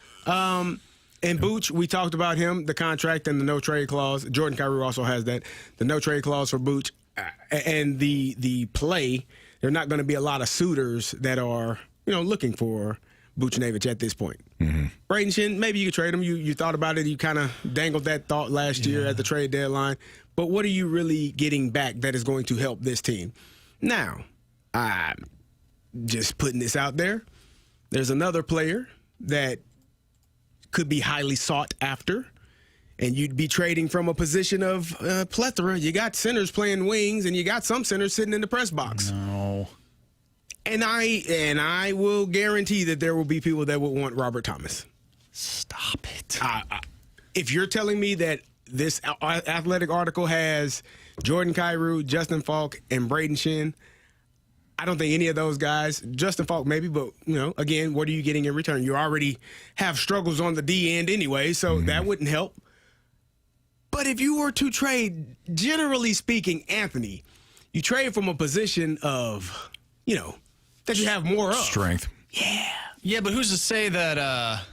And Booch, we talked about him, the contract and the no trade clause. Jordan Kyrou also has that. The no trade clause for Booch and the play. There are not going to be a lot of suitors that are looking for Buchnevich at this point. Mm-hmm. Braden Shen, maybe you could trade him. You thought about it. You kind of dangled that thought last year at the trade deadline. But what are you really getting back that is going to help this team? Now, I'm just putting this out there. There's another player that could be highly sought after, and you'd be trading from a position of plethora. You got centers playing wings, and you got some centers sitting in the press box. No. And I will guarantee that there will be people that will want Robert Thomas. Stop it. If you're telling me that this Athletic article has Jordan Kyrou, Justin Falk, and Braden Shen, I don't think any of those guys, Justin Falk maybe, but, again, what are you getting in return? You already have struggles on the D end anyway, so that wouldn't help. But if you were to trade, generally speaking, Anthony, you trade from a position of, that you have more of. Strength. Yeah. Yeah, but who's to say that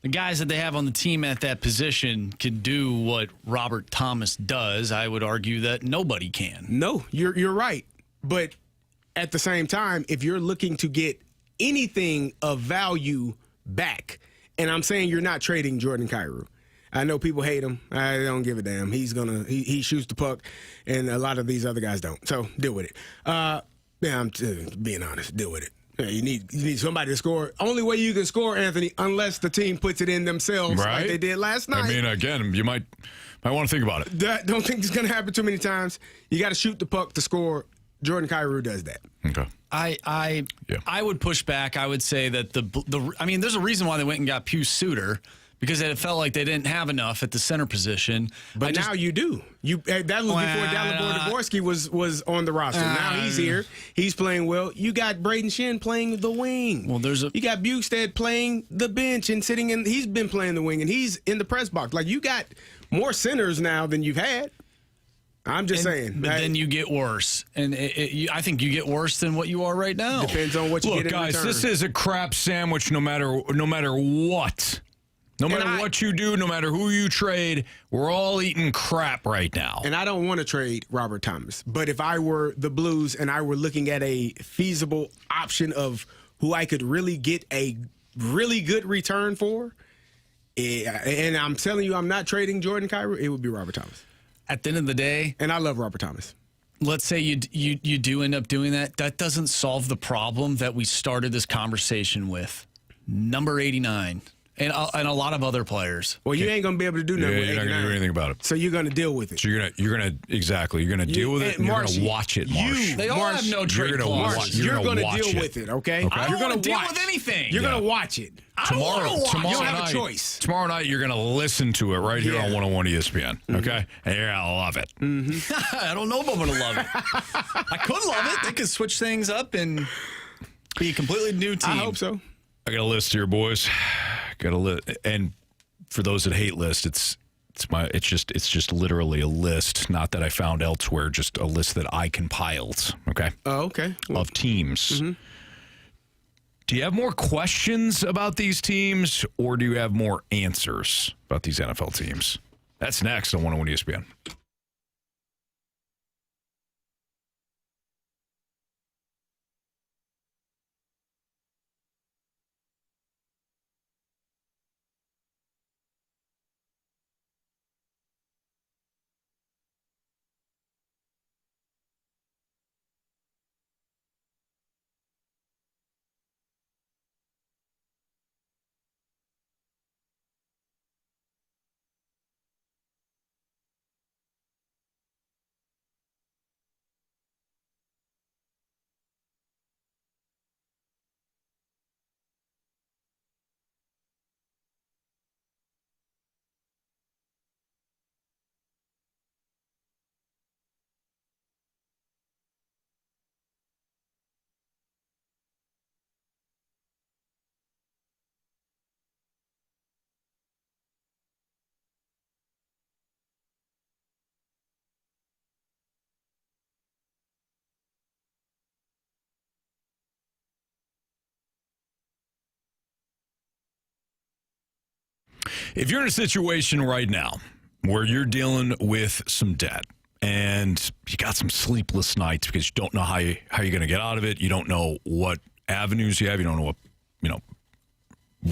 the guys that they have on the team at that position can do what Robert Thomas does? I would argue that nobody can. No, you're right. But at the same time, if you're looking to get anything of value back, and I'm saying you're not trading Jordan Kyrou. I know people hate him. I don't give a damn. He shoots the puck, and a lot of these other guys don't. So deal with it. I'm being honest. Deal with it. Yeah, you need somebody to score. Only way you can score, Anthony, unless the team puts it in themselves, right? Like they did last night. I mean, again, you might want to think about it. Don't think it's going to happen too many times. You got to shoot the puck to score. Jordan Kyrou does that. Okay. I would push back. I would say that there's a reason why they went and got Pius Suter, because it felt like they didn't have enough at the center position. But now you do. That was before Dalibor Dvorsky was on the roster. Now he's here. He's playing well. You got Braden Shen playing the wing. Well, you got Bukestad playing the bench and sitting in. He's been playing the wing, and he's in the press box. Like, you got more centers now than you've had. I'm just saying. But then you get worse. And I think you get worse than what you are right now. Depends on what you get in guys, return. this is a crap sandwich no matter what. No matter what you do, no matter who you trade, we're all eating crap right now. And I don't want to trade Robert Thomas. But if I were the Blues and I were looking at a feasible option of who I could really get a really good return for, and I'm telling you, I'm not trading Jordan Kyrou, it would be Robert Thomas. At the end of the day, and I love Robert Thomas. Let's say you do end up doing that. That doesn't solve the problem that we started this conversation with. Number 89. And a lot of other players. Well, you ain't gonna be able to do nothing. You're not gonna do anything about it. So you're gonna deal with it. So you're gonna deal with it. And you're gonna watch it, Marsh. They all have no trade clauses. You're gonna deal with it, okay? I don't want to deal with anything. You're gonna watch it. Tomorrow you don't have night, a choice. Tomorrow night, you're gonna listen to it right here on 101 ESPN. Okay, and you're gonna love it. I don't know if I'm gonna love it. I could love it. They could switch things up and be a completely new team. I hope so. I got a list here, boys. Got a list, and for those that hate lists, it's just literally a list, not that I found elsewhere, just a list that I compiled. Okay. Oh, okay. Of teams. Do you have more questions about these teams, or do you have more answers about these NFL teams? That's next on 101 ESPN. If you're in a situation right now where you're dealing with some debt and you got some sleepless nights because you don't know how you're going to get out of it, you don't know what avenues you have, you don't know what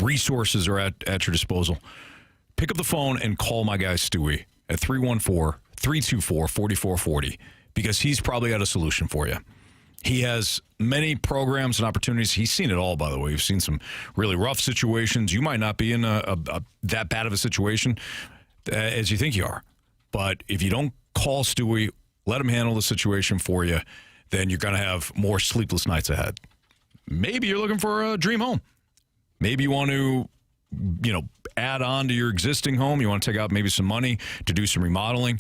resources are at your disposal, pick up the phone and call my guy Stewie at 314-324-4440 because he's probably got a solution for you. He has many programs and opportunities. He's seen it all, by the way. You've seen some really rough situations. You might not be in that bad of a situation as you think you are. But if you don't call Stewie, let him handle the situation for you, then you're going to have more sleepless nights ahead. Maybe you're looking for a dream home. Maybe you want to, add on to your existing home. You want to take out maybe some money to do some remodeling.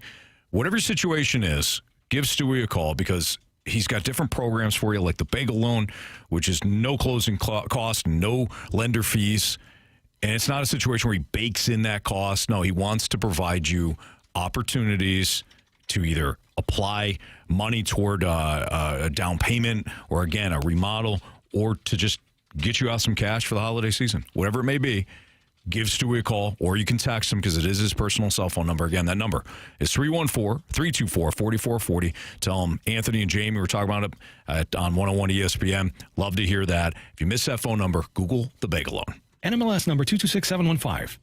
Whatever your situation is, give Stewie a call because he's got different programs for you, like the Bagel Loan, which is no closing cost, no lender fees. And it's not a situation where he bakes in that cost. No, he wants to provide you opportunities to either apply money toward a down payment or, again, a remodel, or to just get you out some cash for the holiday season. Whatever it may be, give Stewie a call, or you can text him because it is his personal cell phone number. Again, that number is 314-324-4440. Tell him Anthony and Jamie were talking about it on 101 ESPN. Love to hear that. If you miss that phone number, Google the Bagel Loan. NMLS number 226715.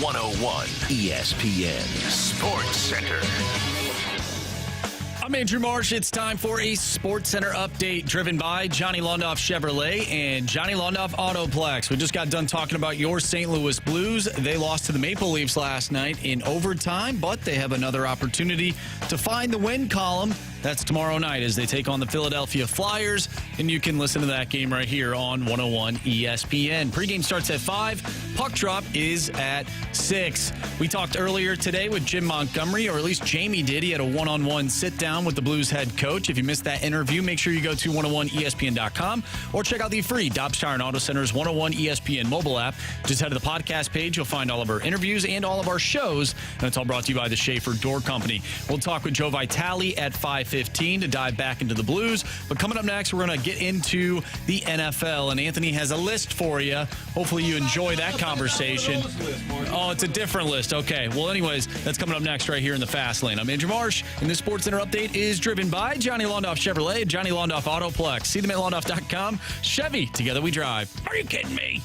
101 ESPN Sports Center. I'm Andrew Marsh. It's time for a Sports Center update driven by Johnny Londoff Chevrolet and Johnny Londoff Autoplex. We just got done talking about your St. Louis Blues. They lost to the Maple Leafs last night in overtime, but they have another opportunity to find the win column. That's tomorrow night as they take on the Philadelphia Flyers, and you can listen to that game right here on 101 ESPN. Pregame starts at 5. Puck drop is at 6. We talked earlier today with Jim Montgomery, or at least Jamie did. He had a one-on-one sit-down with the Blues head coach. If you missed that interview, make sure you go to 101ESPN.com or check out the free Dobbs Tire and Auto Center's 101 ESPN mobile app. Just head to the podcast page. You'll find all of our interviews and all of our shows, and it's all brought to you by the Schaefer Door Company. We'll talk with Joe Vitale at 5:15 to dive back into the Blues. But coming up next, we're going to get into the NFL, and Anthony has a list for you. Hopefully you enjoy that conversation. Oh, it's a different list. Okay. Well, anyways, that's coming up next right here in the Fast Lane. I'm Andrew Marsh, and this Sports Center update is driven by Johnny Londoff Chevrolet and Johnny Londoff Autoplex. See them at londoff.com. Chevy, together we drive. Are you kidding me?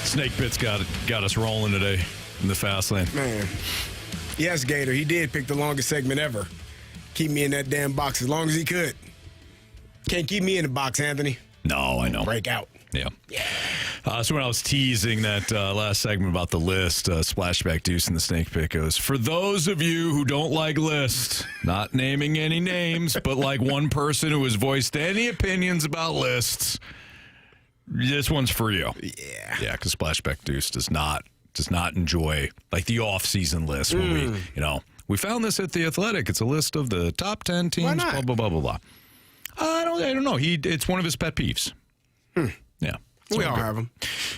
Snake Pit's got us rolling today in the Fast Lane. Man. Yes, Gator, he did pick the longest segment ever. Keep me in that damn box as long as he could. Can't keep me in the box, Anthony. No, I know. Break out. Yeah. So when I was teasing that last segment about the list, Splashback Deuce and the Snake Pit goes, for those of you who don't like lists, not naming any names, but like one person who has voiced any opinions about lists, this one's for you. Yeah. Yeah, because Splashback Deuce does not enjoy like the off-season list where we found this at The Athletic. It's a list of the top 10 teams, Why not? blah, blah, blah, blah, blah. I don't know. It's one of his pet peeves. Yeah. We all have them.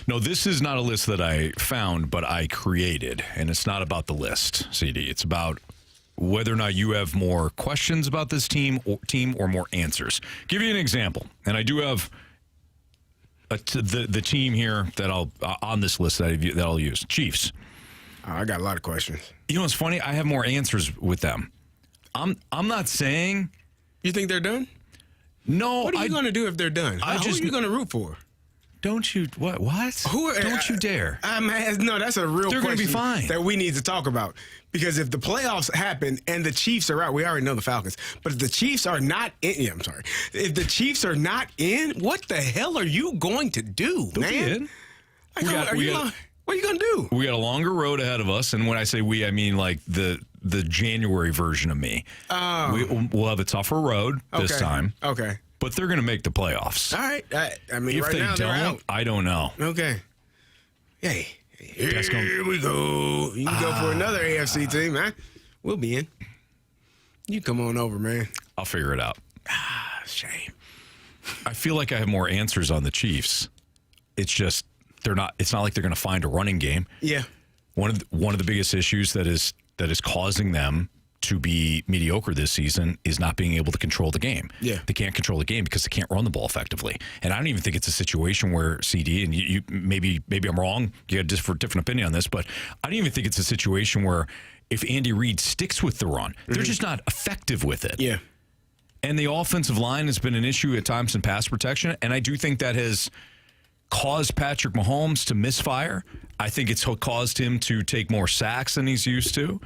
No, this is not a list that I found, but I created, and it's not about the list, CD. It's about whether or not you have more questions about this team or more answers. Give you an example, and I do have the team here that I'll on this list that I'll use. Chiefs. I got a lot of questions. You know what's funny? I have more answers with them. I'm not saying. You think they're done? No. What are you going to do if they're done? Who are you going to root for? Don't you what? Don't you dare! No, that's a real. They're going to be fine. That we need to talk about, because if the playoffs happen and the Chiefs are out, we already know the Falcons. But if the Chiefs are not in, I'm sorry. If the Chiefs are not in, what the hell are you going to do, They'll man? Be in. What are you going to do? We got a longer road ahead of us, and when I say we, I mean like the January version of me. We'll have a tougher road this time. Okay. But they're going to make the playoffs. All right. I mean, if right they now they're out. I don't know. Okay. Hey, here we go. You can go for another AFC team, huh? We'll be in. You come on over, man. I'll figure it out. Shame. I feel like I have more answers on the Chiefs. It's just it's not like they're going to find a running game. Yeah. One of the biggest issues that is causing them to be mediocre this season is not being able to control the game. Yeah. They can't control the game because they can't run the ball effectively. And I don't even think it's a situation where CD, and you maybe I'm wrong, you got a different opinion on this, but I don't even think it's a situation where if Andy Reid sticks with the run, they're just not effective with it. Yeah. And the offensive line has been an issue at times in pass protection, and I do think that has caused Patrick Mahomes to misfire. I think it's caused him to take more sacks than he's used to.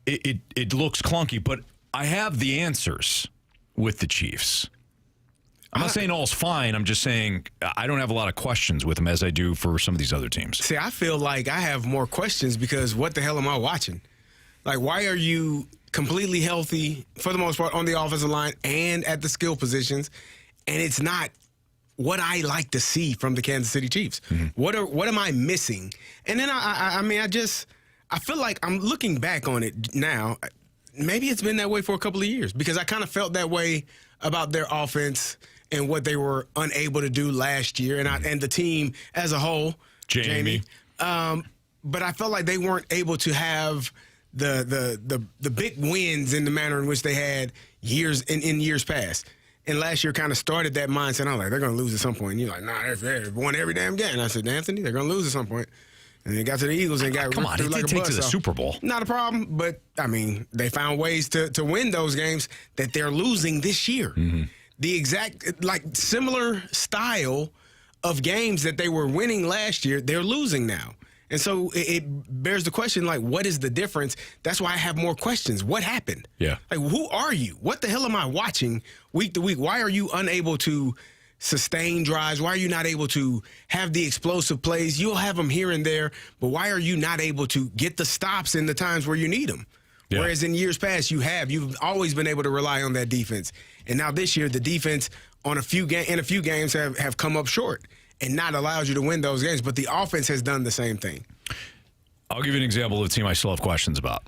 It looks clunky, but I have the answers with the Chiefs. I'm not saying all's fine. I'm just saying I don't have a lot of questions with them as I do for some of these other teams. See, I feel like I have more questions because what the hell am I watching? Like, why are you completely healthy, for the most part, on the offensive line and at the skill positions, and it's not what I like to see from the Kansas City Chiefs? Mm-hmm. What am I missing? And then, I feel like I'm looking back on it now. Maybe it's been that way for a couple of years because I kind of felt that way about their offense and what they were unable to do last year and the team as a whole. Jamie. But I felt like they weren't able to have the big wins in the manner in which they had in years past. And last year kind of started that mindset. I'm like, they're going to lose at some point. And you're like, nah, they've won every damn game. And I said, Anthony, they're going to lose at some point. And they got to the Eagles and got come on, it did take to the Super Bowl. Not a problem, but, I mean, they found ways to win those games that they're losing this year. Mm-hmm. The exact, like, similar style of games that they were winning last year, they're losing now. And so it bears the question, like, what is the difference? That's why I have more questions. What happened? Yeah. Like, who are you? What the hell am I watching week to week? Why are you unable to sustain drives? Why are you not able to have the explosive plays? You'll have them here and there, but why are you not able to get the stops in the times where you need them? Yeah. Whereas in years past, you've always been able to rely on that defense. And now this year, the defense in a few games have come up short and not allowed you to win those games. But the offense has done the same thing. I'll give you an example of a team I still have questions about.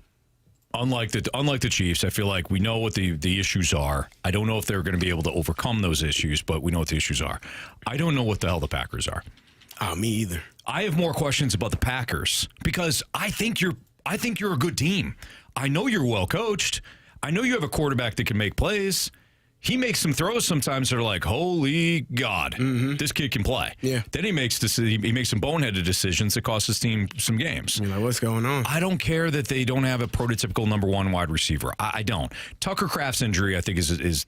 Unlike the Chiefs, I feel like we know what the issues are. I don't know if they're going to be able to overcome those issues, but we know what the issues are. I don't know what the hell the Packers are. Oh, me either. I have more questions about the Packers because I think you're a good team. I know you're well coached. I know you have a quarterback that can make plays. He makes some throws sometimes that are like, holy God, this kid can play. Yeah. Then he makes some boneheaded decisions that cost his team some games. You're like, what's going on? I don't care that they don't have a prototypical number one wide receiver. I don't. Tucker Kraft's injury, I think,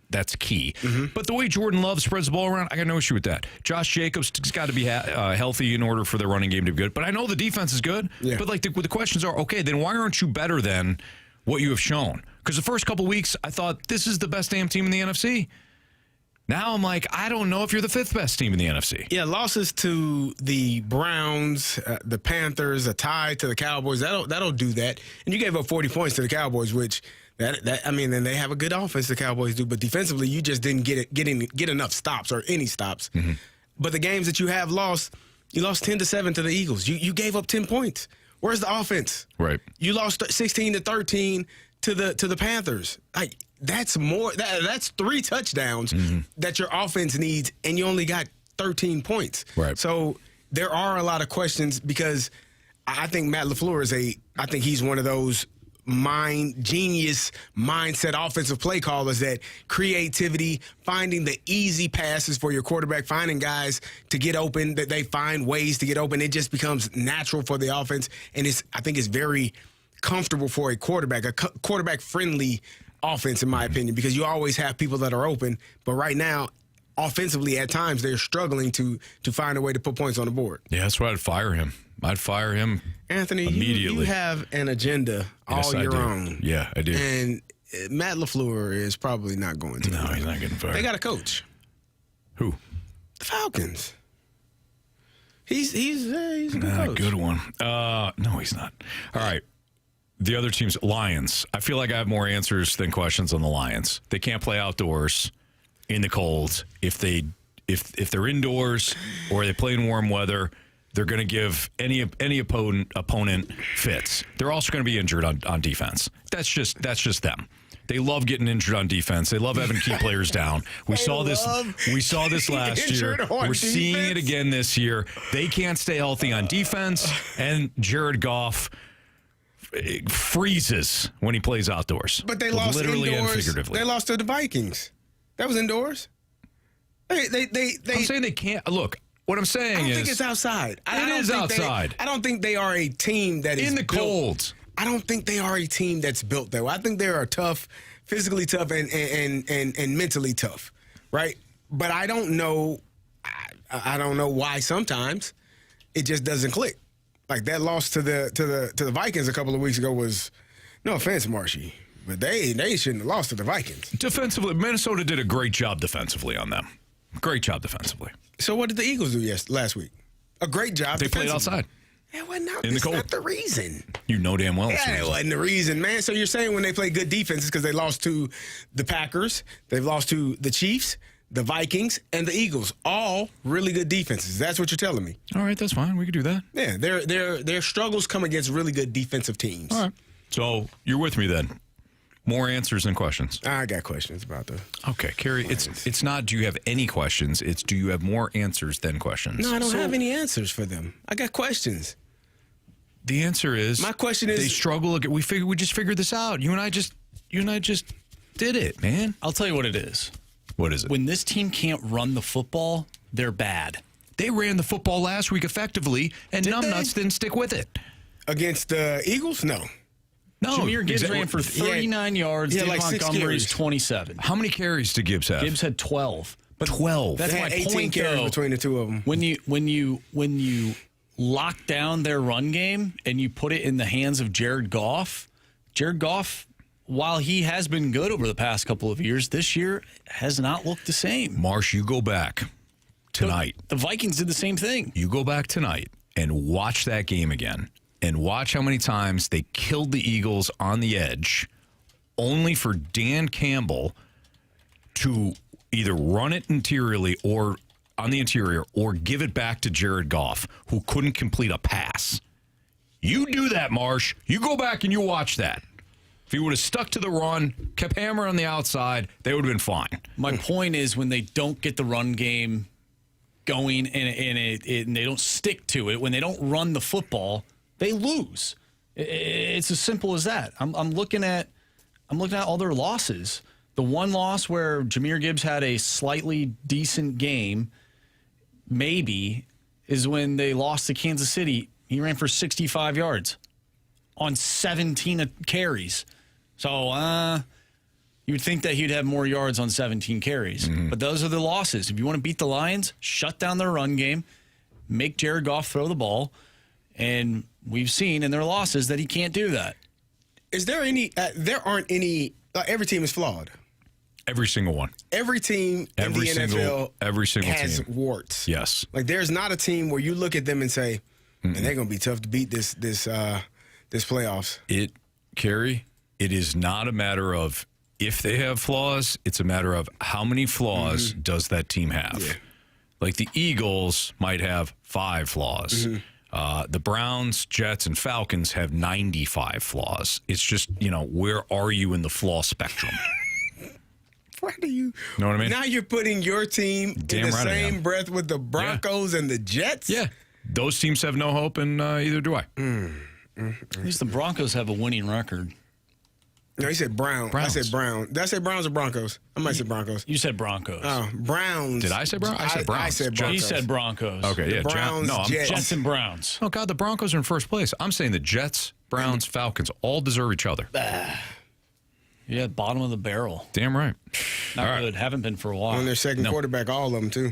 that's key. But the way Jordan Love spreads the ball around, I got no issue with that. Josh Jacobs has got to be healthy in order for their running game to be good. But I know the defense is good. Yeah. But like the questions are, okay, then why aren't you better than what you have shown? Because the first couple weeks, I thought this is the best damn team in the NFC. Now I'm like, I don't know if you're the fifth best team in the NFC. Yeah, losses to the Browns, the Panthers, a tie to the Cowboys, that'll do that. And you gave up 40 points to the Cowboys, which and they have a good offense, the Cowboys do, but defensively you just didn't get enough stops or any stops. But the games that you have lost, you lost 10-7 to the Eagles. You gave up 10 points. Where's the offense? Right. You lost 16-13 to the Panthers. Like, that's more. That's 3 touchdowns that your offense needs, and you only got 13 points. Right. So there are a lot of questions because I think Matt LaFleur I think he's one of those genius mindset offensive play callers that creativity, finding the easy passes for your quarterback, finding guys to get open, that they find ways to get open. It just becomes natural for the offense, and I think it's very comfortable for a quarterback-friendly offense, in my opinion, because you always have people that are open. But right now, offensively, at times, they're struggling to find a way to put points on the board. Yeah, that's why I'd fire him. Anthony, immediately. You have an agenda all your own. Yeah, I do. And Matt LaFleur is probably not going to. No, he's not getting fired. They got a coach. Who? The Falcons. He's a good coach. Good one. No, he's not. All right. The other teams, Lions. I feel like I have more answers than questions on the Lions. They can't play outdoors in the cold. If they're indoors or they play in warm weather, they're going to give any opponent fits. They're also going to be injured on defense. That's just them. They love getting injured on defense. They love having key players down. We saw this last year. We're seeing it again this year. They can't stay healthy on defense, and Jared Goff freezes when he plays outdoors. But they lost literally indoors. And figuratively. They lost to the Vikings. That was indoors. I'm saying they can't. Look, what I'm saying is, I don't think it's outside. It is outside. I don't think they are a team that is in the cold. I don't think they are a team that's built that way. I think they are tough, physically tough, and mentally tough, right? But I don't know. I don't know why sometimes it just doesn't click. Like that loss to the Vikings a couple of weeks ago was, no offense, Marshy, but they shouldn't have lost to the Vikings. Defensively, Minnesota did a great job defensively on them. Great job defensively. So what did the Eagles do last week? A great job. They played outside. That wasn't in the cold. Not the reason. You know damn well. Yeah, it wasn't the reason, man. So you're saying when they play good defense, it's because they lost to the Packers, they've lost to the Chiefs, the Vikings, and the Eagles. All really good defenses. That's what you're telling me. All right, that's fine. We can do that. Yeah, their struggles come against really good defensive teams. All right. So you're with me then. More answers than questions. I got questions about the. Okay, Carey. It's not. Do you have any questions? It's do you have more answers than questions? No, I don't have any answers for them. I got questions. The answer is my question is they struggle. We just figured this out. You and I just did it, man. I'll tell you what it is. What is it? When this team can't run the football, they're bad. They ran the football last week effectively, and numbnuts didn't stick with it. Against the Eagles? No. No. Jameer Gibbs ran for 39 yards. Yeah, David like 6 Montgomery's carries. 27. How many carries did Gibbs have? Gibbs had 12. But 12. That's They my had 18 point, carries though. between the two of them. When you lock down their run game and you put it in the hands of Jared Goff, while he has been good over the past couple of years, this year has not looked the same. Marsh, you go back tonight. The Vikings did the same thing. You go back tonight and watch that game again and watch how many times they killed the Eagles on the edge only for Dan Campbell to either run it interiorly or on the interior or give it back to Jared Goff, who couldn't complete a pass. You do that, Marsh. You go back and you watch that. If he would have stuck to the run, kept hammering on the outside, they would have been fine. My point is when they don't get the run game going and they don't stick to it, when they don't run the football, they lose. It's as simple as that. I'm looking at all their losses. The one loss where Jameer Gibbs had a slightly decent game, maybe, is when they lost to Kansas City. He ran for 65 yards on 17 carries. So you would think that he'd have more yards on 17 carries. Mm-hmm. But those are the losses. If you want to beat the Lions, shut down their run game, make Jared Goff throw the ball, and we've seen in their losses that he can't do that. Is there any there aren't any every team is flawed. Every single one. Every team in the NFL every single has team. warts. Yes. Like there's not a team where you look at them and say, man, they're going to be tough to beat this playoffs. Carey, it is not a matter of if they have flaws, it's a matter of how many flaws does that team have. Yeah. Like the Eagles might have 5 flaws. The Browns, Jets, and Falcons have 95 flaws. It's just, where are you in the flaw spectrum? Why do you know what I mean? Now you're putting your team in the same breath with the Broncos and the Jets? Yeah. Those teams have no hope, and either do I. At least the Broncos have a winning record. No, he said Browns. I said Brown. Did I say Browns or Broncos? I might say Broncos. You said Broncos. Oh, Browns. Did I say Browns? I said Browns. I said Broncos. He said Broncos. Okay, yeah. Browns, Jets and Browns. Oh, God, the Broncos are in first place. I'm saying the Jets, Browns, Falcons all deserve each other. Yeah, bottom of the barrel. Damn right. Not good. Haven't been for a while. On their second quarterback, all of them, too.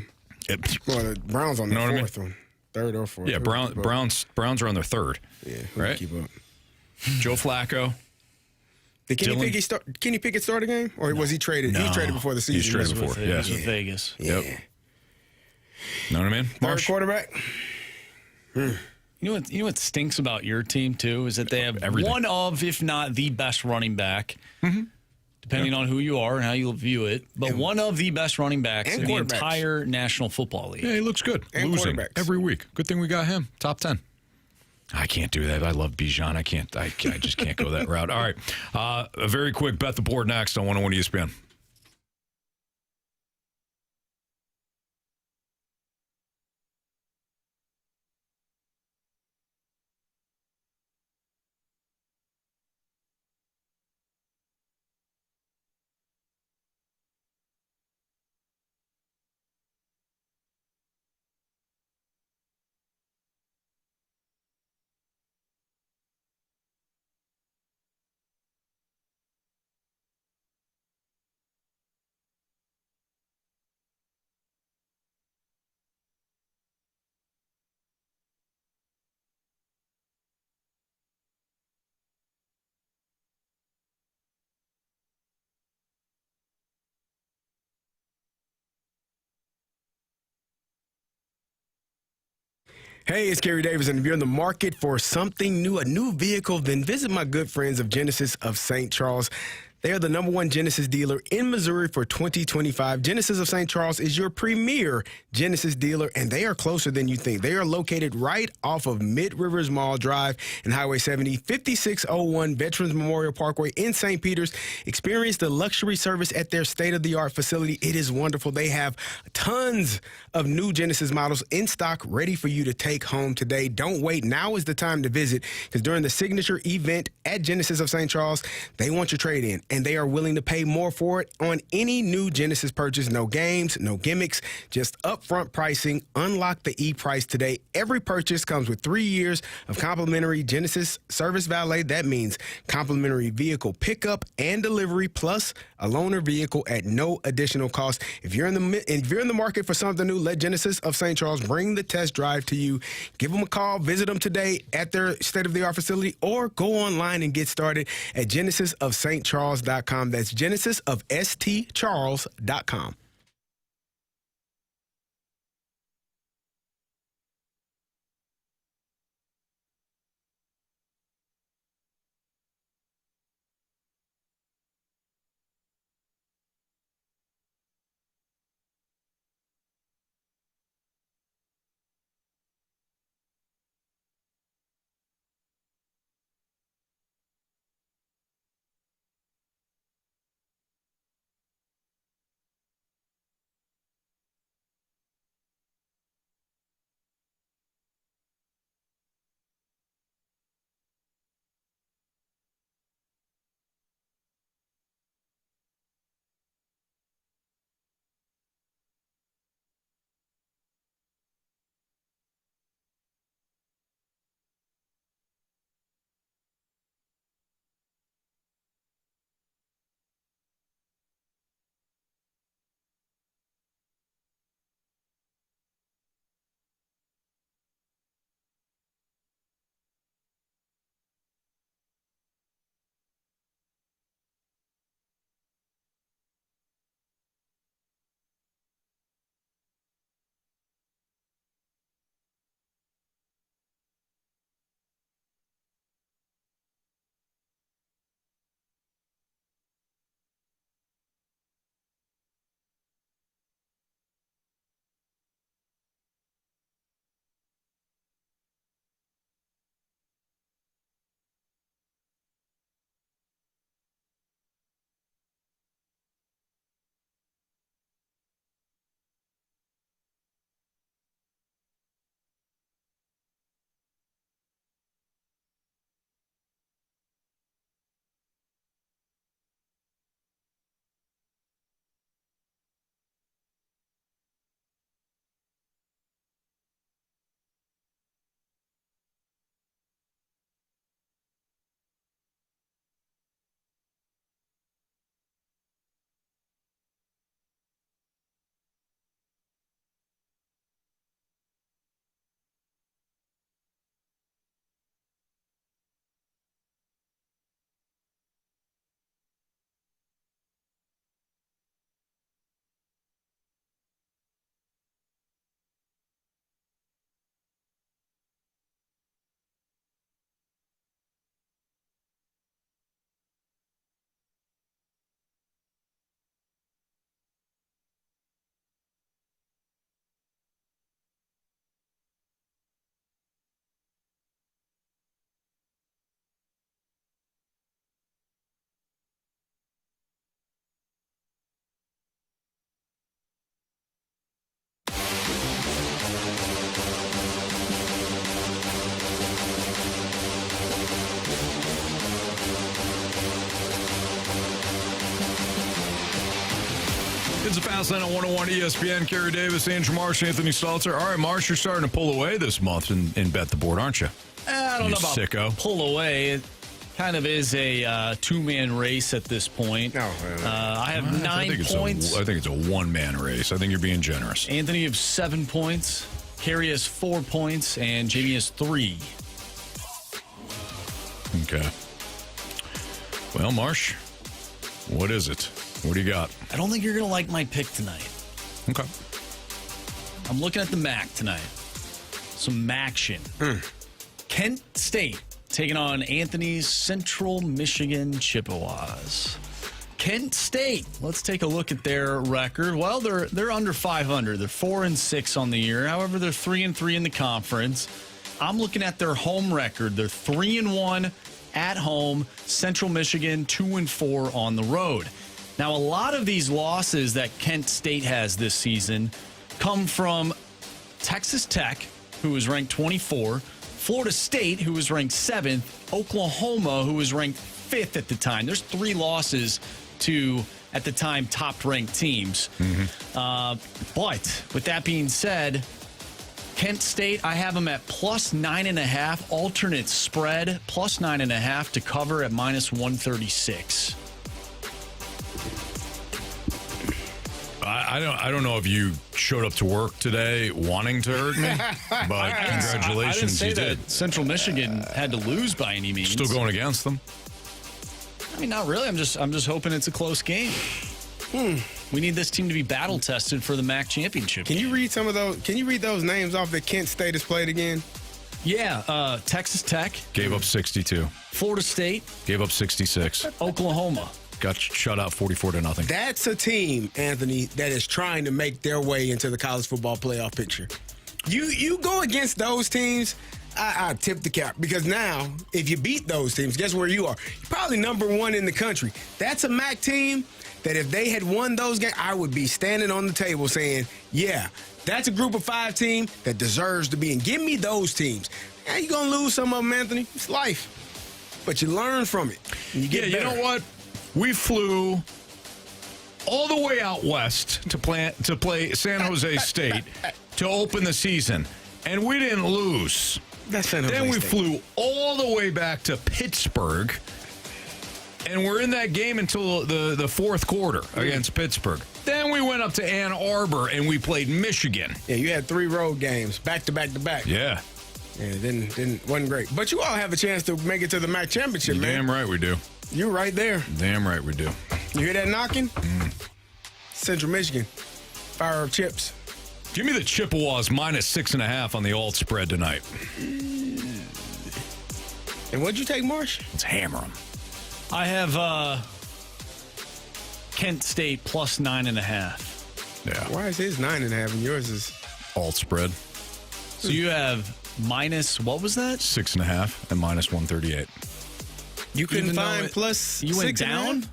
Well, the Browns on their fourth one. Third or fourth. Yeah, Browns are on their third. Yeah, right? Keep up. Joe Flacco. Did Kenny Pickett start a game? Or was he traded? No. He traded before the season. He was traded before, He was with Vegas. Yep. Know what I mean? Third quarterback? You know what stinks about your team, too, is that they have one of, if not the best running back, depending on who you are and how you view it, but one of the best running backs in the entire National Football League. Yeah, he looks good. And losing every week. Good thing we got him. Top 10. I can't do that. I love Bijan. I just can't go that route. All right. A very quick bet the board next on 101 ESPN. Hey, it's Carey Davis, and if you're in the market for something new, a new vehicle, then visit my good friends of Genesis of St. Charles. They are the #1 Genesis dealer in Missouri for 2025. Genesis of St. Charles is your premier Genesis dealer, and they are closer than you think. They are located right off of Mid-Rivers Mall Drive and Highway 70, 5601 Veterans Memorial Parkway in St. Peters. Experience the luxury service at their state-of-the-art facility. It is wonderful. They have tons of new Genesis models in stock ready for you to take home today. Don't wait. Now is the time to visit, because during the signature event at Genesis of St. Charles, they want your trade-in. and they are willing to pay more for it on any new Genesis purchase. No games, no gimmicks, just upfront pricing. Unlock the e-price today. Every purchase comes with 3 years of complimentary Genesis Service Valet. That means complimentary vehicle pickup and delivery, plus a loaner vehicle at no additional cost. If you're in the market for something new, let Genesis of St. Charles bring the test drive to you. Give them a call. Visit them today at their state-of-the-art facility, or go online and get started at genesisofstcharles.com. That's genesisofstcharles.com. It's a Fast Lane on 101 ESPN. Carey Davis, Andrew Marsh, Anthony Stalter. All right, Marsh, you're starting to pull away this month and bet the board, aren't you? I don't know about sicko. Pull away. It kind of is a two-man race at this point. No, I have 9 points. I think it's a one-man race. I think you're being generous. Anthony, you have 7 points. Carey has 4 points, and Jamie has 3. Okay. Well, Marsh, what is it? What do you got? I don't think you're going to like my pick tonight. Okay. I'm looking at the MAC tonight. Some MACtion. Kent State taking on Anthony's Central Michigan Chippewas. Kent State. Let's take a look at their record. Well, they're under 500. They're 4-6 on the year. However, they're 3-3 in the conference. I'm looking at their home record. They're 3-1 at home. Central Michigan 2-4 on the road. Now, a lot of these losses that Kent State has this season come from Texas Tech, who is ranked 24, Florida State, who is ranked 7th, Oklahoma, who is ranked 5th at the time. There's 3 losses to, at the time, top-ranked teams. But with that being said, Kent State, I have them at plus 9.5, alternate spread, plus 9.5 to cover at minus 136. I don't know if you showed up to work today wanting to hurt me, but congratulations, I didn't say you that did. Central Michigan had to lose by any means. Still going against them. I mean, not really. I'm just hoping it's a close game. We need this team to be battle tested for the MAC championship. Can you read some of those? Can you read those names off that Kent State has played again? Yeah, Texas Tech Gave up 62. Florida State, Gave up 66. Oklahoma. Got shut out 44-0. That's a team, Anthony, that is trying to make their way into the college football playoff picture. You go against those teams, I tip the cap, because now if you beat those teams, guess where you are? You're probably number 1 in the country. That's a MAC team that if they had won those games, I would be standing on the table saying, yeah, that's a group of 5 team that deserves to be in. Give me those teams. Now you're going to lose some of them, Anthony. It's life. But you learn from it. And you get better. You know what? We flew all the way out west to play San Jose State to open the season, and we didn't lose. That's San Jose Then we State. flew all the way back to Pittsburgh, and we're in that game until the fourth quarter against Pittsburgh. Then we went up to Ann Arbor, and we played Michigan. Yeah, you had 3 road games, back to back to back. Yeah. Yeah, wasn't great. But you all have a chance to make it to the MAC championship, You're man. damn right we do. You're right there. Damn right we do. You hear that knocking? Central Michigan. Fire up chips. Give me the Chippewas minus 6.5 on the alt spread tonight. And what'd you take, Marsh? Let's hammer them. I have Kent State plus 9.5. Yeah. Why is his 9.5 and yours is Alt spread. So you have minus, what was that? 6.5 and minus 138. You couldn't Even though find plus you went 6.5? down?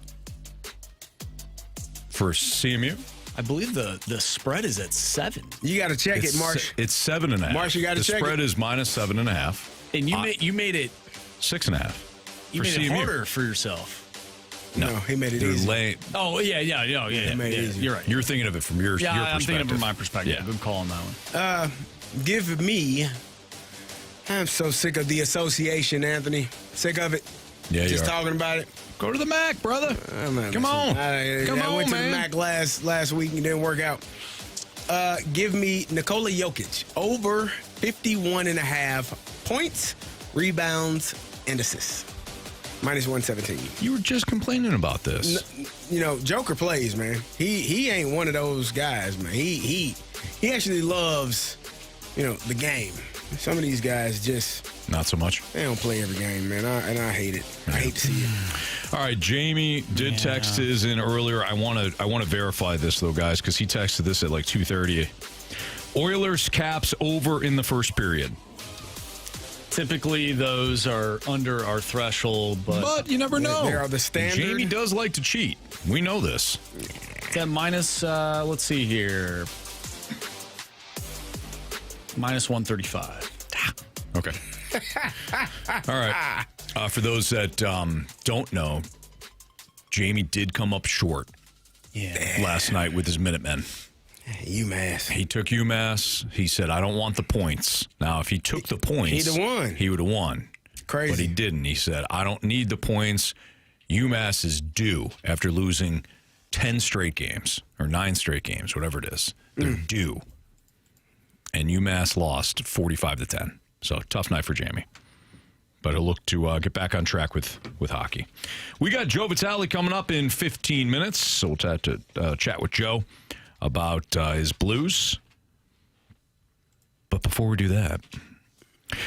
For CMU? I believe the spread is at 7. You got to check it, Marsh. It's 7.5. Marsh, you gotta check The spread it. is minus 7.5. And you made it 6.5. you for made it CMU. harder for yourself. No, he made it They're easy. late. Oh yeah. made it easy. You're right. You're thinking of it from your I'm perspective. thinking from my perspective. Yeah. Good call on that one. Give me. I'm so sick of the association, Anthony. Sick of it. Yeah, you Just are. talking about it. Go to the MAC, brother. Come on. I Come on, went to man. the MAC last week and it didn't work out. Give me Nikola Jokic over 51.5 points, rebounds, and assists. Minus 117. You were just complaining about this. Joker plays, man. He ain't one of those guys, man. He actually loves, the game. Some of these guys just Not so much. they don't play every game, man. I hate it. I hate to see it. All right, Jamie did text his in earlier. I want to verify this though, guys, because he texted this at like 2:30. Oilers caps over in the first period. Typically, those are under our threshold, But you never know. There are the standard. Jamie does like to cheat. We know this. that minus, let's see here, minus 135. Okay. All right. For those that don't know, Jamie did come up short last night with his Minutemen. UMass. He took UMass. He said, I don't want the points. Now, if he took the points, He'd have won. He would have won. Crazy. But he didn't. He said, I don't need the points. UMass is due after losing 10 straight games or 9 straight games, whatever it is. They're due. And UMass lost 45-10. So tough night for Jamie. But he'll look to get back on track with hockey. We got Joe Vitale coming up in 15 minutes. So we'll chat with Joe about his Blues. But before we do that,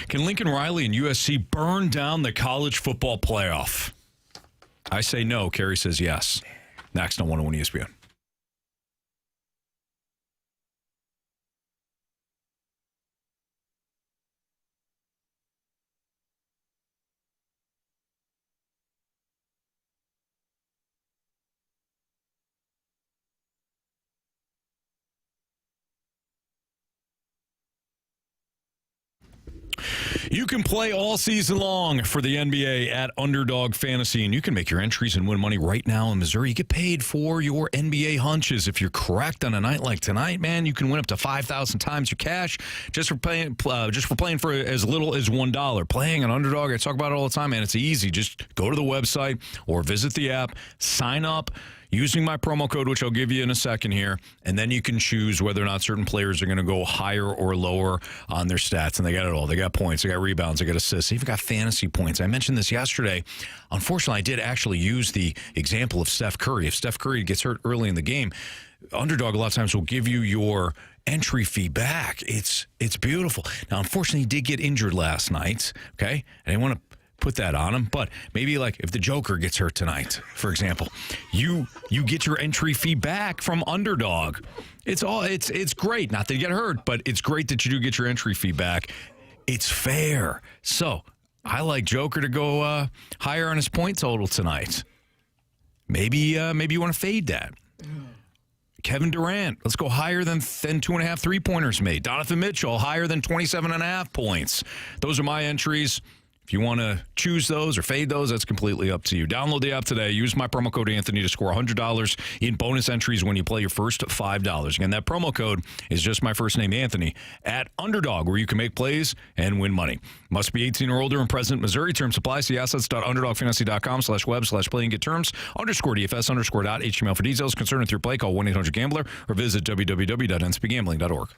can Lincoln Riley and USC burn down the college football playoff? I say no. Carey says yes. Next on 101 ESPN. You can play all season long for the NBA at Underdog Fantasy, and you can make your entries and win money right now in Missouri. You get paid for your NBA hunches. If you're correct on a night like tonight, man, you can win up to 5,000 times your cash just for playing for as little as $1. Playing an Underdog, I talk about it all the time, man. It's easy. Just go to the website or visit the app, sign up using my promo code, which I'll give you in a second here, and then you can choose whether or not certain players are going to go higher or lower on their stats. And they got it all. They got points, they got rebounds, they got assists, they even got fantasy points. I mentioned this yesterday. Unfortunately, I did actually use the example of Steph Curry. If Steph Curry gets hurt early in the game, Underdog a lot of times will give you your entry fee back. It's beautiful. Now, unfortunately, he did get injured last night, okay? I didn't want to put that on him, but maybe like if the Joker gets hurt tonight, for example, you get your entry fee back from Underdog. It's great not that you get hurt, but it's great that you do get your entry fee back. It's fair. So I like Joker to go higher on his point total tonight. Maybe you want to fade that. Kevin Durant, let's go higher than 2.5 3-pointers made. Donovan Mitchell, higher than 27.5 points. Those are my entries. If you want to choose those or fade those, that's completely up to you. Download the app today. Use my promo code Anthony to score $100 in bonus entries when you play your first $5. Again, that promo code is just my first name, Anthony, at Underdog, where you can make plays and win money. Must be 18 or older and present in Missouri. Terms apply. See assets.underdogfantasy.com/web/play and get terms. _DFS_.html for details. Concerned with your play, call 1-800-GAMBLER or visit www.ncbgambling.org.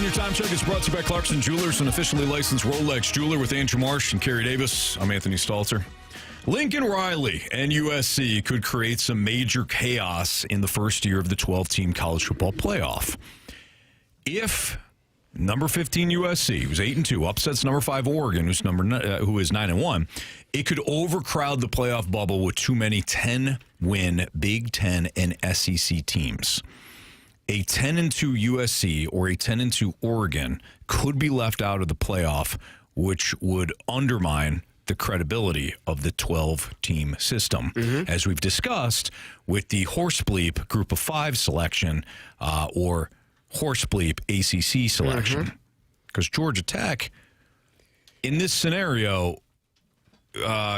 Your time check is brought to you by Clarkson Jewelers, an officially licensed Rolex jeweler with Andrew Marsh and Carey Davis. I'm Anthony Stalter. Lincoln Riley and USC could create some major chaos in the first year of the 12-team college football playoff. If number 15 USC, who's 8-2, upsets number 5 Oregon, who is 9-1, it could overcrowd the playoff bubble with too many 10-win Big Ten and SEC teams. A 10-2 USC or a 10-2 Oregon could be left out of the playoff, which would undermine the credibility of the 12-team system, as we've discussed with the horse bleep group of 5 selection or horse bleep ACC selection. Because Georgia Tech, in this scenario,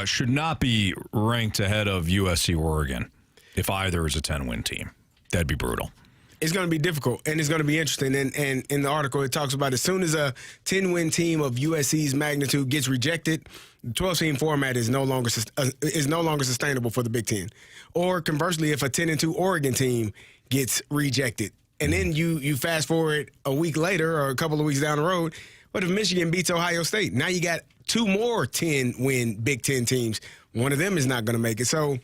should not be ranked ahead of USC or Oregon if either is a 10-win team. That'd be brutal. It's going to be difficult, and it's going to be interesting. And in the article, it talks about as soon as a 10-win team of USC's magnitude gets rejected, the 12-team format is no longer sustainable for the Big Ten. Or conversely, if a 10-2 Oregon team gets rejected, and then you fast forward a week later or a couple of weeks down the road, what if Michigan beats Ohio State? Now you got 2 more 10-win Big Ten teams. One of them is not going to make it. So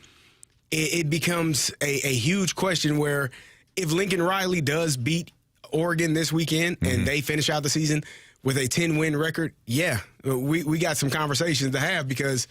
it becomes a huge question where if Lincoln Riley does beat Oregon this weekend and they finish out the season with a 10-win record, we got some conversations to have, because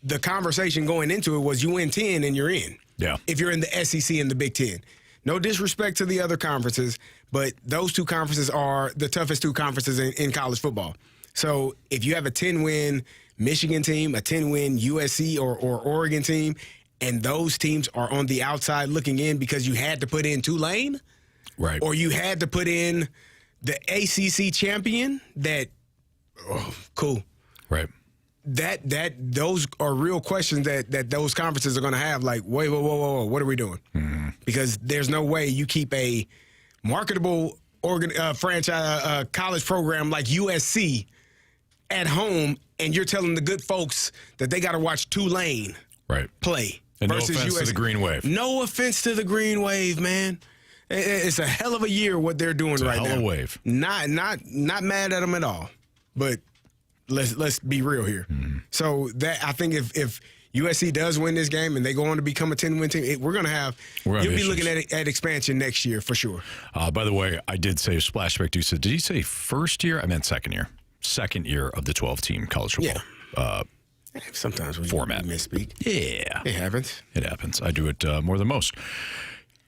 the conversation going into it was you win 10 and you're in. Yeah. If you're in the SEC and the Big Ten. No disrespect to the other conferences, but those 2 conferences are the toughest 2 conferences in college football. So if you have a 10-win Michigan team, a 10-win USC or Oregon team, and those teams are on the outside looking in because you had to put in Tulane, right? Or you had to put in the ACC champion. Cool, right? Those are real questions that those conferences are going to have. Like, wait, whoa, what are we doing? Because there's no way you keep a marketable franchise college program like USC at home, and you're telling the good folks that they got to watch Tulane play. And no versus offense to the Green Wave. No offense to the Green Wave, man. It's a hell of a year what they're doing right now. Hell of a wave. Not mad at them at all. But let's be real here. So that I think if USC does win this game and they go on to become a 10-win team, you'll be looking at expansion next year for sure. By the way, I did say Splashback Dude said, did he say first year? I meant second year. Second year of the 12-team college football. Sometimes we format. Misspeak. Yeah. It happens. It happens. I do it more than most.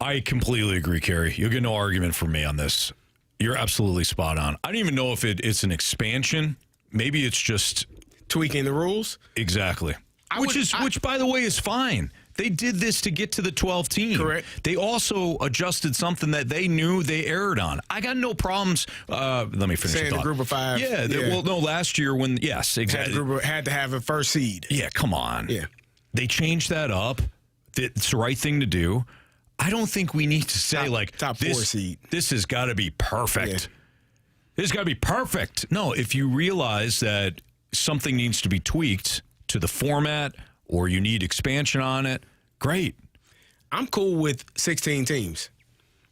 I completely agree, Carey. You'll get no argument from me on this. You're absolutely spot on. I don't even know if it's an expansion. Maybe it's just tweaking the rules. Exactly. Which, by the way, is fine. They did this to get to the 12 team. Correct. They also adjusted something that they knew they erred on. I got no problems. Let me finish saying the thought. Group of 5. Yeah. Well, no, last year when, yes, exactly. Had to have a first seed. Yeah, come on. Yeah. They changed that up. It's the right thing to do. I don't think we need to say, top 4 seed. This has got to be perfect. Yeah. This has got to be perfect. No, if you realize that something needs to be tweaked to the format or you need expansion on it, great. I'm cool with 16 teams.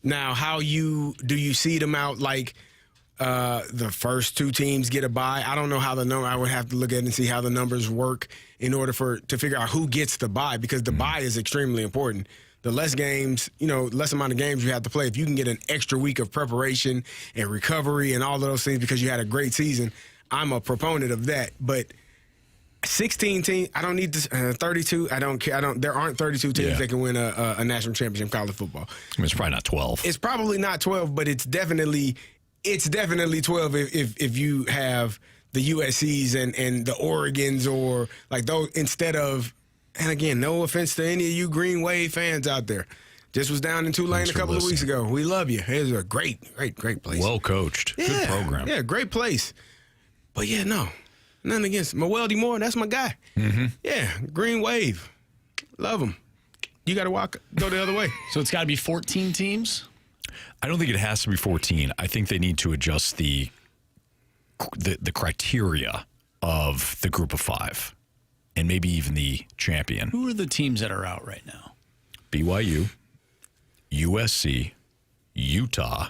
Now, do you seed them out like the first 2 teams get a bye? I don't know how I would have to look at it and see how the numbers work in order to figure out who gets the bye, because the bye is extremely important. The less amount of games you have to play, if you can get an extra week of preparation and recovery and all of those things because you had a great season, I'm a proponent of that. But 16 teams, I don't need this. 32, I don't care. There aren't 32 teams that can win a national championship in college football. I mean, it's probably not 12. It's probably not 12, but it's definitely 12 if you have the USCs and the Oregons or like those instead of. And again, no offense to any of you Green Wave fans out there. Just was down in Tulane a couple of weeks ago. We love you. It's a great place. Well coached. Yeah, good program. Yeah, great place. But yeah, no. Nothing against Meweldy Moore. That's my guy. Mm-hmm. Yeah, Green Wave. Love him. You got to go the other way. So it's got to be 14 teams? I don't think it has to be 14. I think they need to adjust the criteria of the group of 5 and maybe even the champion. Who are the teams that are out right now? BYU, USC, Utah,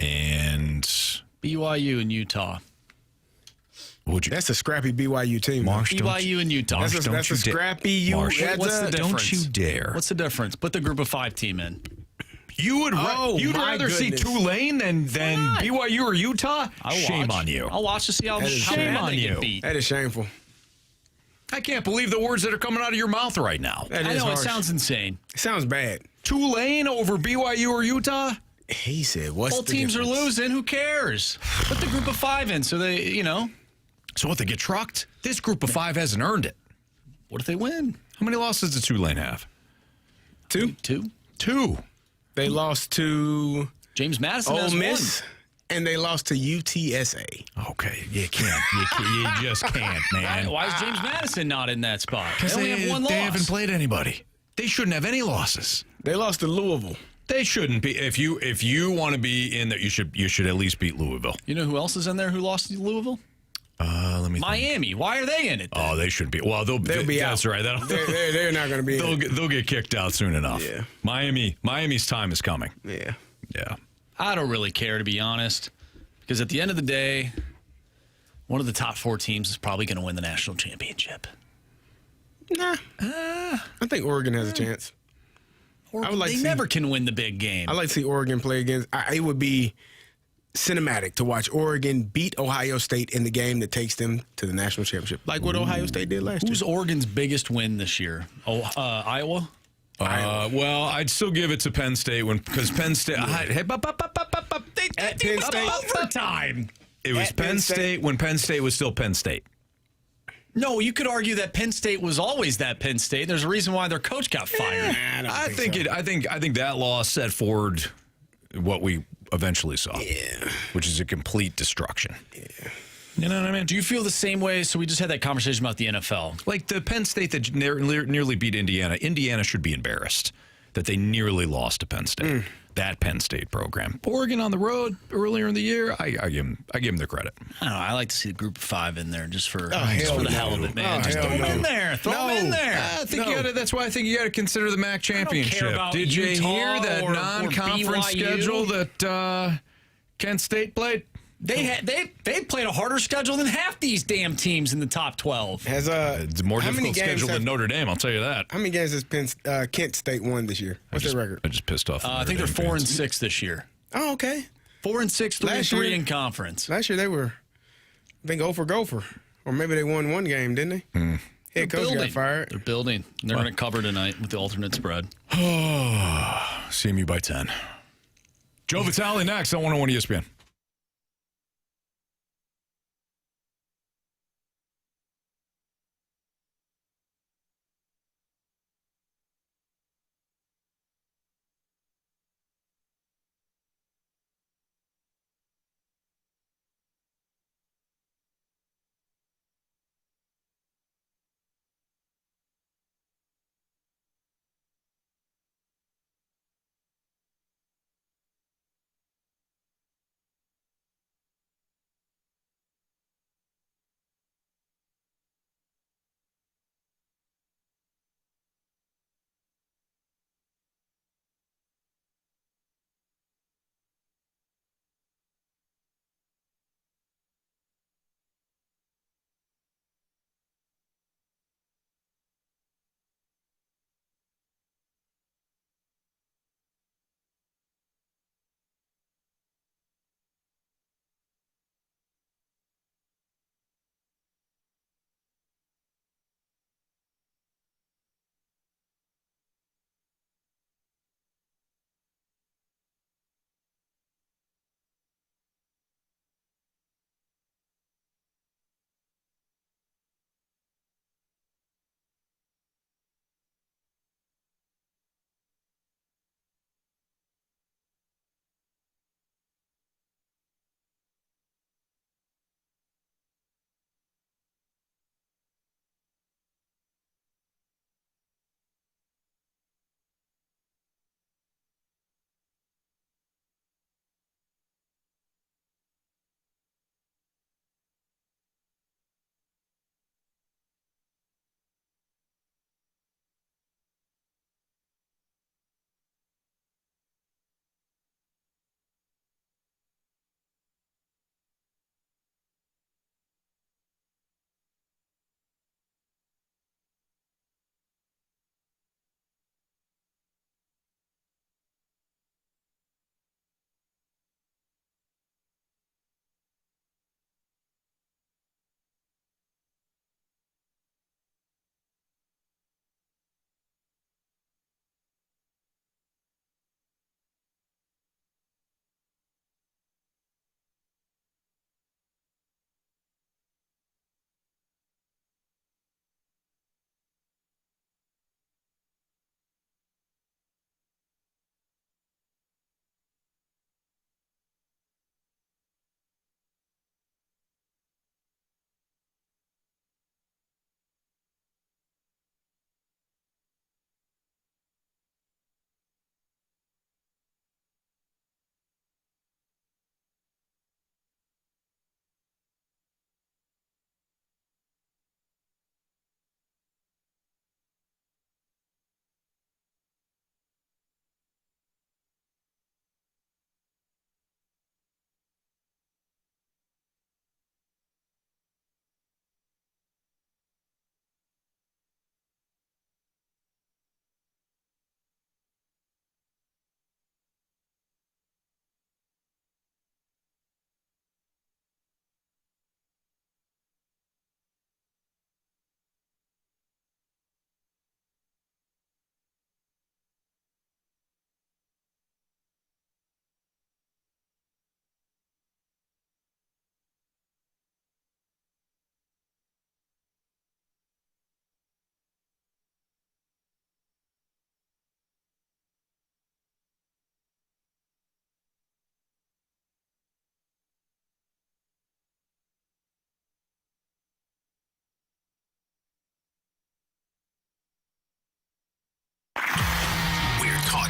and BYU and Utah. That's a scrappy BYU team. Marsh, BYU and Utah. That's a scrappy Marsh, what's the difference? Don't you dare. What's the difference? Put the group of 5 team in. You'd rather see Tulane than BYU or Utah? Shame on you. I'll watch to see how shame on you. Beat. That is shameful. I can't believe the words that are coming out of your mouth right now. I know, harsh. It sounds insane. It sounds bad. Tulane over BYU or Utah? He said, what's Both the teams difference? are losing. Who cares? Put the group of 5 in so they, So what, they get trucked? This group of 5 hasn't earned it. What if they win? How many losses does Tulane have? Two. They lost to James Madison. Ole Miss, and they lost to UTSA. Okay, you can't. You just can't, man. Why is James Madison not in that spot? Because They only have one loss. They haven't played anybody. They shouldn't have any losses. They lost to Louisville. They shouldn't be. If you want to be in there, you should at least beat Louisville. You know who else is in there who lost to Louisville? Let me think. Miami. Why are they in it then? Oh, they shouldn't be. Well, they'll be that's out. right. That's right. They're not going to be. They'll get kicked out soon enough. Yeah. Miami's time is coming. Yeah. I don't really care, to be honest, because at the end of the day, one of the top 4 teams is probably going to win the national championship. Nah. I think Oregon has a chance. They never can win the big game. I like to see Oregon play against. It would be cinematic to watch Oregon beat Ohio State in the game that takes them to the national championship, like what Ohio State did last year. Who's Oregon's biggest win this year? Iowa? Well, I'd still give it to Penn State because Penn State. At Penn State. Overtime. It was Penn State when Penn State was still Penn State. No, you could argue that Penn State was always that Penn State. There's a reason why their coach got fired. I think that loss set forward what we eventually saw. Yeah. Which is a complete destruction. Yeah. You know what I mean? Do you feel the same way? So we just had that conversation about the NFL. Like the Penn State that nearly beat Indiana. Indiana should be embarrassed that they nearly lost to Penn State. That Penn State program. Oregon on the road earlier in the year, I give them the credit. I don't know. I like to see the group of 5 in there just for the hell hell of it, man. Just throw them in there. Throw them in there. I think that's why I think you got to consider the MAC championship. Did you hear that non-conference schedule that Kent State played? They played a harder schedule than half these damn teams in the top 12. It's a more difficult schedule than Notre Dame, I'll tell you that. How many games has Kent State won this year? What's their record? I just pissed off. I think they're 4-6 this year. Oh, okay. 4-6, 3-3 in conference. Last year they were, I think, gopher. Or maybe they won one game, didn't they? Head coach got fired. They're building. They're going to cover tonight with the alternate spread. CMU by 10. Joe Vitale next on 101 ESPN.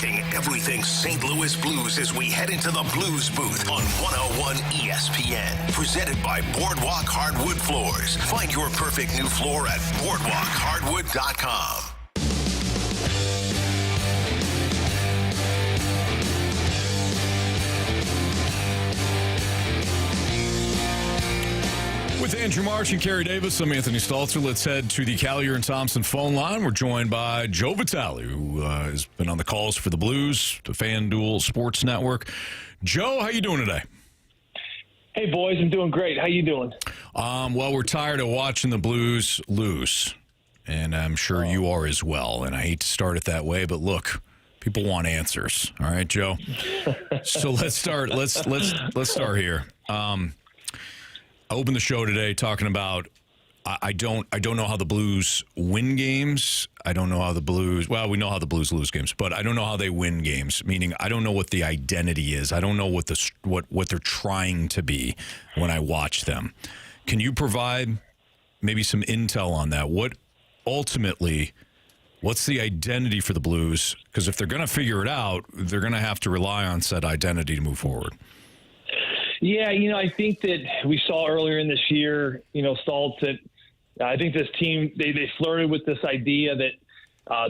talking everything St. Louis Blues as we head into the Blues booth on 101 ESPN. Presented by Boardwalk Hardwood Floors. Find your perfect new floor at boardwalkhardwood.com. With Andrew March and Carey Davis, I'm Anthony Stalter. Let's head to the Collier and Thompson phone line. We're joined by Joe Vitale, who has been on the calls for the Blues, the FanDuel Sports Network. Joe, how you doing today? Hey, boys, I'm doing great. How you doing? Well, we're tired of watching the Blues lose, and I'm sure you are as well. And I hate to start it that way, but look, people want answers. All right, Joe. So let's start. Let's start here. I opened the show today talking about I don't know how the Blues win games. I don't know how the Blues. Well, we know how the Blues lose games, but I don't know how they win games. Meaning, I don't know what the identity is. I don't know what they're trying to be when I watch them. Can you provide maybe some intel on that? What's the identity for the Blues? Because if they're going to figure it out, they're going to have to rely on said identity to move forward. Yeah, I think that we saw earlier in this year, Stalt, that I think this team, they flirted with this idea that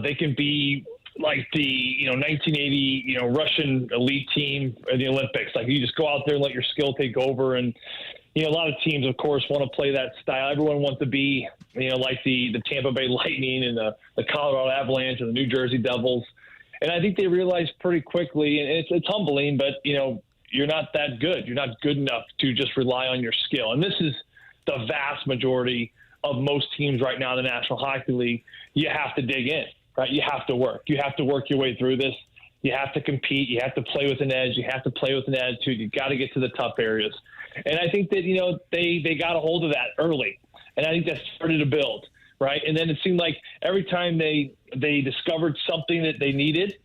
they can be like the, 1980, Russian elite team in the Olympics. Like, you just go out there and let your skill take over. And, a lot of teams, of course, want to play that style. Everyone wants to be, like the Tampa Bay Lightning and the Colorado Avalanche and the New Jersey Devils. And I think they realized pretty quickly, and it's humbling, but, you're not that good. You're not good enough to just rely on your skill. And this is the vast majority of most teams right now in the National Hockey League. You have to dig in, right? You have to work. You have to work your way through this. You have to compete. You have to play with an edge. You have to play with an attitude. You got to get to the tough areas. And I think that, they got a hold of that early. And I think that started to build, right? And then it seemed like every time they discovered something that they needed,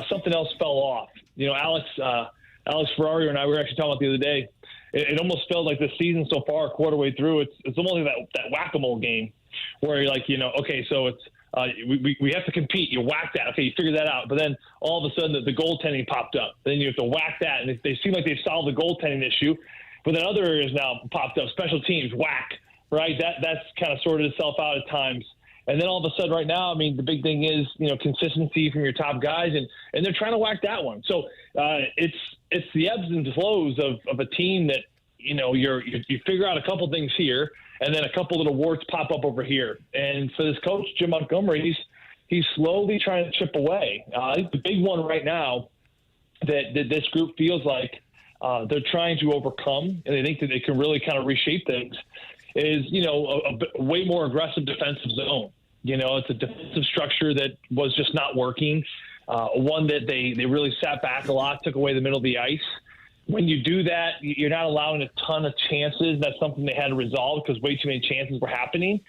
something else fell off. Alex Ferrari and I were actually talking about the other day. It almost felt like the season so far, quarter way through, it's almost like that whack-a-mole game where you're like, okay, so it's we have to compete. You whack that. Okay, you figure that out. But then all of a sudden the goaltending popped up. Then you have to whack that. And they seem like they've solved the goaltending issue. But then other areas now popped up. Special teams, whack, right? That's kind of sorted itself out at times. And then all of a sudden right now, the big thing is, consistency from your top guys, and they're trying to whack that one. So it's the ebbs and flows of a team that, you figure out a couple things here, and then a couple little warts pop up over here. And for this coach, Jim Montgomery, he's slowly trying to chip away. I think the big one right now that this group feels like they're trying to overcome, and they think that they can really kind of reshape things, is, a way more aggressive defensive zone. It's a defensive structure that was just not working. One that they really sat back a lot, took away the middle of the ice. When you do that, you're not allowing a ton of chances. That's something they had to resolve because way too many chances were happening.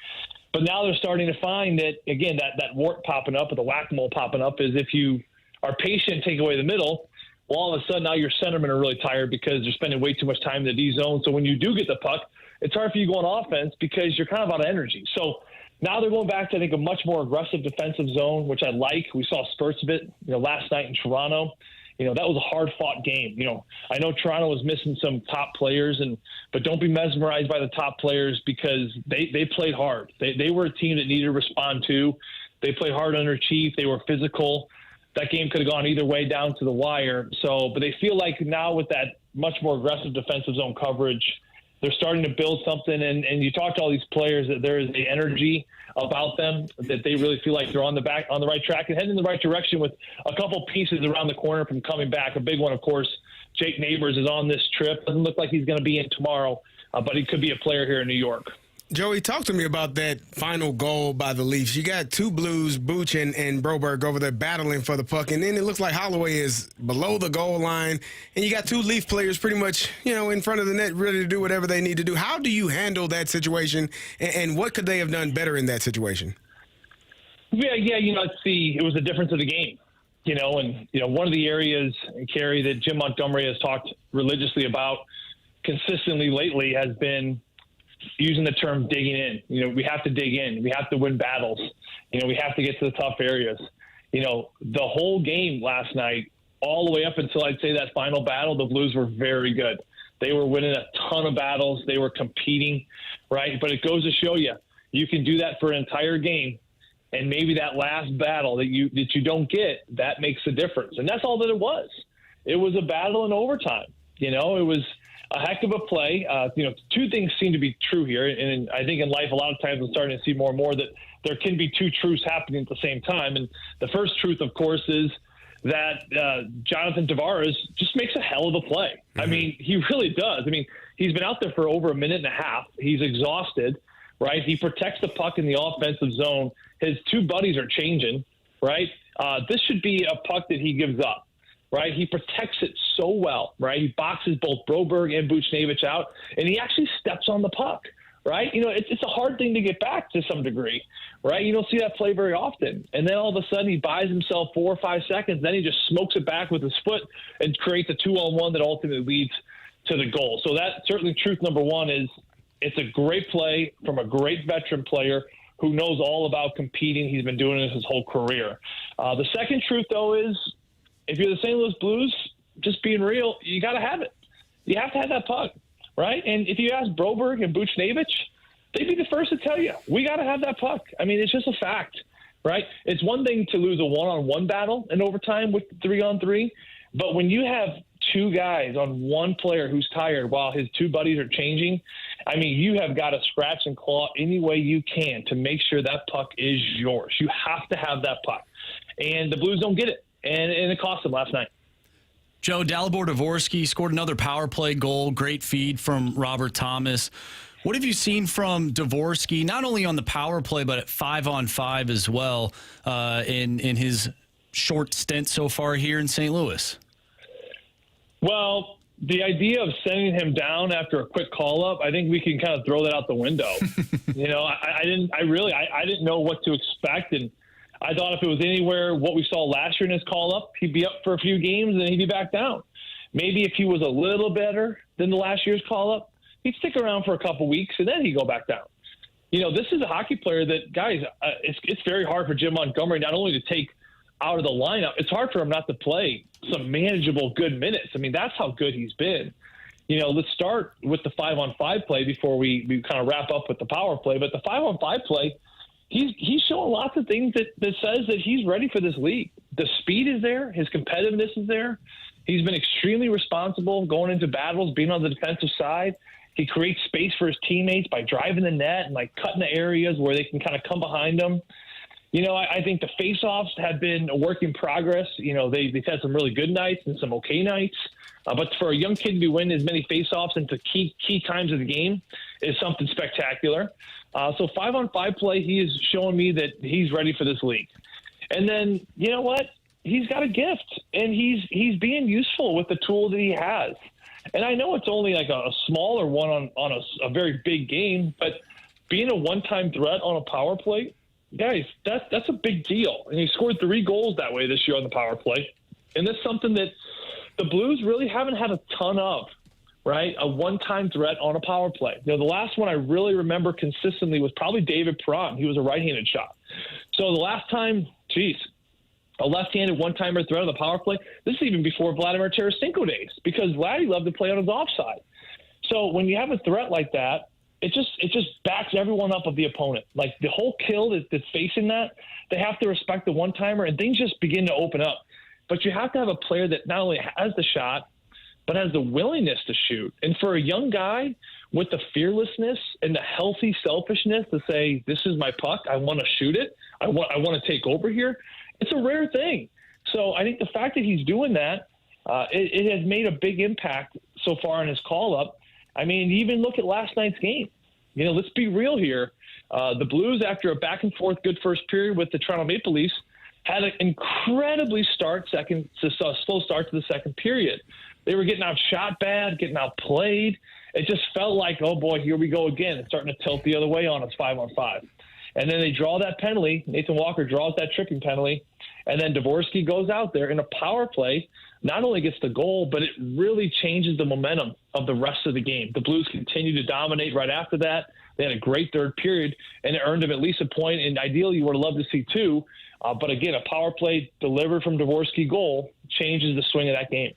But now they're starting to find that, again, that wart popping up or the whack-a-mole popping up is if you are patient and take away the middle, well, all of a sudden now your centermen are really tired because they're spending way too much time in the D zone. So when you do get the puck, it's hard for you to go on offense because you're kind of out of energy. So now they're going back to, I think, a much more aggressive defensive zone, which I like. We saw spurts of it, last night in Toronto. That was a hard-fought game. I know Toronto was missing some top players, but don't be mesmerized by the top players because they played hard. They were a team that needed to respond to. They played hard under Chief. They were physical. That game could have gone either way down to the wire. But they feel like now with that much more aggressive defensive zone coverage, they're starting to build something, and you talk to all these players that there is the energy about them that they really feel like they're on the right track and heading in the right direction with a couple pieces around the corner from coming back. A big one, of course, Jake Neighbors is on this trip. Doesn't look like he's going to be in tomorrow, but he could be a player here in New York. Joey, talk to me about that final goal by the Leafs. You got two Blues, Booch and Broberg over there battling for the puck, and then it looks like Holloway is below the goal line, and you got two Leaf players pretty much, in front of the net ready to do whatever they need to do. How do you handle that situation, and what could they have done better in that situation? Yeah, it was the difference of the game, and one of the areas, Carey, that Jim Montgomery has talked religiously about consistently lately has been using the term digging in. We have to dig in. We have to win battles. We have to get to the tough areas. the whole game last night, all the way up until I'd say that final battle, the Blues were very good. They were winning a ton of battles. They were competing, right? But it goes to show you can do that for an entire game, and maybe that last battle that you don't get, that makes a difference. And that's all that it was. It was a battle in overtime. It was a heck of a play. Two things seem to be true here, and I think in life a lot of times I'm starting to see more and more that there can be two truths happening at the same time. And the first truth, of course, is that Jonathan Tavares just makes a hell of a play. Mm-hmm. I mean, he really does. I mean, he's been out there for over a minute and a half. He's exhausted, right? He protects the puck in the offensive zone. His two buddies are changing, right? This should be a puck that he gives up, right? He protects it so well, right? He boxes both Broberg and Buchnevich out, and he actually steps on the puck, right? It's a hard thing to get back to some degree, right? You don't see that play very often. And then all of a sudden he buys himself 4 or 5 seconds. Then he just smokes it back with his foot and creates a 2-on-1 that ultimately leads to the goal. So that certainly truth number one is it's a great play from a great veteran player who knows all about competing. He's been doing this his whole career. The second truth, though, is if you're the St. Louis Blues, just being real, you got to have it. You have to have that puck, right? And if you ask Broberg and Buchnevich, they'd be the first to tell you, we got to have that puck. I mean, it's just a fact, right? It's one thing to lose a one-on-one battle in overtime with 3-on-3, but when you have two guys on one player who's tired while his two buddies are changing, I mean, you have got to scratch and claw any way you can to make sure that puck is yours. You have to have that puck. And the Blues don't get it, and it cost them last night. Joe, Dalibor Dvorsky scored another power play goal, great feed from Robert Thomas. What have you seen from Dvorsky, not only on the power play, but at 5-on-5 as well in his short stint so far here in St. Louis? Well, the idea of sending him down after a quick call-up, I think we can kind of throw that out the window. I didn't know what to expect, and I thought if it was anywhere what we saw last year in his call-up, he'd be up for a few games and then he'd be back down. Maybe if he was a little better than the last year's call-up, he'd stick around for a couple weeks and then he'd go back down. This is a hockey player that, guys, it's very hard for Jim Montgomery not only to take out of the lineup, it's hard for him not to play some manageable good minutes. I mean, that's how good he's been. Let's start with the 5-on-5 play before we kind of wrap up with the power play. But the 5-on-5 play, he's showing lots of things that says that he's ready for this league. The speed is there. His competitiveness is there. He's been extremely responsible going into battles, being on the defensive side. He creates space for his teammates by driving the net and cutting the areas where they can kind of come behind him. I think the face-offs have been a work in progress. They've had some really good nights and some okay nights. But for a young kid to be winning as many face-offs into key times of the game is something spectacular. So 5-on-5 play, he is showing me that he's ready for this league. And then, you know what? He's got a gift, and he's being useful with the tool that he has. And I know it's only a smaller one on a very big game, but being a one-time threat on a power play, guys, that's a big deal. And he scored 3 goals that way this year on the power play. And that's something that the Blues really haven't had a ton of, right? A one-time threat on a power play. The last one I really remember consistently was probably David Perron. He was a right-handed shot. So the last time, a left-handed one-timer threat on the power play, this is even before Vladimir Tarasenko days, because Vladdy loved to play on his offside. So when you have a threat like that, it just backs everyone up of the opponent. The whole kill that's facing that, they have to respect the one-timer, and things just begin to open up. But you have to have a player that not only has the shot, but has the willingness to shoot. And for a young guy with the fearlessness and the healthy selfishness to say, this is my puck, I want to shoot it, I want to take over here, it's a rare thing. So I think the fact that he's doing that, it has made a big impact so far in his call-up. I mean, even look at last night's game. Let's be real here. The Blues, after a back-and-forth good first period with the Toronto Maple Leafs, had an incredibly slow start to the second period. They were getting outshot bad, getting outplayed. It just felt like, oh, boy, here we go again. It's starting to tilt the other way on us 5-on-5. And then they draw that penalty. Nathan Walker draws that tripping penalty. And then Dvorsky goes out there in a power play, not only gets the goal, but it really changes the momentum of the rest of the game. The Blues continue to dominate right after that. They had a great third period, and it earned them at least a point, and ideally you would have loved to see 2. But again, a power play delivered from Dvorsky goal changes the swing of that game.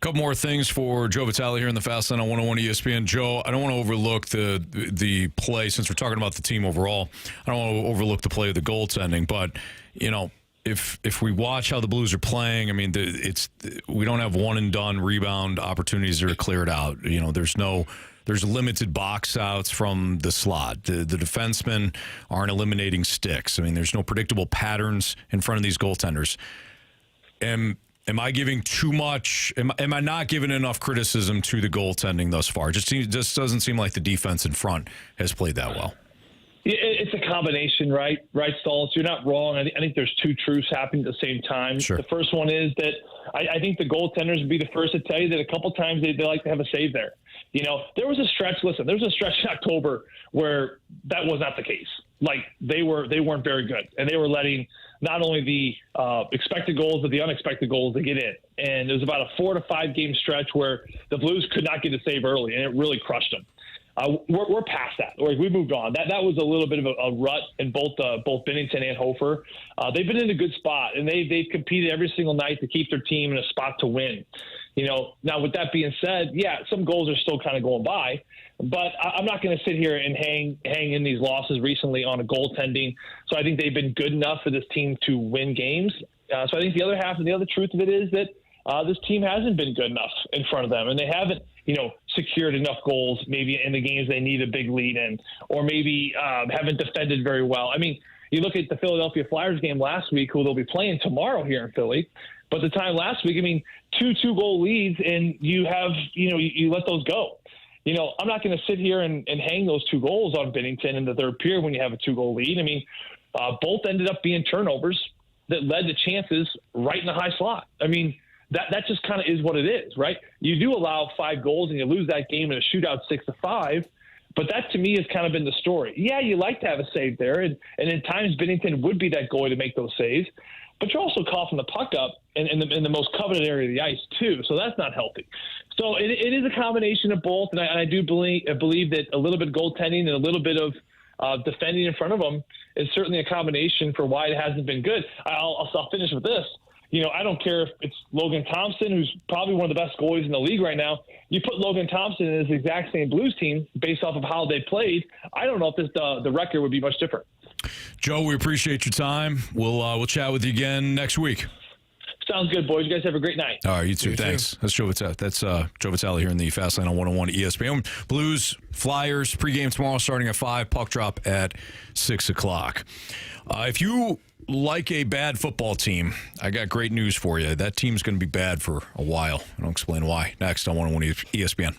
Couple more things for Joe Vitale here in the Fast Lane on 101 ESPN. Joe, I don't want to overlook the play, since we're talking about the team overall. I don't want to overlook the play of the goaltending, but, you know, if we watch how the Blues are playing, I mean, we don't have one and done rebound opportunities that are cleared out. You know, there's limited box outs from the slot. The defensemen aren't eliminating sticks. I mean, there's no predictable patterns in front of these goaltenders. Am I giving too much? Am I not giving enough criticism to the goaltending thus far? It just doesn't seem like the defense in front has played that well. It's a combination, right? Right, Stalter. You're not wrong. I think there's two truths happening at the same time. Sure. The first one is that I think the goaltenders would be the first to tell you that a couple times they like to have a save there. You know, there was a stretch. Listen, there was a stretch in October where that was not the case. Like they weren't very good, and they were letting not only the expected goals but the unexpected goals to get in. And it was about a 4 to 5 game stretch where the Blues could not get a save early, and it really crushed them. We're past that. We moved on. That was a little bit of a rut in both Binnington and Hofer. They've been in a good spot, and they've competed every single night to keep their team in a spot to win. You know, now with that being said, yeah, some goals are still kind of going by, but I'm not going to sit here and hang in these losses recently on a goaltending. So I think they've been good enough for this team to win games. So I think the other half and the other truth of it is that this team hasn't been good enough in front of them, and they haven't, secured enough goals maybe in the games they need a big lead in, or maybe haven't defended very well. I mean, you look at the Philadelphia Flyers game last week, who they'll be playing tomorrow here in Philly. But the time last week, I mean, two goal leads, and you have, you let those go. I'm not going to sit here and hang those 2 goals on Binnington in the third period when you have a 2-goal lead. I mean, both ended up being turnovers that led to chances right in the high slot. I mean, that just kind of is what it is, right? You do allow 5 goals and you lose that game in a shootout 6-5, but that to me has kind of been the story. Yeah, you like to have a save there, and in times Binnington would be that goalie to make those saves, but you're also coughing the puck up in the most coveted area of the ice too, so that's not healthy. So it is a combination of both, and I do believe that a little bit of goaltending and a little bit of defending in front of them is certainly a combination for why it hasn't been good. I'll finish with this. I don't care if it's Logan Thompson, who's probably one of the best goalies in the league right now. You put Logan Thompson in his exact same Blues team based off of how they played. I don't know if the record would be much different. Joe, we appreciate your time. We'll chat with you again next week. Sounds good, boys. You guys have a great night. All right, you too. Thanks. That's Joe Vitale. That's Joe Vitale here in the Fast Lane on 101 ESPN. Blues, Flyers, pregame tomorrow starting at 5, puck drop at 6 o'clock. If you like a bad football team, I got great news for you. That team's going to be bad for a while. I'll explain why next on 101 ESPN.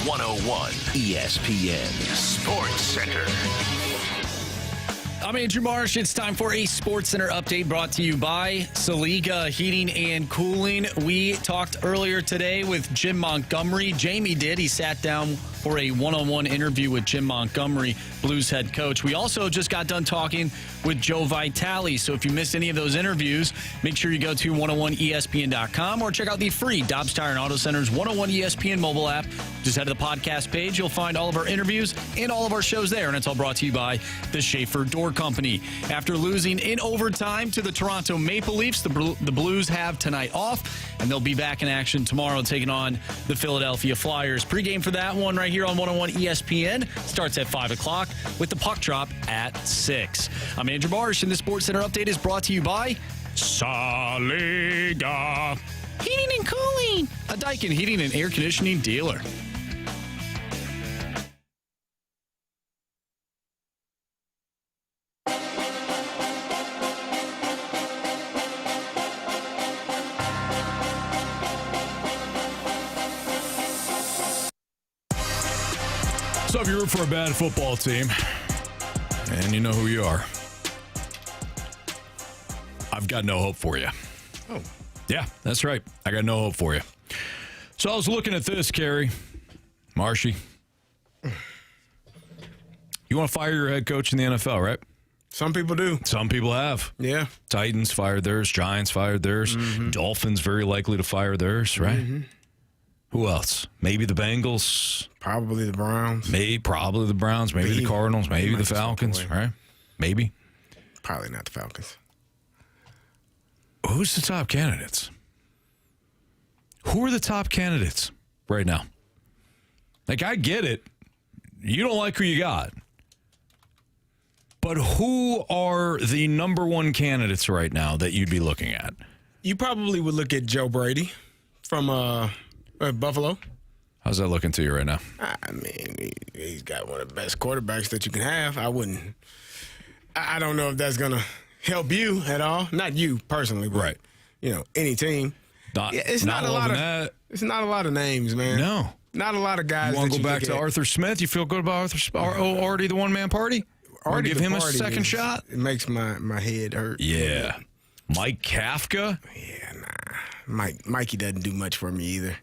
101 ESPN Sports Center. I'm Andrew Marsh. It's time for a Sports Center update brought to you by Saliga Heating and Cooling. We talked earlier today with Jim Montgomery. Jamie did. He sat down for a one-on-one interview with Jim Montgomery, Blues head coach. We also just got done talking with Joe Vitale. So if you missed any of those interviews, make sure you go to 101ESPN.com or check out the free Dobbs Tire and Auto Center's 101 ESPN mobile app. Just head to the podcast page. You'll find all of our interviews and all of our shows there. And it's all brought to you by the Schaefer Door Company. After losing in overtime to the Toronto Maple Leafs, the Blues have tonight off, and they'll be back in action tomorrow taking on the Philadelphia Flyers. Pre-game for that one right here on 101 ESPN starts at 5 o'clock with the puck drop at 6. I'm Andrew Marsh, and the Sports Center update is brought to you by Saliga Heating and Cooling, a Daikin heating and air conditioning dealer. So if you root for a bad football team, and you know who you are, I've got no hope for you. Oh. Yeah, that's right. I got no hope for you. So I was looking at this, Carey, Marshy. You want to fire your head coach in the NFL, right? Some people do. Some people have. Yeah. Titans fired theirs. Giants fired theirs. Mm-hmm. Dolphins very likely to fire theirs, right? Mm-hmm. Who else? Maybe the Bengals. Probably the Browns. Probably the Browns. Maybe the Cardinals. Maybe the Falcons, right? Maybe. Probably not the Falcons. Who's the top candidates? Who are the top candidates right now? Like, I get it. You don't like who you got. But who are the number one candidates right now that you'd be looking at? You probably would look at Joe Brady from Buffalo. How's that looking to you right now? I mean, he's got one of the best quarterbacks that you can have. I don't know if that's going to help you at all. Not you personally, but, right. Any team. It's not a lot of names, man. No. Not a lot of guys. You want to go back to Arthur Smith? You feel good about Artie, the one-man party? Artie, give him a second shot? It makes my head hurt. Yeah. Mike Kafka? Yeah, nah. Mikey doesn't do much for me either.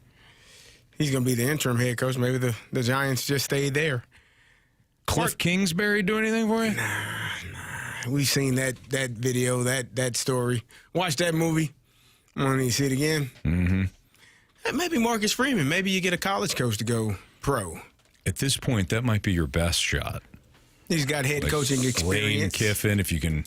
He's going to be the interim head coach. Maybe the Giants just stayed there. Cliff Kingsbury do anything for you? Nah. We've seen that video, that story. Watch that movie. I want to see it again. Mm-hmm. Maybe Marcus Freeman. Maybe you get a college coach to go pro. At this point, that might be your best shot. He's got head coaching experience. Lane Kiffin, if you can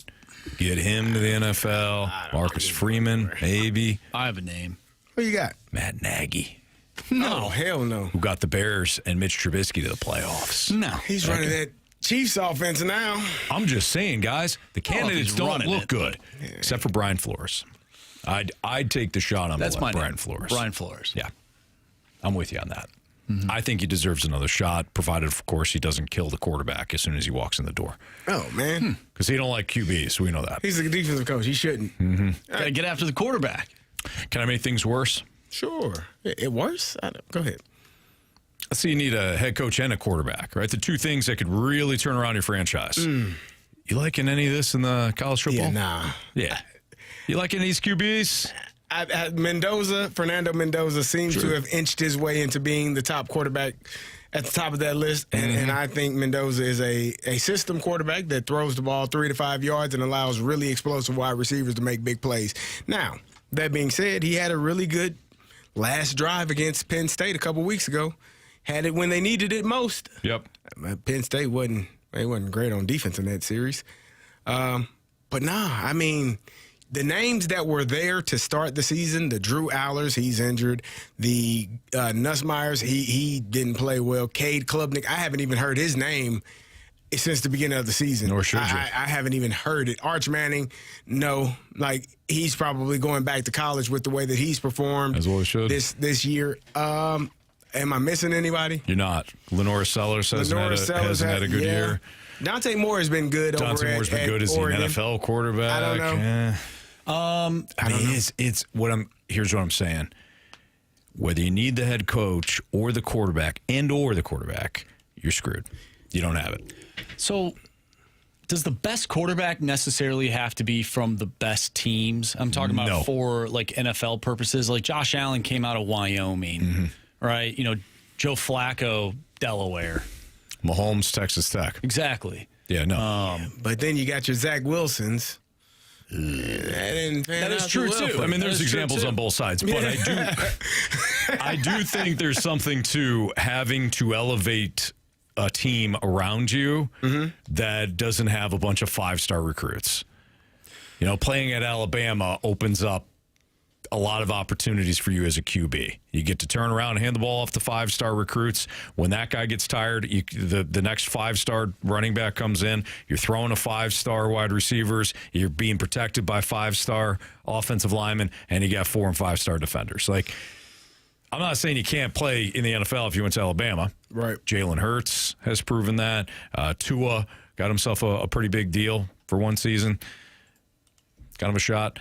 get him to the NFL. Marcus Freeman, maybe. I have a name. Who you got? Matt Nagy. No, hell no. Who got the Bears and Mitch Trubisky to the playoffs? No. He's running that Chiefs offense now. I'm just saying, guys, the candidates don't look good, except for Brian Flores. I'd take the shot on Brian Flores. Brian Flores. Yeah. I'm with you on that. Mm-hmm. I think he deserves another shot, provided, of course, he doesn't kill the quarterback as soon as he walks in the door. Oh, man. Because he don't like QBs, we know that. He's a defensive coach. He shouldn't. Mm-hmm. Got to get after the quarterback. Can I make things worse? Sure. It worse? Go ahead. Let's see, you need a head coach and a quarterback, right? The two things that could really turn around your franchise. You liking any of this in the college football? Yeah, nah. Yeah. You liking these QBs? Fernando Mendoza seems to have inched his way into being the top quarterback at the top of that list. And I think Mendoza is a system quarterback that throws the ball 3 to 5 yards and allows really explosive wide receivers to make big plays. Now, that being said, he had a really good last drive against Penn State a couple weeks ago. Had it when they needed it most. Yep. Penn State wasn't great on defense in that series. But I mean, the names that were there to start the season, the Drew Allers, he's injured. The Nussmeyers, he didn't play well. Cade Klubnik, I haven't even heard his name since the beginning of the season. Nor should you. I haven't even heard it. Arch Manning, no. Like, he's probably going back to college with the way that he's performed. As well he should. This year. Am I missing anybody? You're not. Lenore Sellers hasn't had a good year. Dante Moore has been good over at Oregon. Dante Moore's been good as the NFL quarterback. I don't know. Here's what I'm saying. whether you need the head coach or the quarterback you're screwed. You don't have it. So does the best quarterback necessarily have to be from the best teams? I'm talking about for like NFL purposes. Like Josh Allen came out of Wyoming, right? You know, Joe Flacco, Delaware. Mahomes, Texas Tech. Exactly. Yeah, no. But then you got your Zach Wilsons. That is true too. I mean, there's examples on both sides, but I do think there's something to having to elevate a team around you that doesn't have a bunch of 5-star recruits. You know, playing at Alabama opens up a lot of opportunities for you as a QB. You get to turn around and hand the ball off to 5-star recruits. When that guy gets tired, the next 5-star running back comes in. You're throwing a 5-star wide receivers. You're being protected by 5-star offensive linemen, and you got 4- and 5-star defenders. Like, I'm not saying you can't play in the NFL if you went to Alabama. Right. Jalen Hurts has proven that. Tua got himself a pretty big deal for one season. Got him a shot.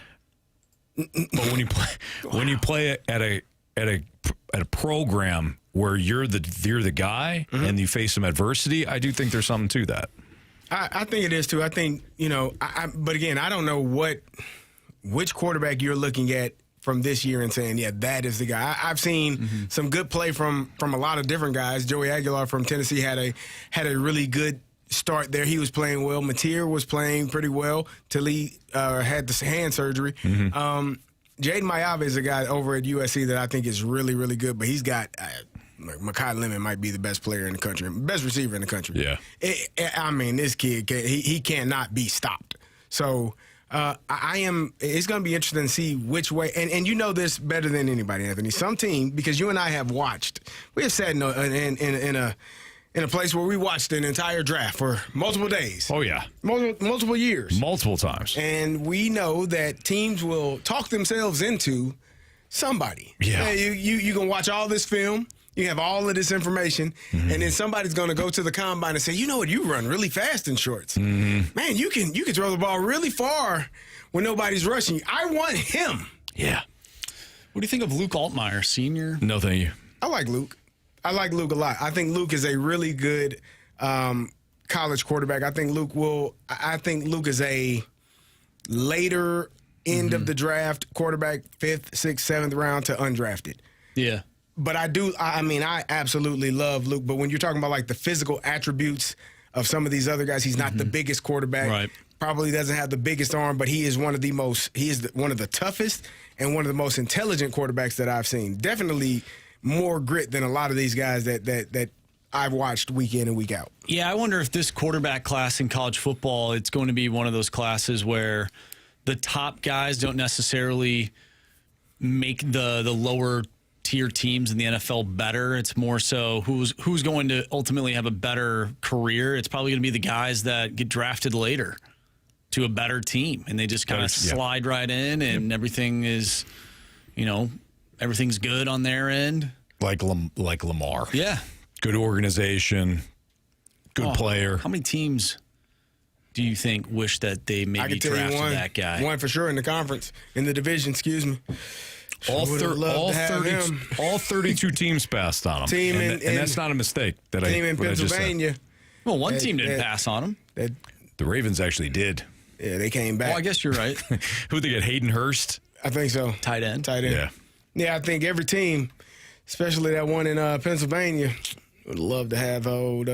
But when you play at a program where you're the guy and you face some adversity, I do think there's something to that. I think it is too. I think, you know, but again, I don't know which quarterback you're looking at from this year and saying, yeah, that is the guy. I've seen some good play from a lot of different guys. Joey Aguilar from Tennessee had a really good start there. He was playing well. Mateer was playing pretty well till he had the hand surgery. Jaden Mayave is a guy over at USC that I think is really, really good, but he's got Mekhi Lemon might be the best player in the country, best receiver in the country. Yeah. I mean, this kid, he cannot be stopped. So it's going to be interesting to see which way, and you know this better than anybody, Anthony. Some team, because you and I have watched, we have sat in a place where we watched an entire draft for multiple days. Oh, yeah. Multiple years. Multiple times. And we know that teams will talk themselves into somebody. Yeah. You can watch all this film. You have all of this information. And then somebody's going to go to the combine and say, you know what, you run really fast in shorts. Man, you can throw the ball really far when nobody's rushing you. I want him. Yeah. What do you think of Luke Altmaier, senior? No, thank you. I like Luke. I like Luke a lot. I think Luke is a really good college quarterback. I think Luke is a later end of the draft quarterback, 5th, 6th, 7th round to undrafted. Yeah. But I absolutely love Luke. But when you're talking about like the physical attributes of some of these other guys, he's not the biggest quarterback. Right. Probably doesn't have the biggest arm, but he is one of the one of the toughest and one of the most intelligent quarterbacks that I've seen. Definitely more grit than a lot of these guys that I've watched week in and week out. Yeah, I wonder if this quarterback class in college football, it's going to be one of those classes where the top guys don't necessarily make the lower tier teams in the NFL better. It's more so who's going to ultimately have a better career. It's probably going to be the guys that get drafted later to a better team, and they just kind of slide right in, and everything is, everything's good on their end. Like Lamar. Yeah. Good organization, good player. How many teams do you think wish that they maybe drafted that guy? One for sure in the conference, in the division, excuse me. All 32 teams passed on him. And that's not a mistake. Team in Pennsylvania. Well, one team didn't pass on him. The Ravens actually did. Yeah, they came back. Oh, I guess you're right. Who'd they get, Hayden Hurst? I think so. Tight end. Yeah, I think every team, especially that one in Pennsylvania, would love to have old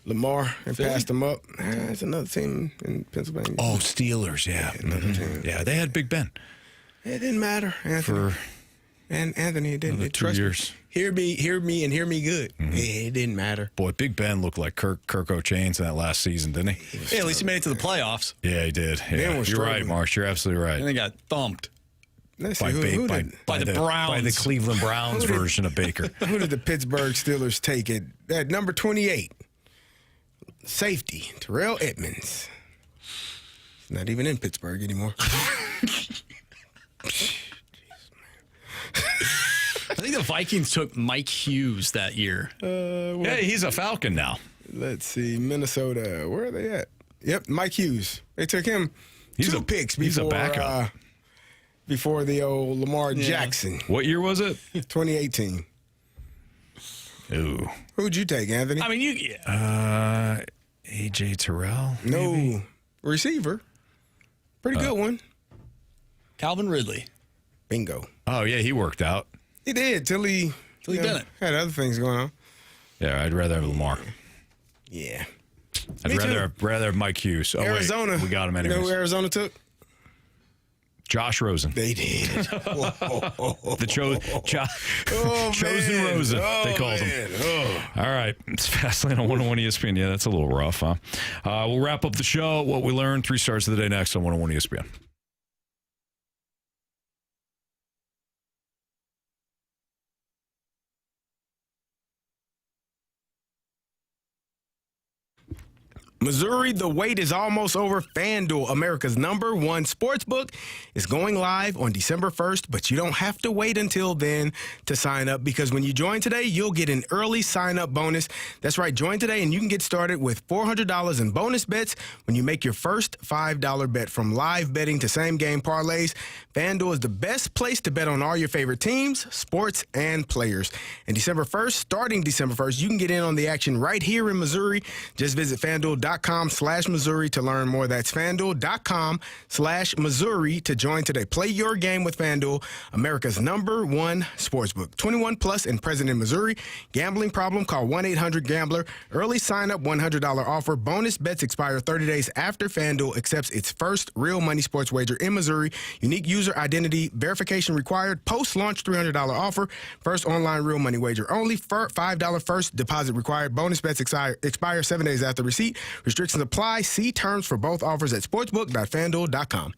Lamar and pass them up. It's another team in Pennsylvania. Oh, Steelers, yeah. Another team. Yeah, they had Big Ben. It didn't matter, Anthony. Anthony, it didn't. Trust 2 years. Me. Hear me and hear me good. It didn't matter. Boy, Big Ben looked like Kirk O'Chains in that last season, didn't he? Yeah, at least he made it to the playoffs. Yeah, he did. Yeah. You're right, Marsh. You're absolutely right. And they got thumped. By the Browns. By the Cleveland Browns version of Baker. Who did the Pittsburgh Steelers take at number 28? Safety, Terrell Edmonds. He's not even in Pittsburgh anymore. I think the Vikings took Mike Hughes that year. Yeah, he's a Falcon now. Let's see, Minnesota. Where are they at? Yep, Mike Hughes. They took him. He's 2 picks before. He's a backup. before the old Lamar Jackson. What year was it? 2018. Ooh. Who'd you take, Anthony? I mean, AJ Terrell? No. Maybe? Receiver. Pretty good one. Calvin Ridley. Bingo. Oh, yeah, he worked out. He did till he didn't. Had other things going on. Yeah, I'd rather have Lamar. Yeah. I'd rather have Mike Hughes. Oh, Arizona. Wait, we got him anyways. You know who Arizona took? Josh Rosen. They did. The chosen Rosen, they called him. All right. It's Fastlane on 101 ESPN. Yeah, that's a little rough, huh? We'll wrap up the show. What we learned, 3 stars of the day next on 101 ESPN. Missouri, the wait is almost over. FanDuel, America's #1 sportsbook, is going live on December 1st, but you don't have to wait until then to sign up because when you join today, you'll get an early sign-up bonus. That's right, join today and you can get started with $400 in bonus bets when you make your first $5 bet. From live betting to same-game parlays, FanDuel is the best place to bet on all your favorite teams, sports, and players. And starting December 1st, you can get in on the action right here in Missouri. Just visit FanDuel.com/Missouri to learn more. That's FanDuel.com/Missouri to join today. Play your game with FanDuel, America's #1 sportsbook. 21 plus and present in Missouri. Gambling problem? Call 1-800-GAMBLER. Early sign up $100 offer. Bonus bets expire 30 days after FanDuel accepts its first real money sports wager in Missouri. Unique user identity verification required. Post-launch $300 offer. First online real money wager only. $5 first deposit required. Bonus bets expire 7 days after receipt. Restrictions apply. See terms for both offers at sportsbook.fanduel.com.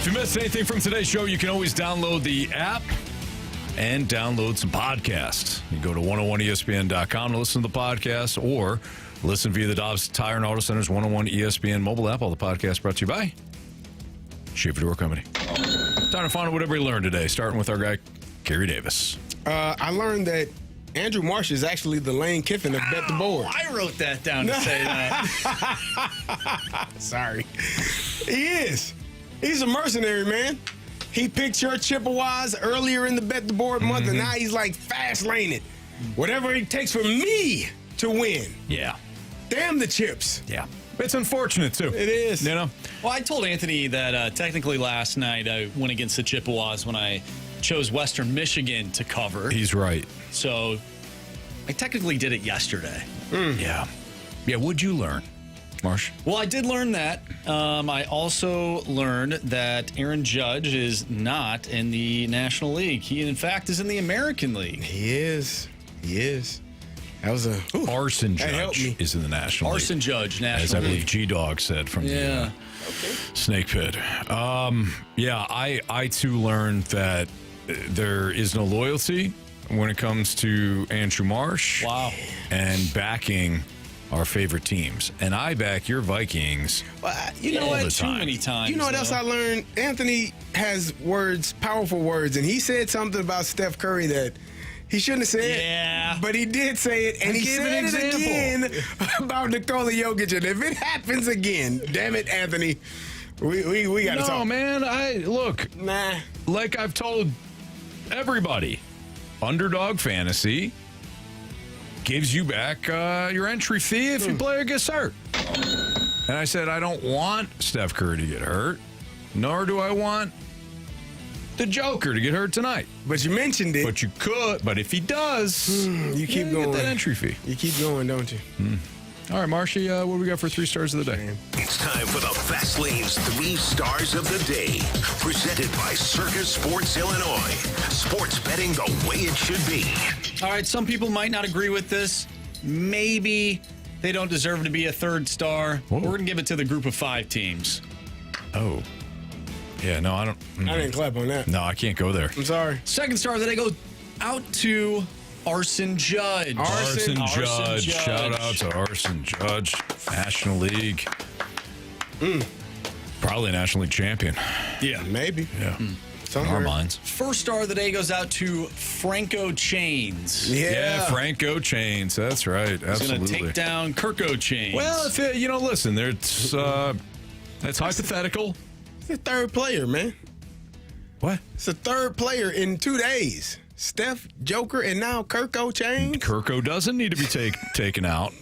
you missed anything from today's show, you can always download the app and download some podcasts. You go to 101ESPN.com to listen to the podcast or listen via the Dobbs Tire and Auto Center's 101 ESPN mobile app. All the podcasts brought to you by Schaefer Door Company. Time to find out what everybody learned today, starting with our guy, Carey Davis. I learned that Andrew Marsh is actually the Lane Kiffin of Bet the Board. I wrote that down to say that. Sorry. He is. He's a mercenary, man. He picked your Chippewas earlier in the Bet the Board month, and now he's like fast lane it. Whatever it takes for me to win. Yeah. Damn the chips. Yeah. It's unfortunate, too. It is. You know? Well, I told Anthony that technically last night I went against the Chippewas when I chose Western Michigan to cover. He's right. So I technically did it yesterday. Yeah. Yeah, what'd you learn, Marsh? Well, I did learn that. I also learned that Aaron Judge is not in the National League. He, in fact, is in the American League. He is. He is. That was a... Arson Judge is in the National League. Arson Judge, National As I believe League. G-Dog said from the Snake Pit. I too learned that there is no loyalty when it comes to Andrew Marsh. Wow. And backing our favorite teams. And I back your Vikings You know all what? the Too time. many times. You know what else I learned? Anthony has words, powerful words, and he said something about Steph Curry that he shouldn't have said. Yeah. But he did say it, and he gave said an it again about Nikola Jokic. And if it happens again, damn it, Anthony, we got to talk. No, man. Nah. Like I've told everybody, Underdog Fantasy gives you back your entry fee if your player gets hurt. And I said, I don't want Steph Curry to get hurt, nor do I want the Joker to get hurt tonight. But you mentioned it. But you could. But if he does, you keep you going. get that entry fee. You keep going, don't you? All right, Marshy, what do we got for 3 stars of the day? It's time for the Fast Lane's 3 Stars of the Day. Presented by Circus Sports Illinois. Sports betting the way it should be. All right, some people might not agree with this. Maybe they don't deserve to be a 3rd star. Whoa. We're going to give it to the group of 5 teams. Oh. Yeah, no, I don't. I didn't clap on that. No, I can't go there. I'm sorry. 2nd star of the day goes out to Arson Judge. Arson Judge. Shout out to Arson Judge. National League. Probably a National League champion. Yeah. Maybe. Yeah. In Somewhere. our minds. 1st star of the day goes out to Franco Chains. Yeah. Franco Chains. That's right. He's going Absolutely. to take down Kirko Chains. Well, if listen, it's hypothetical. It's a 3rd player, man. What? It's a 3rd player in 2 days. Steph, Joker, and now Kirko Chains. Kirko doesn't need to be taken out.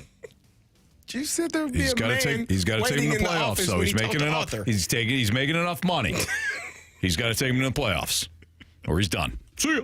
You said there would be He's a got man to take. He's got to take him waiting to in the playoffs. office So when he's he talked making to enough. Arthur. He's making enough money. He's got to take him to the playoffs, or he's done. See ya.